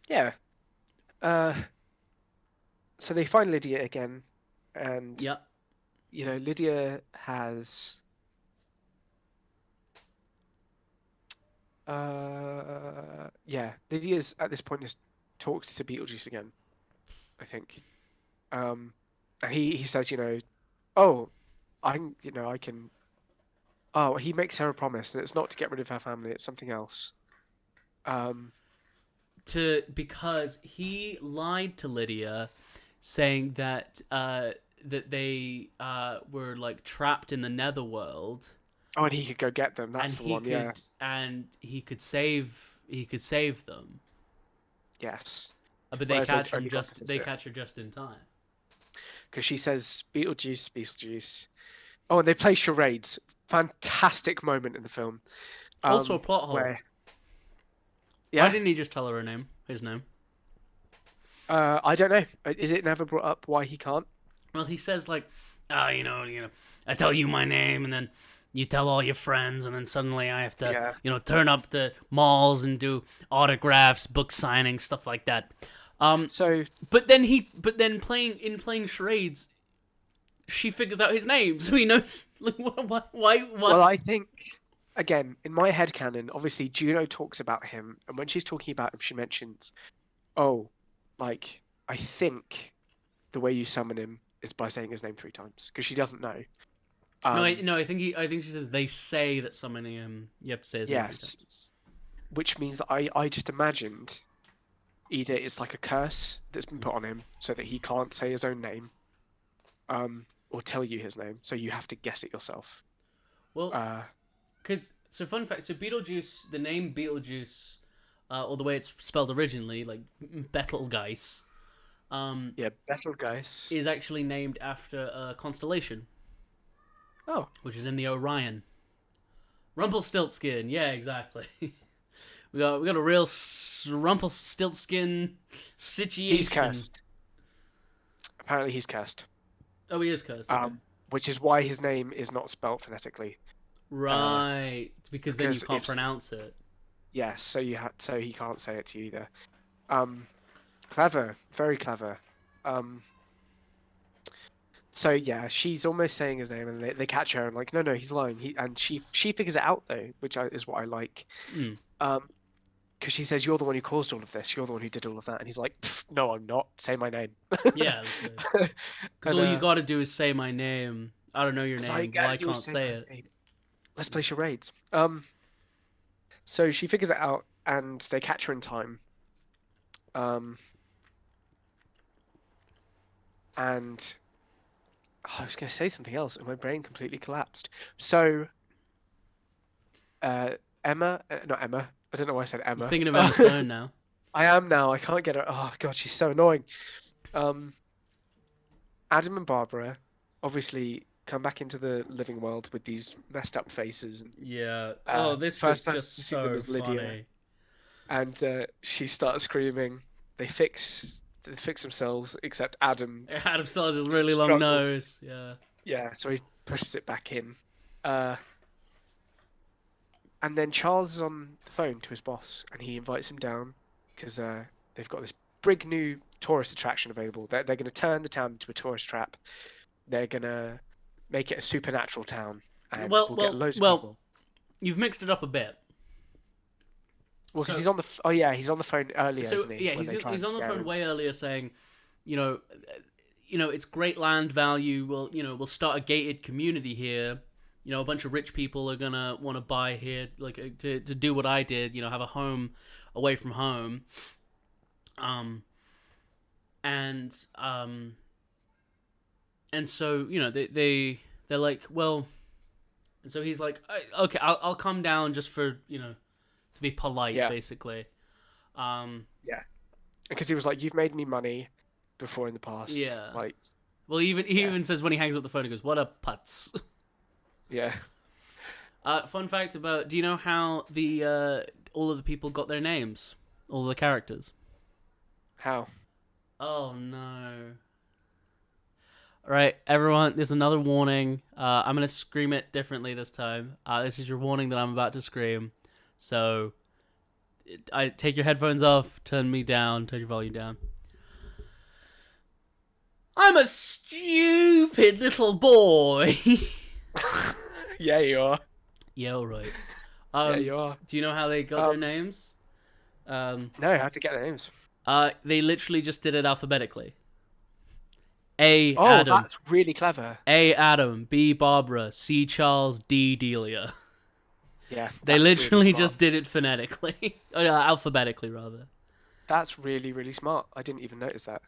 Yeah. So they find Lydia again, and Yep. Lydia has Lydia's at this point has talked to Beetlejuice again, I think. And he says, oh, I can. Oh, he makes her a promise, and it's not to get rid of her family; it's something else. Because he lied to Lydia, saying that that they were like trapped in the netherworld. Oh, and he could go get them. That's the one. Yeah. And he could save them. Yes. But they catch her just in time. Because she says Beetlejuice, Beetlejuice. Oh, and they play charades. Fantastic moment in the film. Also a plot hole. Yeah. Why didn't he just tell her his name? I don't know. Is it never brought up why he can't? Well, he says like, I tell you my name, and then you tell all your friends, and then suddenly I have to, turn up to malls and do autographs, book signings, stuff like that. But then playing charades, she figures out his name, so he knows. Like, why? Well, I think, again, in my headcanon, obviously Juno talks about him, and when she's talking about him, she mentions, I think the way you summon him is by saying his name 3 times, because she doesn't know. I think she says they say that summoning him, you have to say his name 3 times. Which means that I just imagined either it's like a curse that's been put on him so that he can't say his own name, or tell you his name, so you have to guess it yourself. Well, fun fact, so Beetlejuice, the name Beetlejuice, or the way it's spelled originally, like Betelgeuse, Betelgeuse is actually named after a constellation. Oh. Which is in the Orion. Rumpelstiltskin, yeah, exactly. we got a real Rumpelstiltskin situation. He's cursed. Apparently he's cursed. Oh, he is cursed. Okay. Which is why his name is not spelt phonetically. Right, because then you can't pronounce it. Yes, so he can't say it to you either. Clever, very clever. So yeah, she's almost saying his name, and they catch her and like, no, he's lying. She figures it out though, which is what I like. Because she says, "You're the one who caused all of this. You're the one who did all of that," and he's like, "No, I'm not. Say my name." Yeah. Because all you got to do is say my name. I don't know your name. Well, I can't say it. Name. Let's play charades. So she figures it out, and they catch her in time. And I was going to say something else, and my brain completely collapsed. So, not Emma. I don't know why I said Emma. You're thinking of Emma Stone now. I am now. I can't get her. Oh god, she's so annoying. Adam and Barbara obviously come back into the living world with these messed up faces. Yeah. This first was just so Lydia. funny. And she starts screaming. They fix they fix themselves, except Adam. Adam still has his really long Struggles. nose. Yeah. Yeah, so he pushes it back in. And then Charles is on the phone to his boss, and he invites him down because they've got this big new tourist attraction available. They're going to turn the town into a tourist trap. They're going to make it a supernatural town, and we'll get loads of people. You've mixed it up a bit. Well, because So- he's on the he's on the phone earlier, So isn't he? yeah, when they try he's and on the scare phone him. way earlier saying, you know, it's great land value. We'll start a gated community here. You know, a bunch of rich people are gonna want to buy here, like to do what I did. You know, have a home away from home. And so they're like, well, and so he's like, okay, I'll come down just for to be polite, Yeah. basically. Because he was like, "You've made me money before in the past." Yeah. Like, Well, he even says when he hangs up the phone, he goes, "What a putz." yeah. Fun fact about: do you know how the all of the people got their names? All the characters. How? Oh no! All right, everyone. There's another warning. I'm gonna scream it differently this time. This is your warning that I'm about to scream. So, I take your headphones off. Turn me down. Turn your volume down. I'm a stupid little boy. Yeah, you are. Yeah, all right. Yeah, you are. Do you know how they got their names? No, I have to get their names. They literally just did it alphabetically. A. Oh, Adam. that's really clever. A. Adam. B. Barbara. C. Charles. D. Delia. Yeah. They that's literally really smart. just did it phonetically. Alphabetically, rather. That's really, really smart. I didn't even notice that.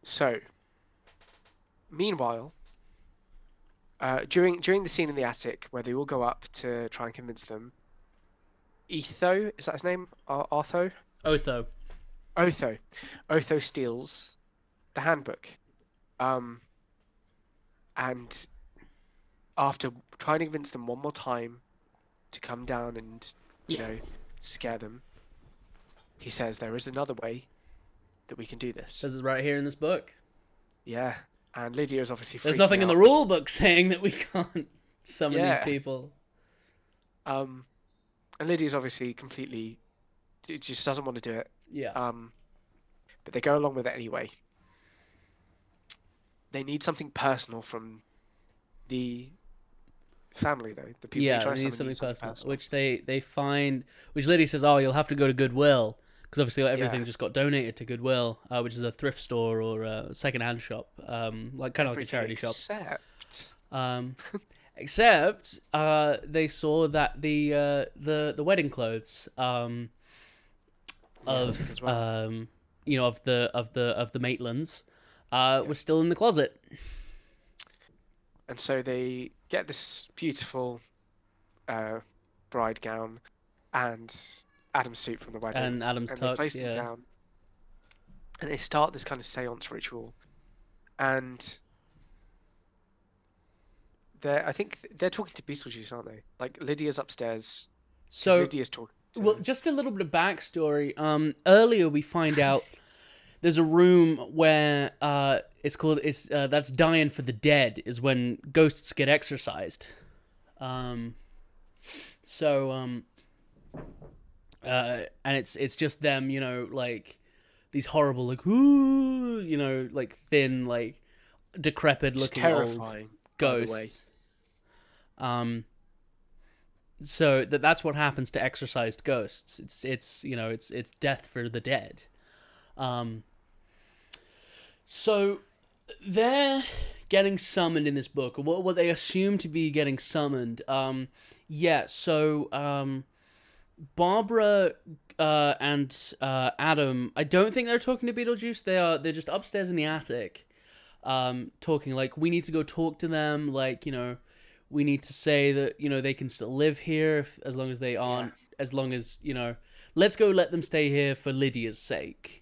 So, meanwhile, during the scene in the attic where they all go up to try and convince them, Etho, is that his name? Artho? Otho. Otho steals the handbook. And after trying to convince them one more time to come down and, you know, scare them, he says there is another way that we can do this. Says it right here in this book. Yeah. And Lydia's obviously There's freaking nothing in the out. rule book saying that we can't summon Yeah. these people. And Lydia's obviously completely just doesn't want to do it. Yeah. But they go along with it anyway. They need something personal from the family, though. The people Yeah, who try they to need summon something need personal, which they find, which Lydia says, "Oh, you'll have to go to Goodwill because obviously everything Yeah. just got donated to Goodwill, which is a thrift store or a second-hand shop, like kind of like a charity shop." Except Except they saw that the wedding clothes that's of as well. of the Maitlands were still in the closet. And so they get this beautiful bride gown and Adam's suit from the wedding. And Adam's and they tux, place them yeah. down. And they start this kind of seance ritual. And I think they're talking to Beetlejuice, aren't they? Like, Lydia's upstairs. 'Cause So, Lydia's talking to... well, just a little bit of backstory. Earlier we find out there's a room where that's dying for the dead is when ghosts get exorcised. And it's just them, like these horrible, like, ooh, like thin, like decrepit It's looking old terrifying, by the way. ghosts. So that's what happens to exorcised ghosts. It's death for the dead. So they're getting summoned in this book, or what they assume to be getting summoned. Barbara and Adam, I don't think they're talking to Beetlejuice. They're just upstairs in the attic, talking like, we need to go talk to them, like, we need to say that, they can still live here as long as they aren't, as long as, let's go let them stay here for Lydia's sake.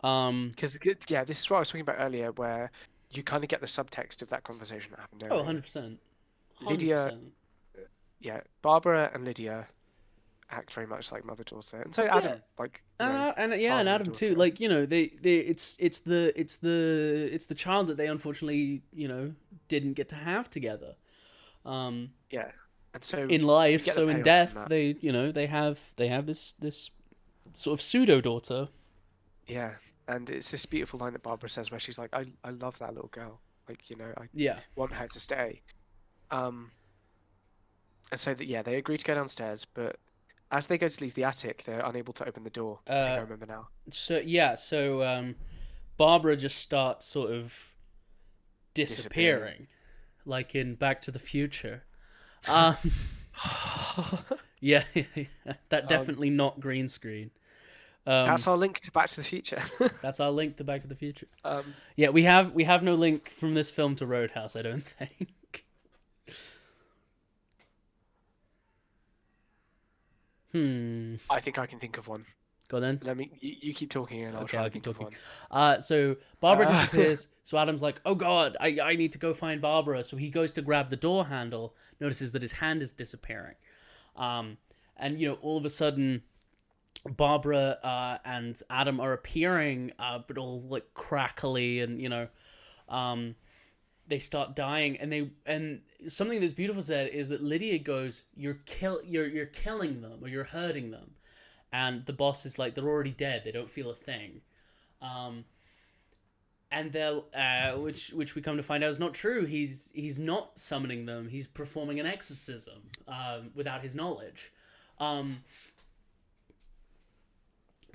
Because, this is what I was talking about earlier, where you kind of get the subtext of that conversation that happened earlier. Oh, 100%. 100%. yeah, Barbara and Lydia act very much like mother-daughter, and so Adam, Yeah. like, you know, And father and Adam too. daughter. Like, you know, it's the child that they unfortunately, you know, didn't get to have together. Um, Yeah, and so in you life, get the so in payoff from death, that. they, you know, they have this sort of pseudo daughter. Yeah, and it's this beautiful line that Barbara says where she's like, I love that little girl. Like, you know, I Yeah. want her to stay. Um, and so that, yeah, they agree to go downstairs, but as they go to leave the attic, they're unable to open the door. I think I remember now. So Barbara just starts sort of Disappearing. disappearing, like in Back to the Future. Um, yeah, that Um, definitely not green screen. that's our link to Back to the Future. That's our link to Back to the Future. um, Yeah, we have no link from this film to Roadhouse, I don't think. I think I can think of one. Go on then. Let me. You keep talking, and I'll Okay, try I'll and keep think of talking. one. So Barbara Uh, disappears. So Adam's like, "Oh God, I need to go find Barbara." So he goes to grab the door handle. Notices that his hand is disappearing. And you know, all of a sudden, Barbara and Adam are appearing, but all like crackly, and you know, they start dying, and something that's beautiful said is that Lydia goes, you're killing them, or you're hurting them," and the boss is like, "They're already dead. They don't feel a thing." And they'll which we come to find out is not true. He's not summoning them. He's performing an exorcism without his knowledge.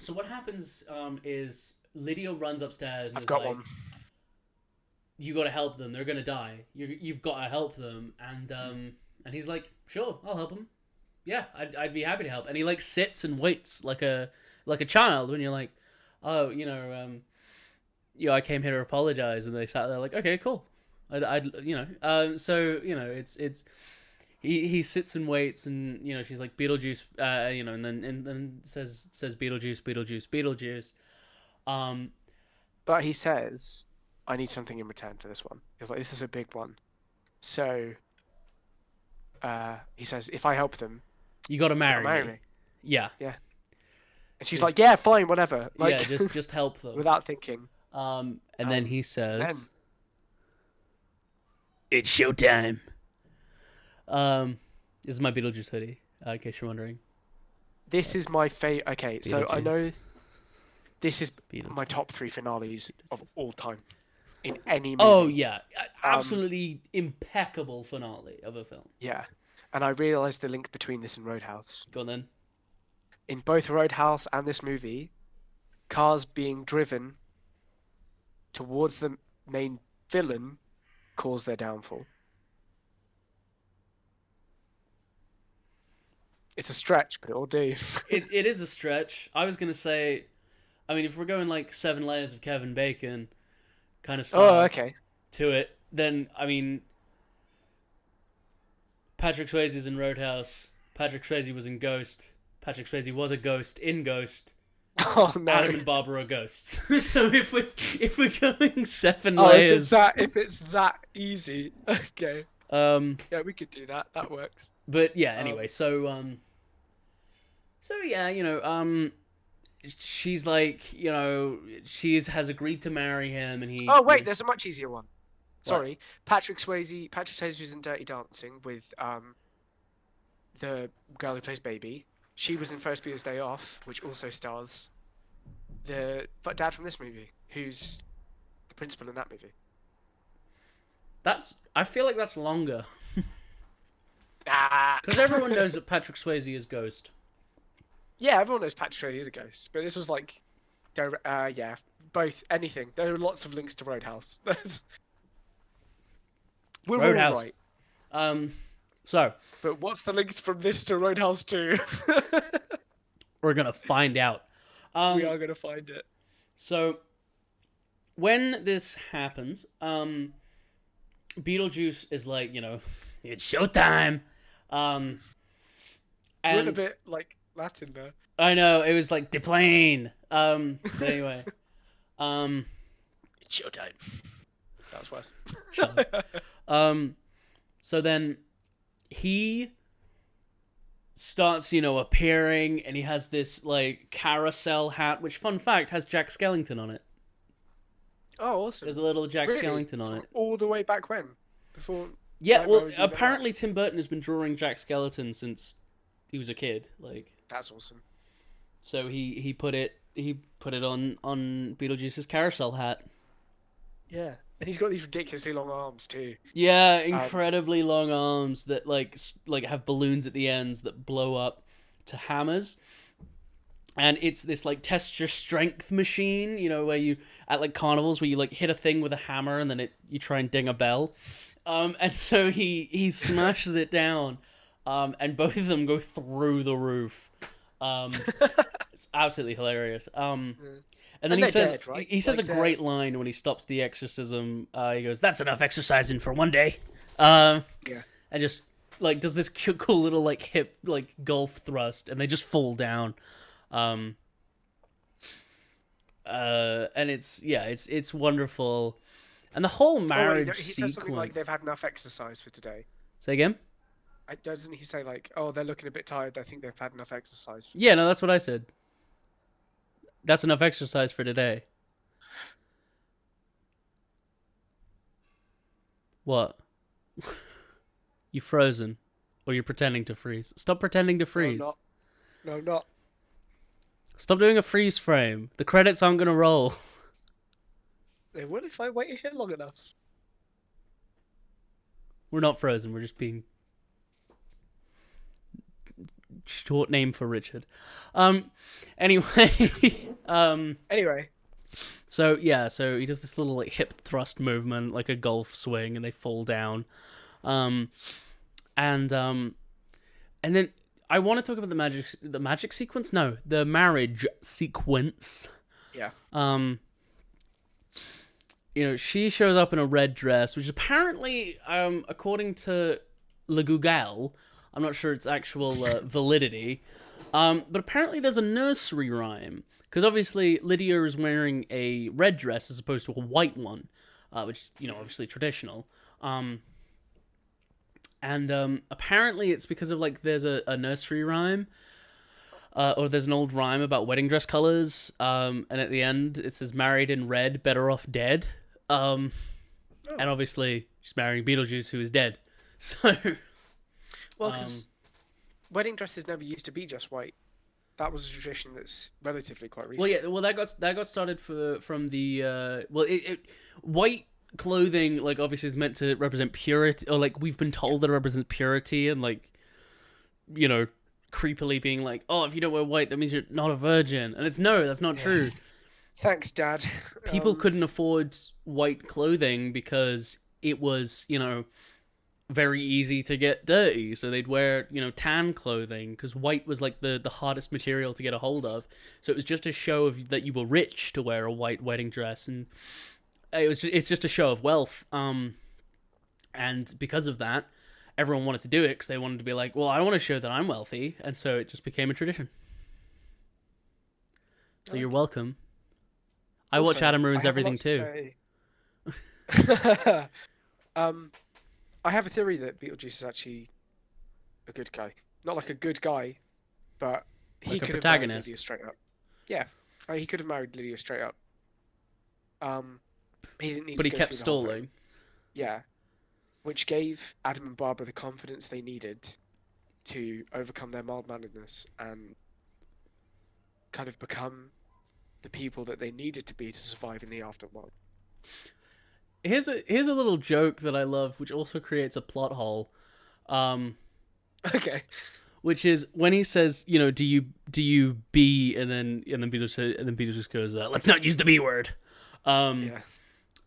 So what happens is Lydia runs upstairs and I've is got like, one. "You got to help them. They're gonna die. You've got to help them." And he's like, "Sure, I'll help them. Yeah, I'd be happy to help." And he like sits and waits like a child when you're like, "Oh, I came here to apologize," and they sat there like, "Okay, cool." So you know, it's he sits and waits, and you know, she's like, "Beetlejuice," and then says Beetlejuice, Beetlejuice, Beetlejuice. But he says, I need something in return for this one. He's like, this is a big one. So he says, if I help them, You got to they'll marry marry me. me. Yeah. Yeah. And she's Yes. like, yeah, fine, whatever. Like, Yeah, just help them. without thinking. And then he says, Then, "It's showtime." This is my Beetlejuice hoodie, in case you're wondering. this is my favorite. Okay, so I Beetlejuice. know this is Beetlejuice. my top 3 finales of all time in any movie. Oh yeah, absolutely impeccable finale of a film. Yeah. And I realised the link between this and Roadhouse. Go on then. In both Roadhouse and this movie, cars being driven towards the main villain cause their downfall. It's a stretch, but it'll do. It is a stretch. I was gonna say, I mean, if we're going like 7 layers of Kevin Bacon kind of style Oh, okay. to it, then I mean, Patrick Swayze's in Roadhouse. Patrick Swayze was in Ghost. Patrick Swayze was a ghost in Ghost. Oh no. Adam and Barbara are ghosts. So if we're going 7 Oh, layers, if it's that easy, okay. Yeah, we could do that. That works. But yeah, anyway, so yeah, she's like, has agreed to marry him, and he. Oh wait, there's a much easier one. Sorry, Patrick Swayze. Patrick Swayze was in Dirty Dancing with the girl who plays Baby. She was in First Peter's Day Off, which also stars the dad from this movie, who's the principal in that movie. I feel like that's longer Ah. because everyone knows that Patrick Swayze is Ghost. Yeah, everyone knows Patrick Swayze is a ghost, but this was like, yeah, both anything. There are lots of links to Roadhouse. We're Roadhouse. all right. So But what's the links from this to Roadhouse 2? we're gonna find out. We are gonna find it. So when this happens, Beetlejuice is like, it's showtime. Went And a bit like Latin there. I know it was like deplane. But anyway, It's showtime. That's worse. so then he starts, appearing, and he has this like carousel hat, which, fun fact, has Jack Skellington on it. Oh, awesome. There's a little Jack Really? Skellington on it. All the way back when? Before. Yeah, Nightmare well, was even apparently Tim Burton has been drawing Jack Skellington since he was a kid. Like, That's awesome. so he put it on Beetlejuice's carousel hat. Yeah. And he's got these ridiculously long arms too. Yeah, incredibly long arms that like have balloons at the ends that blow up to hammers. And it's this like test your strength machine, where you at like carnivals where you like hit a thing with a hammer and then you try and ding a bell. And so he smashes it down, and both of them go through the roof. It's absolutely hilarious. And then he says, dead, right? he says Like a great line when he stops the exorcism. He goes, "That's enough exercising for one day." Yeah. And just like does this cool little like hip like golf thrust, and they just fall down. And it's wonderful, and the whole marriage he sequence. says something like they've had enough exercise for today. Say again? Doesn't he say like, oh, they're looking a bit tired? I think they've had enough exercise. Yeah, no, that's what I said. That's enough exercise for today. What? You frozen, or you're pretending to freeze? Stop pretending to freeze. No, I'm not. Stop doing a freeze frame. The credits aren't gonna roll. They would if I waited here long enough. We're not frozen. We're just being short name for Richard. Anyway. Anyway. So he does this little like hip thrust movement, like a golf swing, and they fall down. And then I want to talk about the magic sequence. No, the marriage sequence. Yeah. She shows up in a red dress, which apparently, according to Le Google, I'm not sure its actual validity, but apparently there's a nursery rhyme. Because obviously Lydia is wearing a red dress as opposed to a white one, which is, obviously traditional. And apparently it's because of, like, there's a nursery rhyme, or there's an old rhyme about wedding dress colors, and at the end it says, married in red, better off dead. And obviously she's marrying Beetlejuice, who is dead. So... Well, because wedding dresses never used to be just white. That was a tradition that's relatively quite recent. Well, yeah. Well, that got started from the white clothing, like, obviously is meant to represent purity, or like we've been told that it represents purity, and like, creepily being like, oh, if you don't wear white, that means you're not a virgin, and that's not true. Thanks, Dad. People couldn't afford white clothing because it was, very easy to get dirty, so they'd wear tan clothing because white was like the hardest material to get a hold of, so it was just a show of that you were rich to wear a white wedding dress, and it's just a show of wealth, and because of that everyone wanted to do it because they wanted to be like, well, I want to show that I'm wealthy, and so it just became a tradition. So you're welcome. I watch Adam Ruins Everything too. I have a theory that Beetlejuice is actually a good guy. Not like a good guy, but he like could have married Lydia straight up. Yeah, he could have married Lydia straight up. He didn't need. But to he go kept through the whole stalling. thing. Yeah, which gave Adam and Barbara the confidence they needed to overcome their mild-manneredness and kind of become the people that they needed to be to survive in the afterworld. Here's a little joke that I love, which also creates a plot hole. Okay. Which is when he says, do you be, and then Beetlejuice just goes, let's not use the B word. Yeah.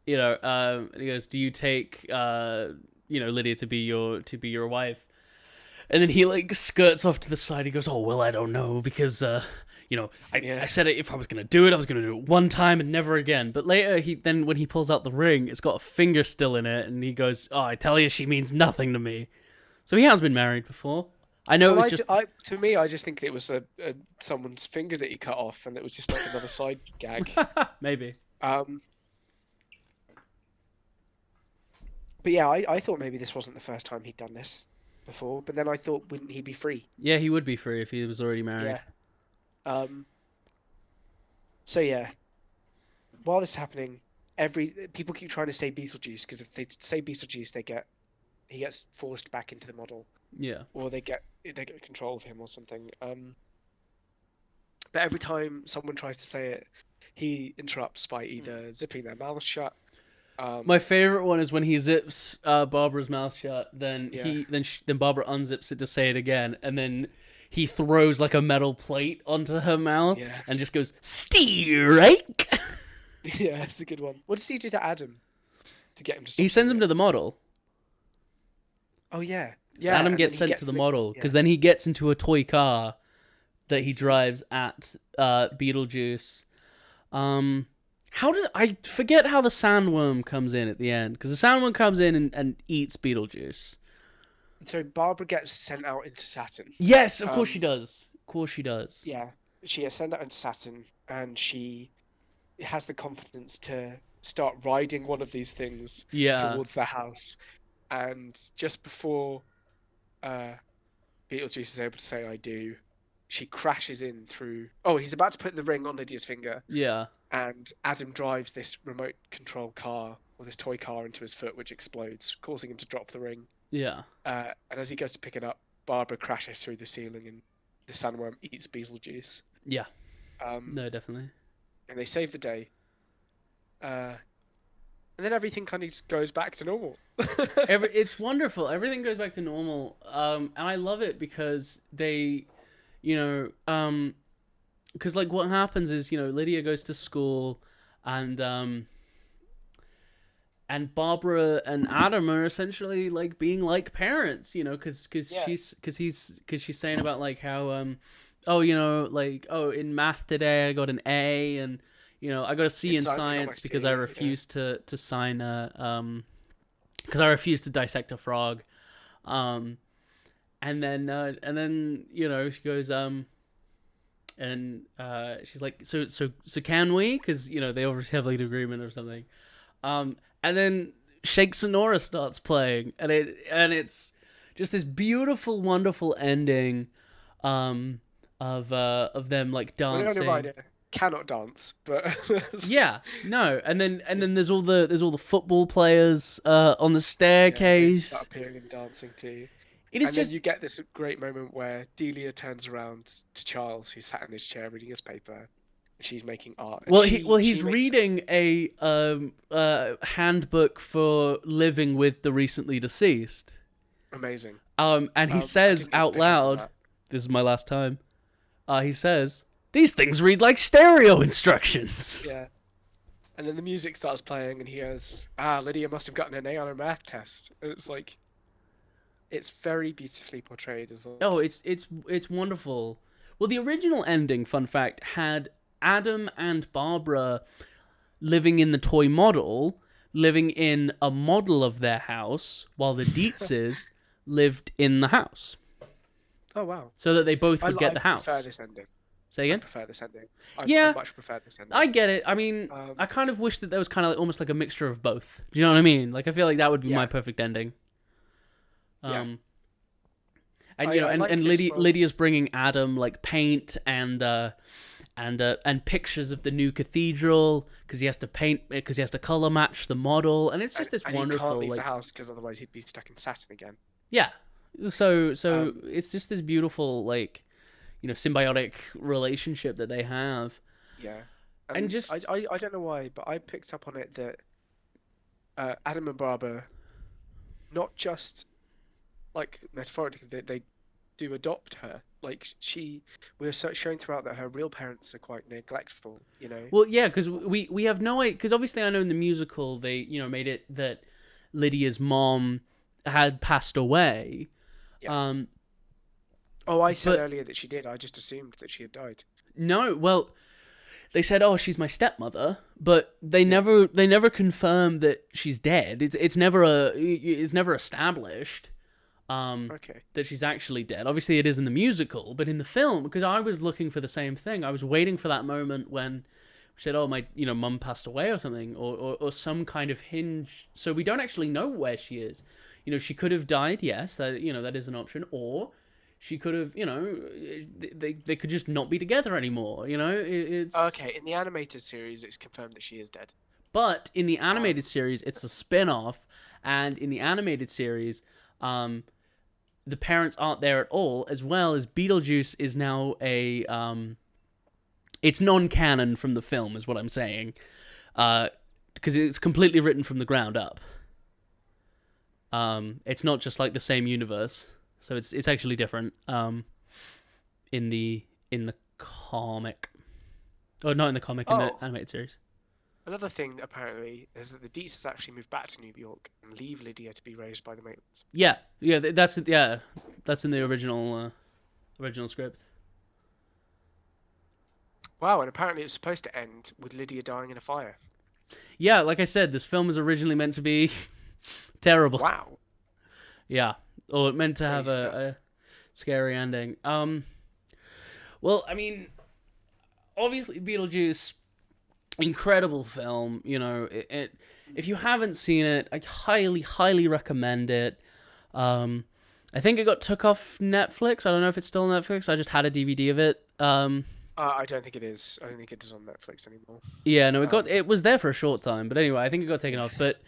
And he goes, do you take Lydia to be your wife? And then he like skirts off to the side. He goes, oh well, I don't know, because I said it, if I was going to do it, I was going to do it one time and never again. But later, when he pulls out the ring, it's got a finger still in it, and he goes, oh, I tell you, she means nothing to me. So he has been married before. I know it was just... to me, I just think it was someone's finger that he cut off, and it was just like another side gag. Maybe. But yeah, I thought maybe this wasn't the first time he'd done this. before, but then I thought, wouldn't he be free? Yeah, he would be free if he was already married. Yeah. So yeah, while this is happening, people keep trying to say Beetlejuice, because if they say Beetlejuice, he gets forced back into the model, Yeah. or they get control of him or something. But every time someone tries to say it, he interrupts by either zipping their mouth shut. My favorite one is when he zips Barbara's mouth shut, then Yeah. then Barbara unzips it to say it again, and then he throws like a metal plate onto her mouth Yeah. and just goes strike. Yeah, it's a good one. What does he do to Adam to get him to stop He sends saying him it? to the model. Oh yeah, yeah. Adam and gets then he sent to the in model because yeah. then he gets into a toy car that he drives at Beetlejuice. How did I forget how the sandworm comes in at the end? Because the sandworm comes in and eats Beetlejuice. So Barbara gets sent out into Saturn. Yes, of course she does. Of course she does. Yeah, she gets sent out into Saturn, and she has the confidence to start riding one of these things Yeah. towards their house. And just before Beetlejuice is able to say "I do," she crashes in through. Oh, he's about to put the ring on Lydia's finger, Yeah. and Adam drives this remote control car or this toy car into his foot, which explodes, causing him to drop the ring. Yeah. And as he goes to pick it up, Barbara crashes through the ceiling, and the sandworm eats Beetlejuice. Yeah. Um, No, definitely. and they save the day. And then everything kind of just goes back to normal. It's wonderful. Everything goes back to normal. And I love it because they, because like what happens is, Lydia goes to school, and Barbara and Adam are essentially like being like parents, because Yeah. she's saying about like how in math today I got an A, and I got a C in science, I got my science because C, I yeah. refused to sign because I refused to dissect a frog, and then she goes and she's like, so can we, because they obviously have like an agreement or something, and then Shake Sonora starts playing, and it's just this beautiful, wonderful ending of them like dancing. Rider cannot dance, but Yeah, no, and then there's all the football players on the they staircase. start appearing and dancing too. It is And just then you get this great moment where Delia turns around to Charles, who's sat in his chair reading his paper, and she's making art. And he's reading a handbook for living with the recently deceased. Amazing. And he I says didn't even out pick up on loud, that. "This is my last time." He says, "These things read like stereo instructions." Yeah. And then the music starts playing, and he goes, Lydia must have gotten an A on her math test. And it's like, it's very beautifully portrayed as like, Oh, it's wonderful. Well, the original ending, fun fact, had Adam and Barbara living in the toy model, living in a model of their house, while the Dietzes lived in the house, oh wow. so that they both would get the I house. prefer this ending. Say I again? prefer this ending. I Yeah. much prefer this ending. I get it. I mean, I kind of wish that there was kind of like, almost like a mixture of both. Do you know what I mean? Like, I feel like that would be my Yeah. perfect ending. Yeah. And I like and this one. Lydia's bringing Adam like paint and pictures of the new cathedral, because he has to color match the model, and it's just this and wonderful he can't leave like the house because otherwise he'd be stuck in Saturn again. yeah. So it's just this beautiful like symbiotic relationship that they have. Yeah. And just- I don't know why, but I picked up on it that Adam and Barbara, not just like metaphorically, they do adopt her. Like we're showing throughout that her real parents are quite neglectful. Well, yeah, because we have no idea. Because obviously, I know in the musical they made it that Lydia's mom had passed away. Yeah. Oh, I said but- earlier that she did. I just assumed that she had died. No, well, they said, "Oh, she's my stepmother," but they never confirmed that she's dead. It's never established Okay. that she's actually dead. Obviously, it is in the musical, but in the film, because I was looking for the same thing. I was waiting for that moment when said, "Oh, my, mum passed away or something," or some kind of hinge. So we don't actually know where she is. She could have died. Yes, that is an option. Or she could have, they could just not be together anymore. It's Okay, in the animated series, it's confirmed that she is dead. But in the animated series, it's a spin-off, and in the animated series, the parents aren't there at all, as well as Beetlejuice is now it's non-canon from the film, is what I'm saying, because it's completely written from the ground up. It's not just like the same universe, so it's actually different. In the comic, or not in the comic, in the animated series. Another thing, apparently, is that the Deets actually moved back to New York and leave Lydia to be raised by the Maitlands. Yeah, that's in the original script. Wow, and apparently it was supposed to end with Lydia dying in a fire. Yeah, like I said, this film was originally meant to be terrible. Wow. Yeah, or it meant to have Crazy a scary ending. Well, I mean, obviously Beetlejuice, incredible film. If you haven't seen it, I highly recommend it. I think it got took off Netflix. I don't know if it's still on Netflix. I just had a DVD of it. I don't think it is. I don't think it is on Netflix anymore. Yeah, no, it was there for a short time, but anyway, I think it got taken off. But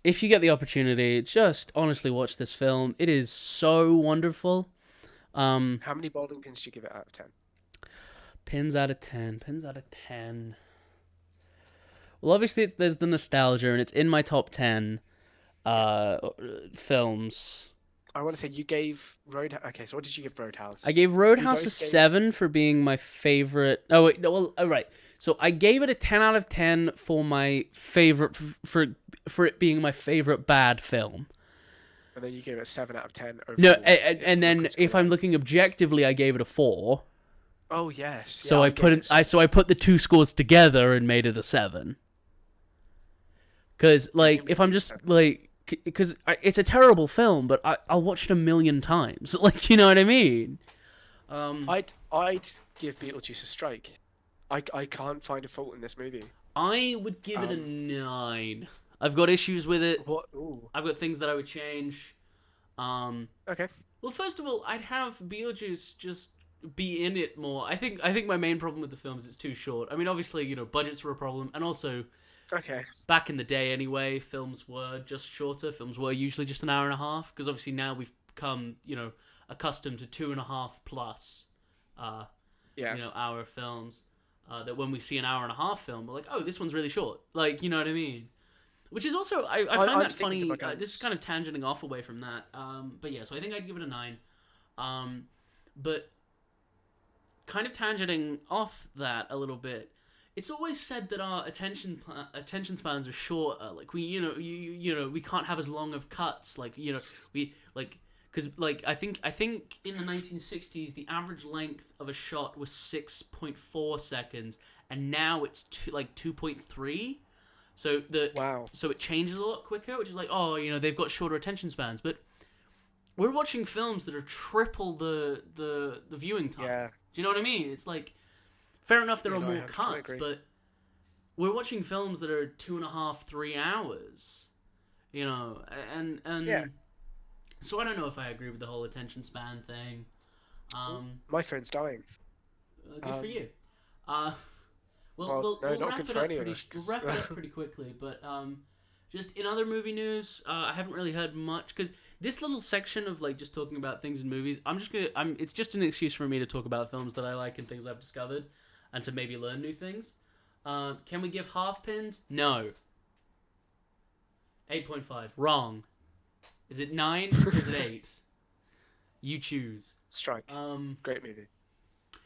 if you get the opportunity, just honestly watch this film. It is so wonderful. How many bowling pins do you give it out of 10? Pins out of 10. Pins out of 10. Well, obviously, there's the nostalgia, and it's in my top 10 films. I want to say you gave Okay, so what did you give Roadhouse? I gave Roadhouse a 7 for being my favorite. Oh, wait, no, well, all right. So I gave it a 10 out of 10 for my favorite, for it being my favorite bad film. And then you gave it a 7 out of 10 overall. No, and then if I'm looking objectively, I gave it a 4. Oh, yes. So yeah, I put the two scores together and made it a 7. Because, like, if I'm just, like, because it's a terrible film, but I'll watch it a million times. Like, you know what I mean? I'd give Beetlejuice a strike. I can't find a fault in this movie. I would give it a 9. I've got issues with it. What? Ooh. I've got things that I would change. Okay. Well, first of all, I'd have Beetlejuice just be in it more. I think my main problem with the film is it's too short. I mean, obviously, budgets were a problem, and also, okay, back in the day anyway, films were just shorter. Films were usually just an hour and a half, because obviously now we've become, accustomed to 2.5 plus, hour films. That when we see an hour and a half film, we're like, oh, this one's really short. Like, you know what I mean? Which is also, I find that funny. This is kind of tangenting off away from that. But yeah, so I think I'd give it a 9. But kind of tangenting off that a little bit, it's always said that our attention spans are shorter. Like we can't have as long of cuts. Like we like. Because, like, I think in the 1960s, the average length of a shot was 6.4 seconds, and now it's 2.3. So so it changes a lot quicker, which is like, they've got shorter attention spans. But we're watching films that are triple the viewing time. Yeah. Do you know what I mean? It's like, fair enough, there are more cuts, but we're watching films that are 2.5, 3 hours. And yeah. So I don't know if I agree with the whole attention span thing. My phone's dying. Good for you. We'll wrap it up pretty quickly. But just in other movie news, I haven't really heard much, because this little section of like just talking about things in movies, it's just an excuse for me to talk about films that I like and things I've discovered, and to maybe learn new things. Can we give half pins? No. 8.5. Wrong. Is it 9 or is it 8? You choose. Strike. Great movie.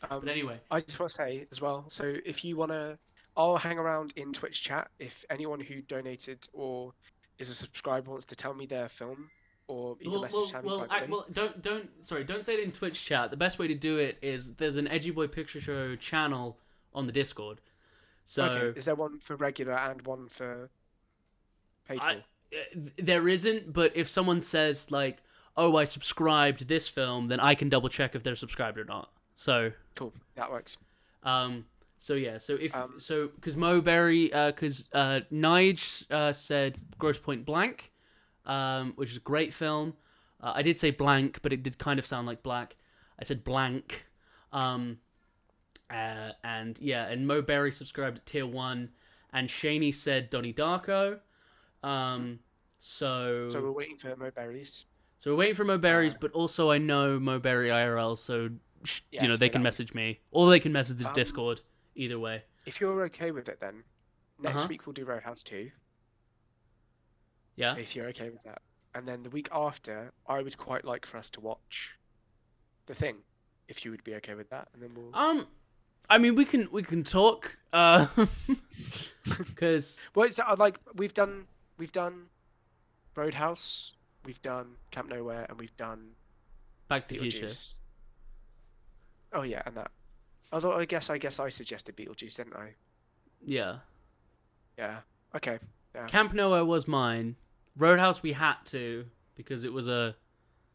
But anyway, I just want to say as well. So if you wanna, I'll hang around in Twitch chat. If anyone who donated or is a subscriber wants to tell me their film, or either message me privately. Don't say it in Twitch chat. The best way to do it is there's an Edgy Boi Picture Show channel on the Discord. So okay. Is there one for regular and one for paid for? There isn't, but if someone says like, "Oh, I subscribed to this film," then I can double check if they're subscribed or not. So cool, that works. So yeah, so if Um, because Moberry, because Nige said Gross Point Blank, which is a great film. I did say blank, but it did kind of sound like black. I said blank. And yeah, and Moberry subscribed at tier 1, and Shaney said Donnie Darko. So So we're waiting for Mo Berries. so we're waiting for Moberries, but also I know Moberry IRL, so Yes, they no, can that message me, or they can message the Um, Discord. Either way. If you're okay with it, then next Uh-huh. week we'll do Roadhouse 2. Yeah. If you're okay with that, and then the week after, I would quite like for us to watch The Thing, if you would be okay with that, and then we'll. I mean, we can talk. Because Well, it's like we've done Roadhouse, we've done Camp Nowhere, and we've done Back to the Future. Beetlejuice. Oh yeah, and that. Although I guess I suggested Beetlejuice, didn't I? Yeah. Yeah. Okay. Yeah. Camp Nowhere was mine. Roadhouse we had to because it was a It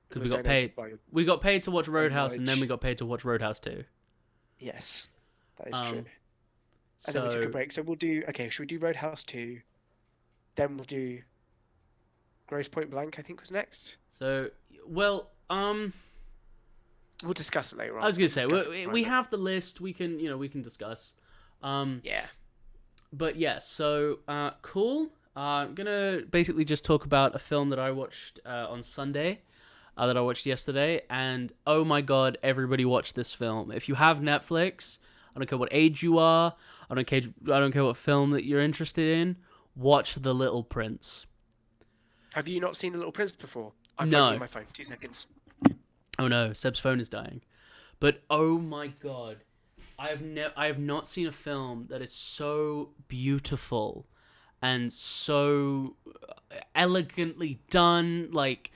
because was we got donated paid. by- We got paid to watch Roadhouse, and then Nige. we got paid to watch Roadhouse 2. Yes, that is true. And So then we took a break. So we'll do. Okay, should we do Roadhouse 2? Then we'll do Grosse Point Blank. I think was next. well, We'll discuss it later on. I was gonna We'll say discuss it we privately. have the list. We can we can discuss. Yeah. But yeah, so cool. I'm gonna basically just talk about a film that I watched on Sunday, that I watched yesterday, and oh my god, everybody watch this film. If you have Netflix, I don't care what age you are, I don't care what film that you're interested in, watch The Little Prince. Have you not seen The Little Prince before? I'm No. plugging in my phone. 2 seconds. Oh no, Seb's phone is dying. But oh my god, I have not seen a film that is so beautiful and so elegantly done. Like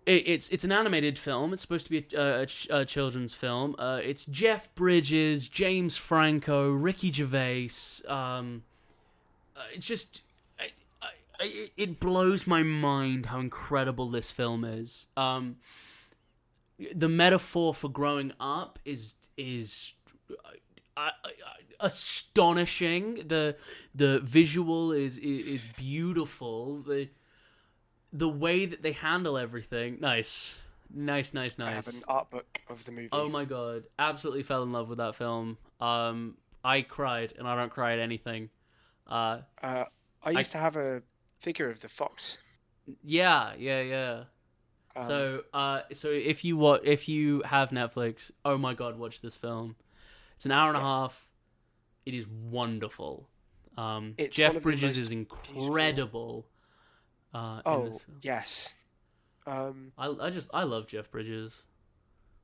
it's an animated film. It's supposed to be a children's film. It's Jeff Bridges, James Franco, Ricky Gervais. It just it blows my mind how incredible this film is. The metaphor for growing up is astonishing. The visual is beautiful. The way that they handle everything, nice. I have an art book of the movie. Oh my god, absolutely fell in love with that film. I cried, and I don't cry at anything. I used to have a figure of the fox. Yeah. So if you have Netflix, oh my god, watch this film. It's an hour and a half. It is wonderful. It's one Jeff of the Bridges most is incredible. In Oh this film. yes. I love Jeff Bridges.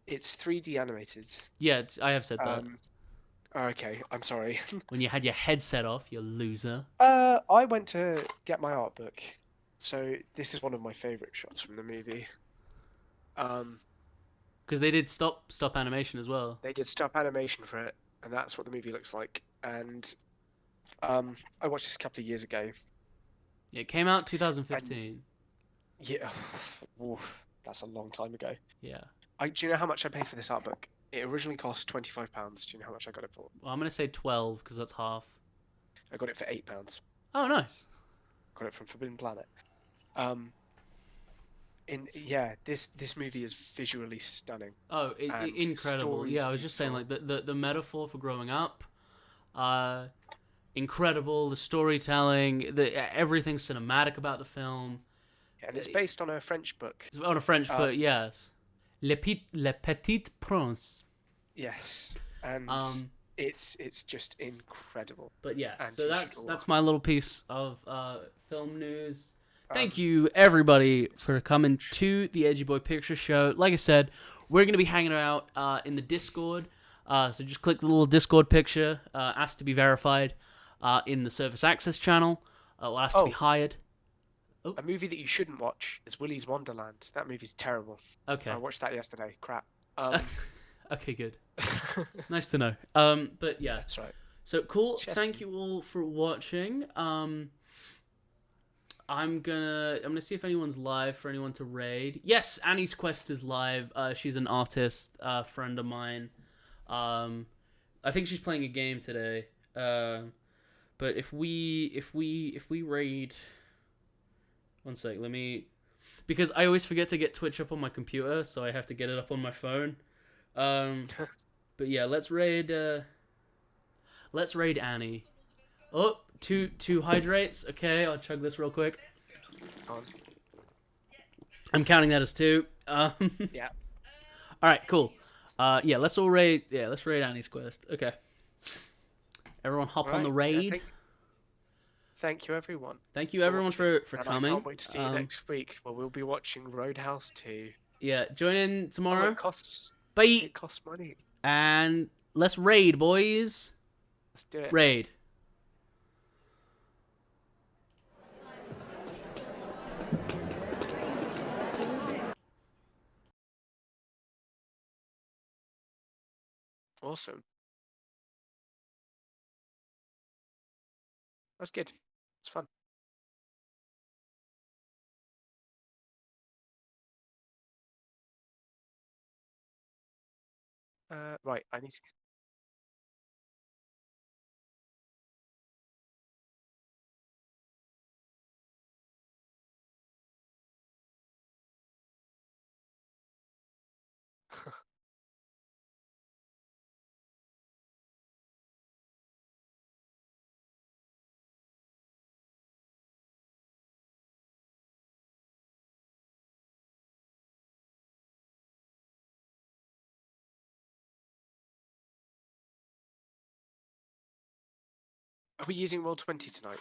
It's 3D animated. Yeah, I have said that. Okay, I'm sorry. When you had your headset off, you loser. I went to get my art book, so this is one of my favorite shots from the movie. Because they did stop animation as well. They did stop animation for it, and that's what the movie looks like. And I watched this a couple of years ago. It came out 2015. Yeah, oof, that's a long time ago. Yeah. Do you know how much I paid for this art book? It originally cost £25. Do you know how much I got it for? Well, I'm gonna say 12 because that's half. I got it for £8. Oh, nice. Got it from Forbidden Planet. This movie is visually stunning. Oh, And the incredible. story's Yeah, I was just saying, like the metaphor for growing up, incredible. The storytelling, everything cinematic about the film. And it's based on a French book. On a French book, yes. Le Petit Prince. Yes, and it's just incredible. But yeah, And so you that's should that's my little piece of film news. Thank you everybody for coming to the Edgy Boy Picture Show. Like I said, we're gonna be hanging out in the Discord. So just click the little Discord picture. Ask to be verified in the Service Access channel. Or ask to be hired. A movie that you shouldn't watch is Willy's Wonderland. That movie's terrible. Okay. I watched that yesterday. Crap. Okay, good. Nice to know. But yeah. That's right. So cool. Chess Thank you all for watching. I'm gonna see if anyone's live for anyone to raid. Yes, Annie's Quest is live. She's an artist, friend of mine. I think she's playing a game today. But if we raid, one sec, let me, because I always forget to get Twitch up on my computer, so I have to get it up on my phone. But yeah, let's raid. Let's raid Annie. Oh, two hydrates. Okay, I'll chug this real quick. On. I'm counting that as two. Yeah. All right, cool. Yeah, let's all raid. Yeah, let's raid Annie's quest. Okay. Everyone, hop on the Right, yeah, raid. thank you, everyone. Thank you, everyone, for And coming. I can't wait to see you next week, where we'll be watching Roadhouse 2. Yeah, join in Oh, tomorrow. it costs. Bye. It costs money. And let's raid, boys. Let's do it. Raid. Awesome. That's good. It's fun. Right, I need to. Are we using Roll20 tonight?